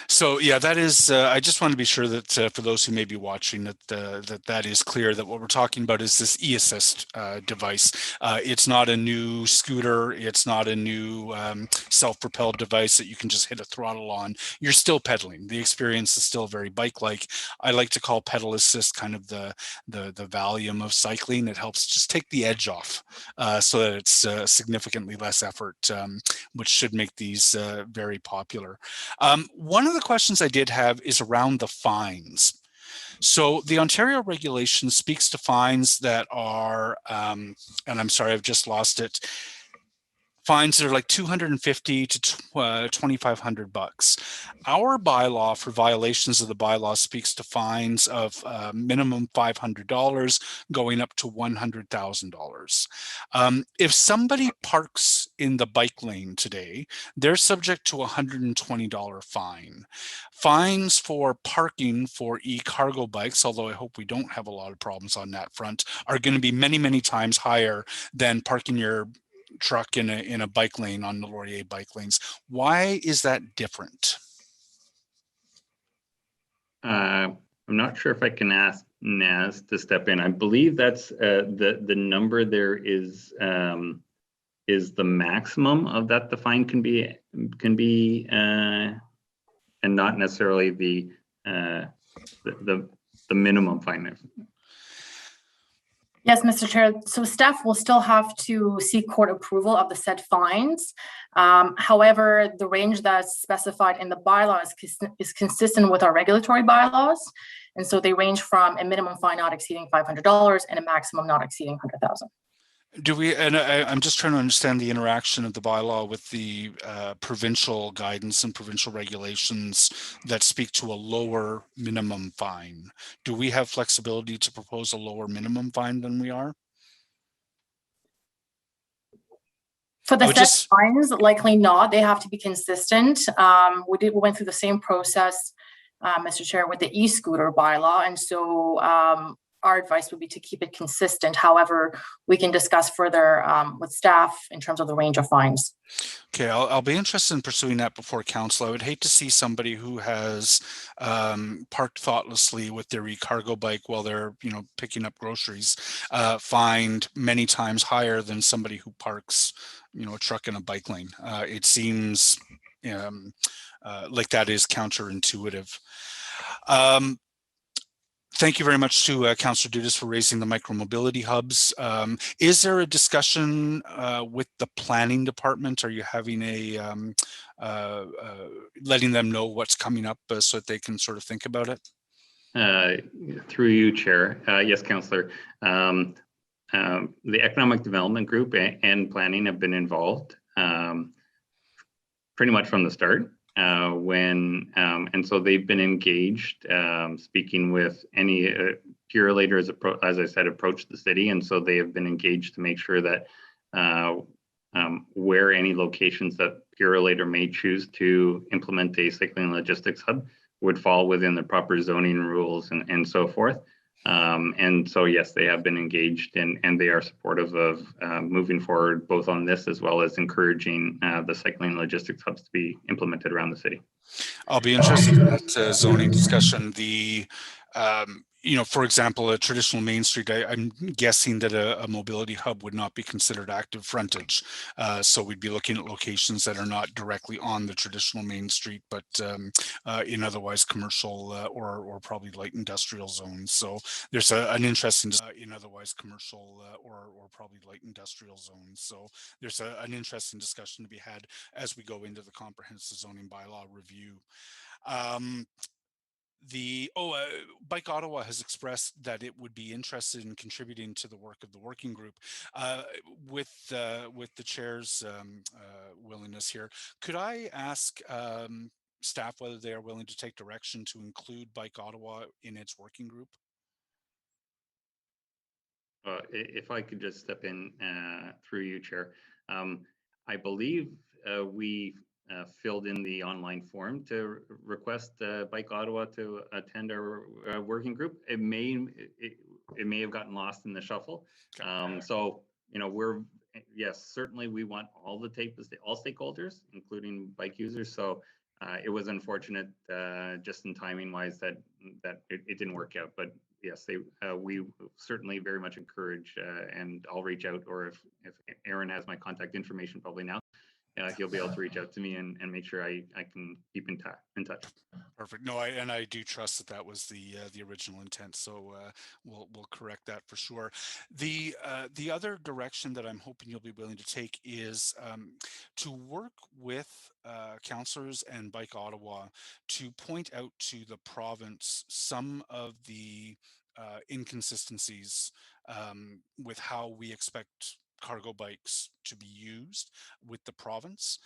So yeah, that is, I just want to be sure that for those who may be watching that is clear that what we're talking about is this e-assist device. It's not a new scooter. It's not a new self-propelled device that you can just hit a throttle on. You're still pedaling. The experience is still very bike-like. I like to call pedal assist kind of the Valium of cycling. It helps just take the edge off so that it's significantly less effort, which should make these very popular. One of the questions I did have is around the fines. So the Ontario regulation speaks to fines that are, and I'm sorry, I've just lost it. Fines that are like $250 to $2,500. Our bylaw for violations of the bylaw speaks to fines of minimum $500 going up to $100,000. If somebody parks in the bike lane today, they're subject to a $120 fine. Fines for parking for e-cargo bikes, although I hope we don't have a lot of problems on that front, are going to be many, many times higher than parking your truck in a bike lane on the Laurier bike lanes. Why is that different? I'm not sure if I can ask Naz to step in. I believe that's the number there is the maximum of that the fine can be and not necessarily the minimum fine. Yes, Mr. Chair. So staff will still have to seek court approval of the said fines. However, the range that's specified in the bylaws is consistent with our regulatory bylaws. And so they range from a minimum fine not exceeding $500 and a maximum not exceeding 100,000. Do we, and I'm just trying to understand the interaction of the bylaw with the provincial guidance and provincial regulations that speak to a lower minimum fine. Do we have flexibility to propose a lower minimum fine than we are? For the set fines, likely not. They have to be consistent. We went through the same process, Mr. Chair, with the e-scooter bylaw. And so our advice would be to keep it consistent. However, we can discuss further with staff in terms of the range of fines. Okay, I'll be interested in pursuing that before council. I would hate to see somebody who has parked thoughtlessly with their e-cargo bike while they're, picking up groceries, fined many times higher than somebody who parks, a truck in a bike lane. It seems that is counterintuitive. Thank you very much to Councillor Dudas for raising the micromobility hubs. Is there a discussion with the planning department? Are you having a letting them know what's coming up so that they can sort of think about it? Through you, Chair. Yes, Councillor. The Economic Development Group and planning have been involved pretty much from the start. And so they've been engaged, speaking with any curators, as I said, approach the city. And so they have been engaged to make sure that where any locations that curator may choose to implement a cycling logistics hub would fall within the proper zoning rules and so forth. And so, yes, they have been engaged and they are supportive of moving forward both on this as well as encouraging the cycling logistics hubs to be implemented around the city. I'll be interested in that zoning discussion. For example, a traditional Main Street, I'm guessing that a mobility hub would not be considered active frontage. So we'd be looking at locations that are not directly on the traditional Main Street, but in otherwise commercial or probably light industrial zones. So there's an interesting in otherwise commercial or probably light industrial zones. So there's an interesting discussion to be had as we go into the comprehensive zoning bylaw review. Bike Ottawa has expressed that it would be interested in contributing to the work of the working group. With the chair's willingness here, could I ask staff whether they are willing to take direction to include Bike Ottawa in its working group? If I could just step in through you, Chair. I believe we filled in the online form to request Bike Ottawa to attend our working group. It may have gotten lost in the shuffle. So yes, certainly we want all stakeholders, including bike users. So it was unfortunate just in timing wise that it didn't work out. But yes, we certainly very much encourage, and I'll reach out, or if Aaron has my contact information probably now, he'll be able to reach out to me and make sure I can keep in touch. Perfect. No, I do trust that was the original intent. So we'll correct that for sure. The other direction that I'm hoping you'll be willing to take is to work with councillors and Bike Ottawa to point out to the province some of the inconsistencies with how we expect cargo bikes to be used with the province.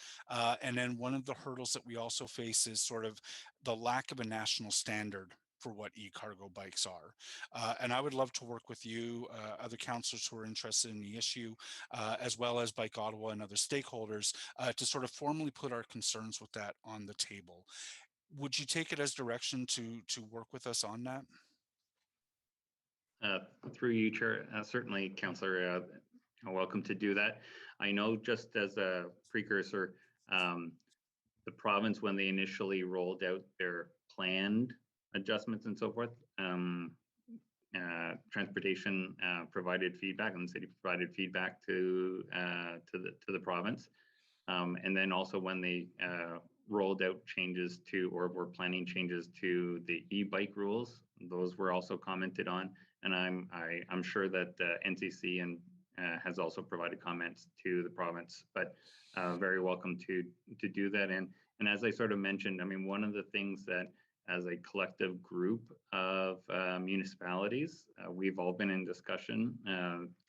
And then one of the hurdles that we also face is sort of the lack of a national standard for what e-cargo bikes are. And I would love to work with you, other councillors who are interested in the issue, as well as Bike Ottawa and other stakeholders, to sort of formally put our concerns with that on the table. Would you take it as direction to work with us on that? Through you, Chair, certainly, Councillor, welcome to do that. I know, just as a precursor, the province, when they initially rolled out their planned adjustments and so forth, transportation provided feedback, and the city provided feedback to the province. And then also when they rolled out changes to, or were planning changes to, the e-bike rules, those were also commented on. And I'm sure that NCC and has also provided comments to the province, but very welcome to do that. And as I sort of mentioned, I mean, one of the things that as a collective group of municipalities, we've all been in discussion,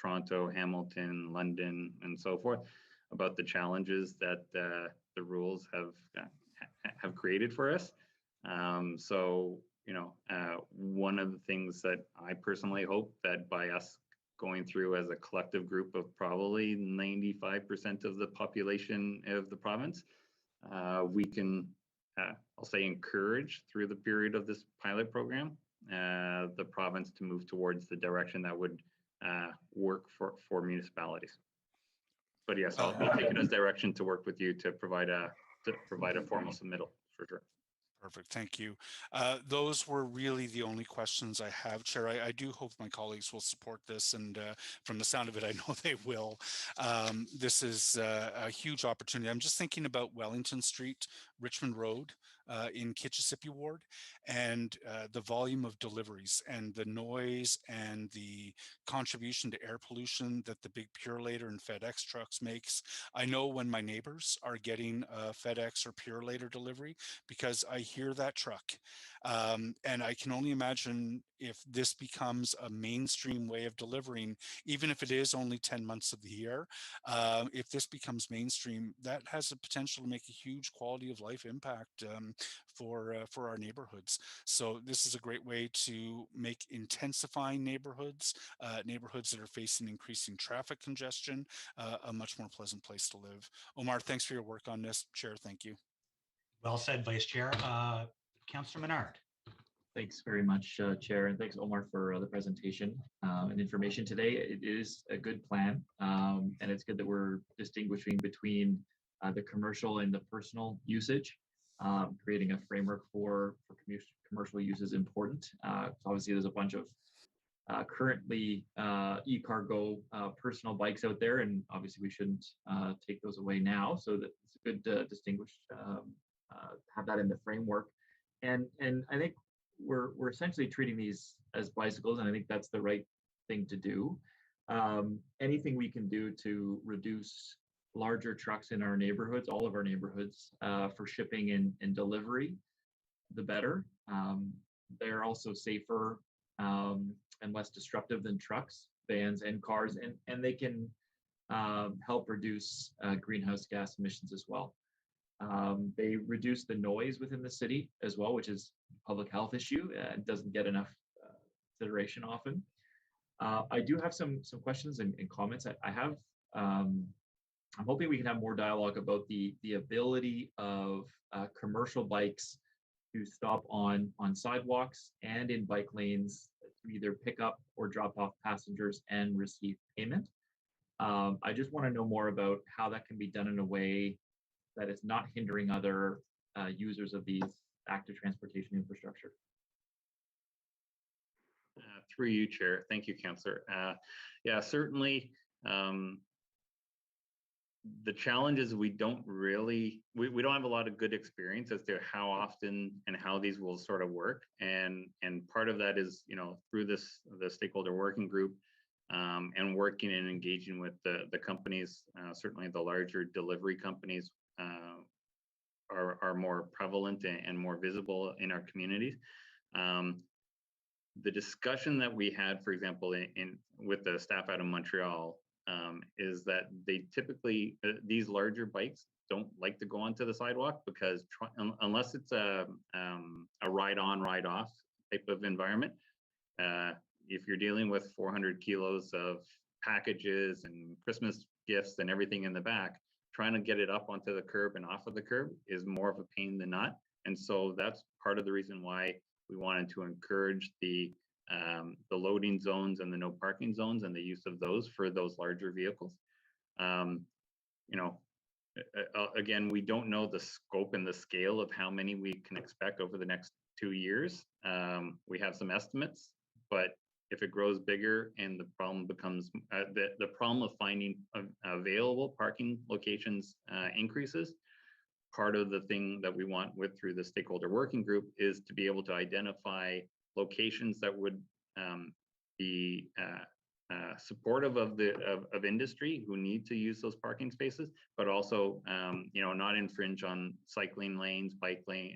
Toronto, Hamilton, London, and so forth, about the challenges that the rules have created for us. So, one of the things that I personally hope that by us going through as a collective group of probably 95% of the population of the province, we can, I'll say, encourage through the period of this pilot program, the province to move towards the direction that would work for municipalities. But yes, I'll take it as direction to work with you to provide a formal submittal, for sure. Perfect. Thank you. Those were really the only questions I have, Chair. I do hope my colleagues will support this, and from the sound of it, I know they will. This is a huge opportunity. I'm just thinking about Wellington Street, Richmond Road in Kitchissippi Ward, and the volume of deliveries and the noise and the contribution to air pollution that the big Purelator and FedEx trucks makes. I know when my neighbors are getting a FedEx or Purelator delivery, because I hear that truck. And I can only imagine if this becomes a mainstream way of delivering, even if it is only 10 months of the year, if this becomes mainstream, that has the potential to make a huge quality of life impact for our neighborhoods. So this is a great way to make intensifying neighborhoods, neighborhoods that are facing increasing traffic congestion, a much more pleasant place to live. Omar, thanks for your work on this. Chair, thank you. Well said, Vice Chair. Councillor Menard. Thanks very much, Chair, and thanks, Omar, for the presentation and information today. It is a good plan, and it's good that we're distinguishing between the commercial and the personal usage. Creating a framework for commercial use is important. Obviously, there's a bunch of currently e-cargo personal bikes out there, and obviously we shouldn't take those away now. So that it's a good distinguish. Have that in the framework, and I think we're essentially treating these as bicycles, and I think that's the right thing to do. Anything we can do to reduce larger trucks in our neighborhoods, all of our neighborhoods, for shipping and delivery, the better. They're also safer and less disruptive than trucks, vans, and cars, and they can help reduce greenhouse gas emissions as well. They reduce the noise within the city as well, which is a public health issue and doesn't get enough consideration often. I do have some questions and comments. I'm hoping we can have more dialogue about the ability of commercial bikes to stop on sidewalks and in bike lanes to either pick up or drop off passengers and receive payment. I just want to know more about how that can be done in a way that is not hindering other users of these active transportation infrastructure. Through you, Chair. Thank you, Councillor. Yeah, certainly. The challenge is we don't have a lot of good experience as to how often and how these will sort of work. And part of that is, through the stakeholder working group and working and engaging with the companies, certainly the larger delivery companies are more prevalent and more visible in our communities. The discussion that we had, for example, with the staff out of Montreal, is that they typically, these larger bikes don't like to go onto the sidewalk because unless it's a ride on, ride off type of environment, if you're dealing with 400 kilos of packages and Christmas gifts and everything in the back, trying to get it up onto the curb and off of the curb is more of a pain than not. And so that's part of the reason why we wanted to encourage the loading zones and the no parking zones and the use of those for those larger vehicles. Again, we don't know the scope and the scale of how many we can expect over the next 2 years. We have some estimates, but if it grows bigger and the problem becomes the problem of finding available parking locations increases, part of the thing that we want through the stakeholder working group is to be able to identify locations that would be supportive of industry who need to use those parking spaces, but also not infringe on cycling lanes, bike lane,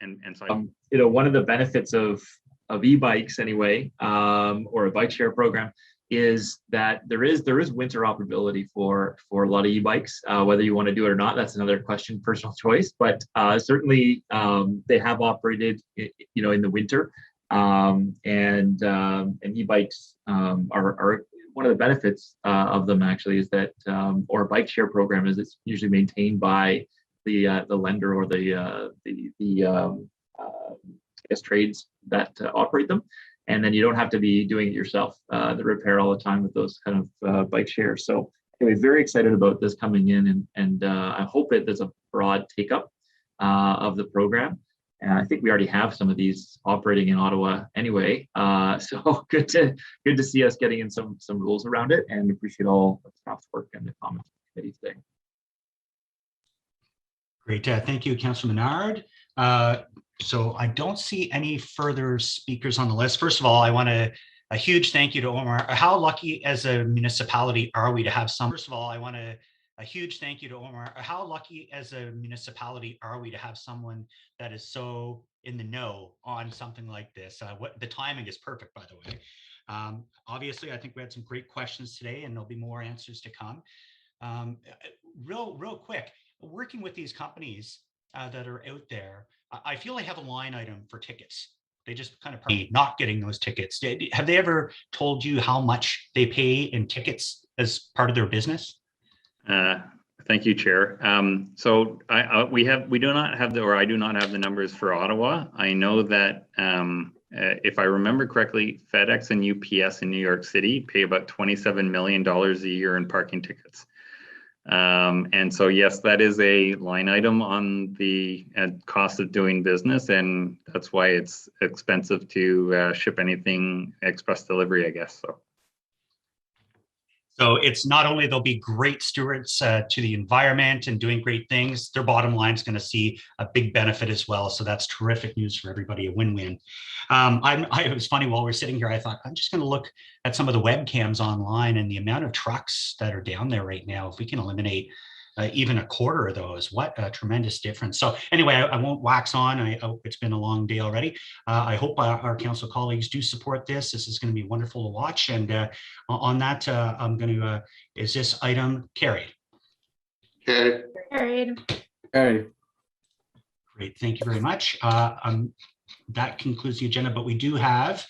and cycling. One of the benefits of e-bikes anyway, or a bike share program, is that there is winter operability for a lot of e-bikes. Whether you want to do it or not, that's another question, personal choice. But certainly they have operated, in the winter, and e-bikes are one of the benefits of them actually is that, or a bike share program is it's usually maintained by the lender or the trades that operate them. And then you don't have to be doing it yourself, the repair all the time with those kind of bike shares. So anyway, very excited about this coming in, and I hope there's a broad take up of the program. And I think we already have some of these operating in Ottawa anyway. So good to see us getting in some rules around it, and appreciate all the staff's work and the comments from the committee today. Great, thank you, Councillor Menard. So I don't see any further speakers on the list. First of all, I want a huge thank you to Omar. How lucky as a municipality are we to have some? First of all, I want a huge thank you to Omar. How lucky as a municipality are we to have someone that is so in the know on something like this? What the timing is perfect, by the way. Obviously, I think we had some great questions today, and there'll be more answers to come. Real quick, working with these companies that are out there, I feel I have a line item for tickets. They just kind of not getting those tickets. Have they ever told you how much they pay in tickets as part of their business? Thank you, Chair. So we do not have I do not have the numbers for Ottawa. I know that if I remember correctly, FedEx and UPS in New York City pay about $27 million a year in parking tickets. And so, yes, that is a line item on the cost of doing business, and that's why it's expensive to ship anything express delivery, I guess. So it's not only they'll be great stewards to the environment and doing great things, their bottom line is going to see a big benefit as well. So that's terrific news for everybody, a win-win. It was funny while we're sitting here, I thought, I'm just going to look at some of the webcams online and the amount of trucks that are down there right now. If we can eliminate even a quarter of those, what a tremendous difference. So anyway, I won't wax on. It's been a long day already. I hope our council colleagues do support this. This is going to be wonderful to watch. And on that, I'm going to, is this item carried? Carried. Carried. Great, thank you very much. That concludes the agenda, but we do have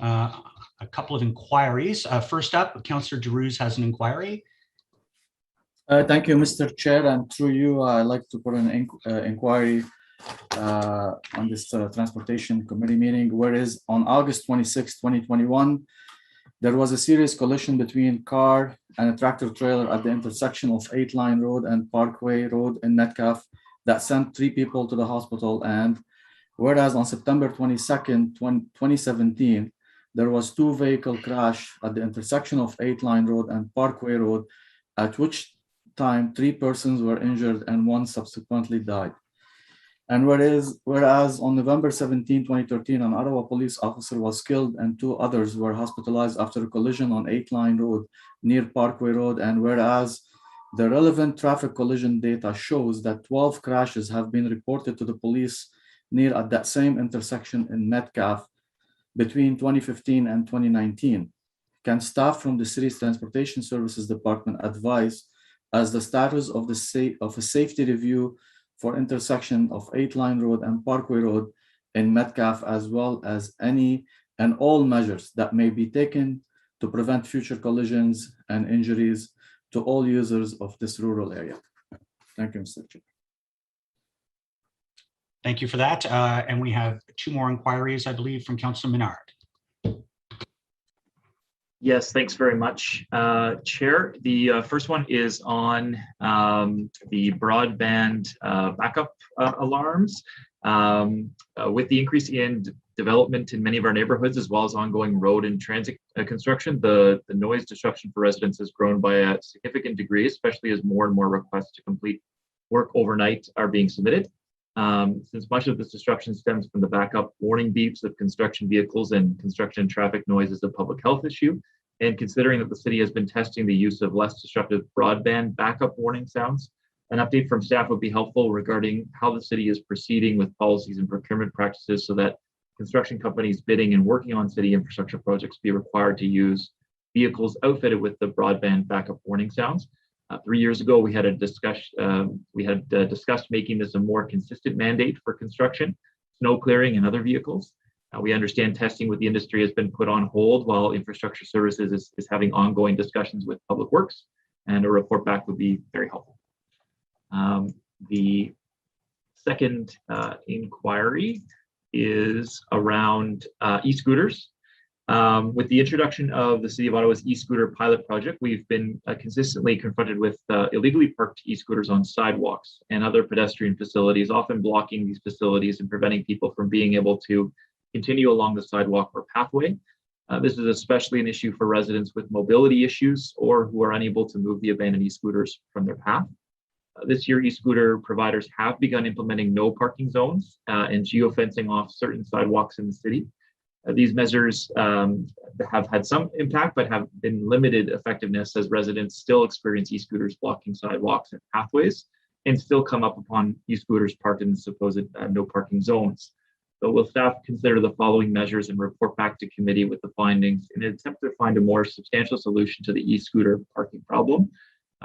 a couple of inquiries. First up, Councillor Giroux has an inquiry. Thank you, Mr. Chair, and through you, I'd like to put an inquiry on this Transportation Committee meeting, whereas on August 26, 2021, there was a serious collision between car and a tractor trailer at the intersection of 8 Line Road and Parkway Road in Metcalfe that sent 3 people to the hospital. And whereas on September 22nd, 2017, there was 2 vehicle crash at the intersection of 8 Line Road and Parkway Road, at which time 3 persons were injured and 1 subsequently died. And whereas on November 17, 2013, an Ottawa police officer was killed and 2 others were hospitalized after a collision on 8 Line Road near Parkway Road, and whereas the relevant traffic collision data shows that 12 crashes have been reported to the police near at that same intersection in Metcalfe between 2015 and 2019. Can staff from the city's Transportation Services Department advise as the status of a safety review for intersection of 8 Line Road and Parkway Road in Metcalfe, as well as any and all measures that may be taken to prevent future collisions and injuries to all users of this rural area? Thank you, Mr. Chair. Thank you for that. And we have 2 more inquiries, I believe, from Councillor Menard. Yes, thanks very much, Chair. The first one is on the broadband backup alarms. With the increase in development in many of our neighborhoods, as well as ongoing road and transit construction, the noise disruption for residents has grown by a significant degree, especially as more and more requests to complete work overnight are being submitted. Since much of this disruption stems from the backup warning beeps of construction vehicles and construction traffic noise is a public health issue, and considering that the city has been testing the use of less disruptive broadband backup warning sounds, an update from staff would be helpful regarding how the city is proceeding with policies and procurement practices so that construction companies bidding and working on city infrastructure projects be required to use vehicles outfitted with the broadband backup warning sounds. 3 years ago, we had discussed making this a more consistent mandate for construction, snow clearing, and other vehicles. We understand testing with the industry has been put on hold while infrastructure services is having ongoing discussions with Public Works, and a report back would be very helpful. The second inquiry is around e-scooters. With the introduction of the City of Ottawa's e-scooter pilot project, we've been consistently confronted with illegally parked e-scooters on sidewalks and other pedestrian facilities, often blocking these facilities and preventing people from being able to continue along the sidewalk or pathway. This is especially an issue for residents with mobility issues or who are unable to move the abandoned e-scooters from their path. This year, e-scooter providers have begun implementing no parking zones and geofencing off certain sidewalks in the city. These measures have had some impact, but have been limited effectiveness as residents still experience e-scooters blocking sidewalks and pathways and still come up upon e-scooters parked in the supposed no parking zones. So will staff consider the following measures and report back to committee with the findings in an attempt to find a more substantial solution to the e-scooter parking problem?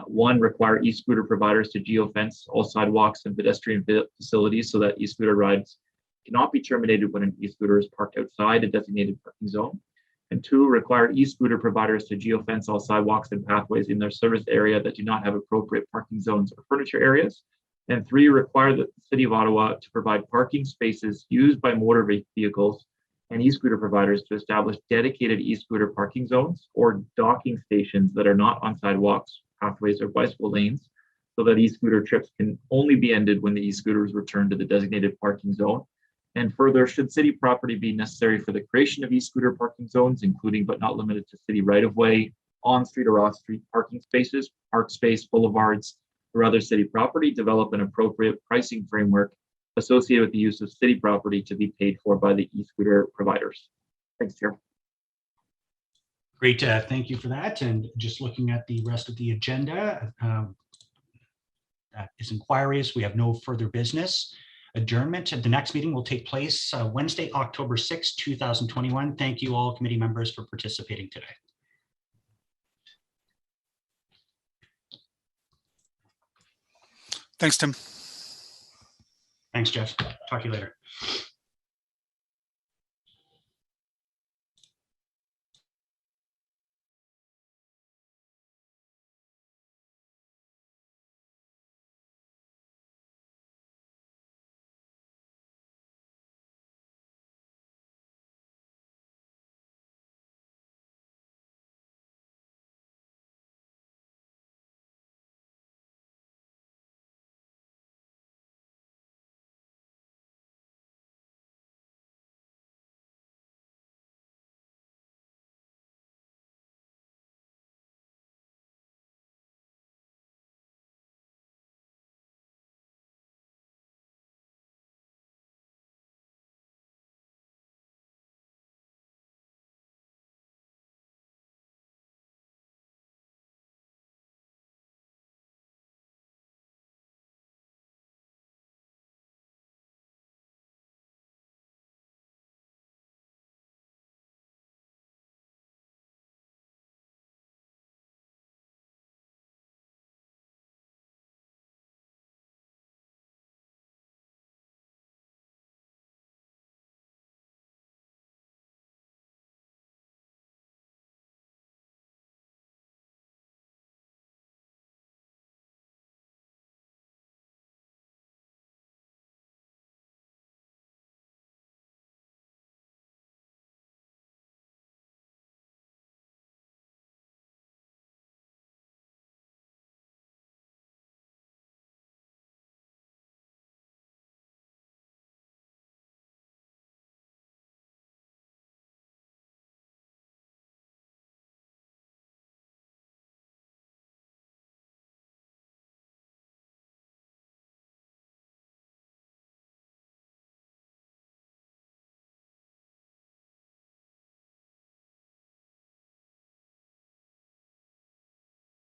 One, require e-scooter providers to geofence all sidewalks and pedestrian facilities so that e-scooter rides cannot be terminated when an e-scooter is parked outside a designated parking zone. And two, require e-scooter providers to geofence all sidewalks and pathways in their service area that do not have appropriate parking zones or furniture areas. And three, require the City of Ottawa to provide parking spaces used by motor vehicles and e-scooter providers to establish dedicated e-scooter parking zones or docking stations that are not on sidewalks, pathways, or bicycle lanes, so that e-scooter trips can only be ended when the e-scooters return to the designated parking zone. And further, should city property be necessary for the creation of e-scooter parking zones, including but not limited to city right-of-way, on-street or off-street parking spaces, park space, boulevards, or other city property, develop an appropriate pricing framework associated with the use of city property to be paid for by the e-scooter providers. Thanks, Chair. Great, thank you for that. And just looking at the rest of the agenda, that is inquiries. We have no further business. Adjournment of the next meeting will take place Wednesday, October 6, 2021. Thank you all committee members for participating today. Thanks, Tim. Thanks, Jeff. Talk to you later.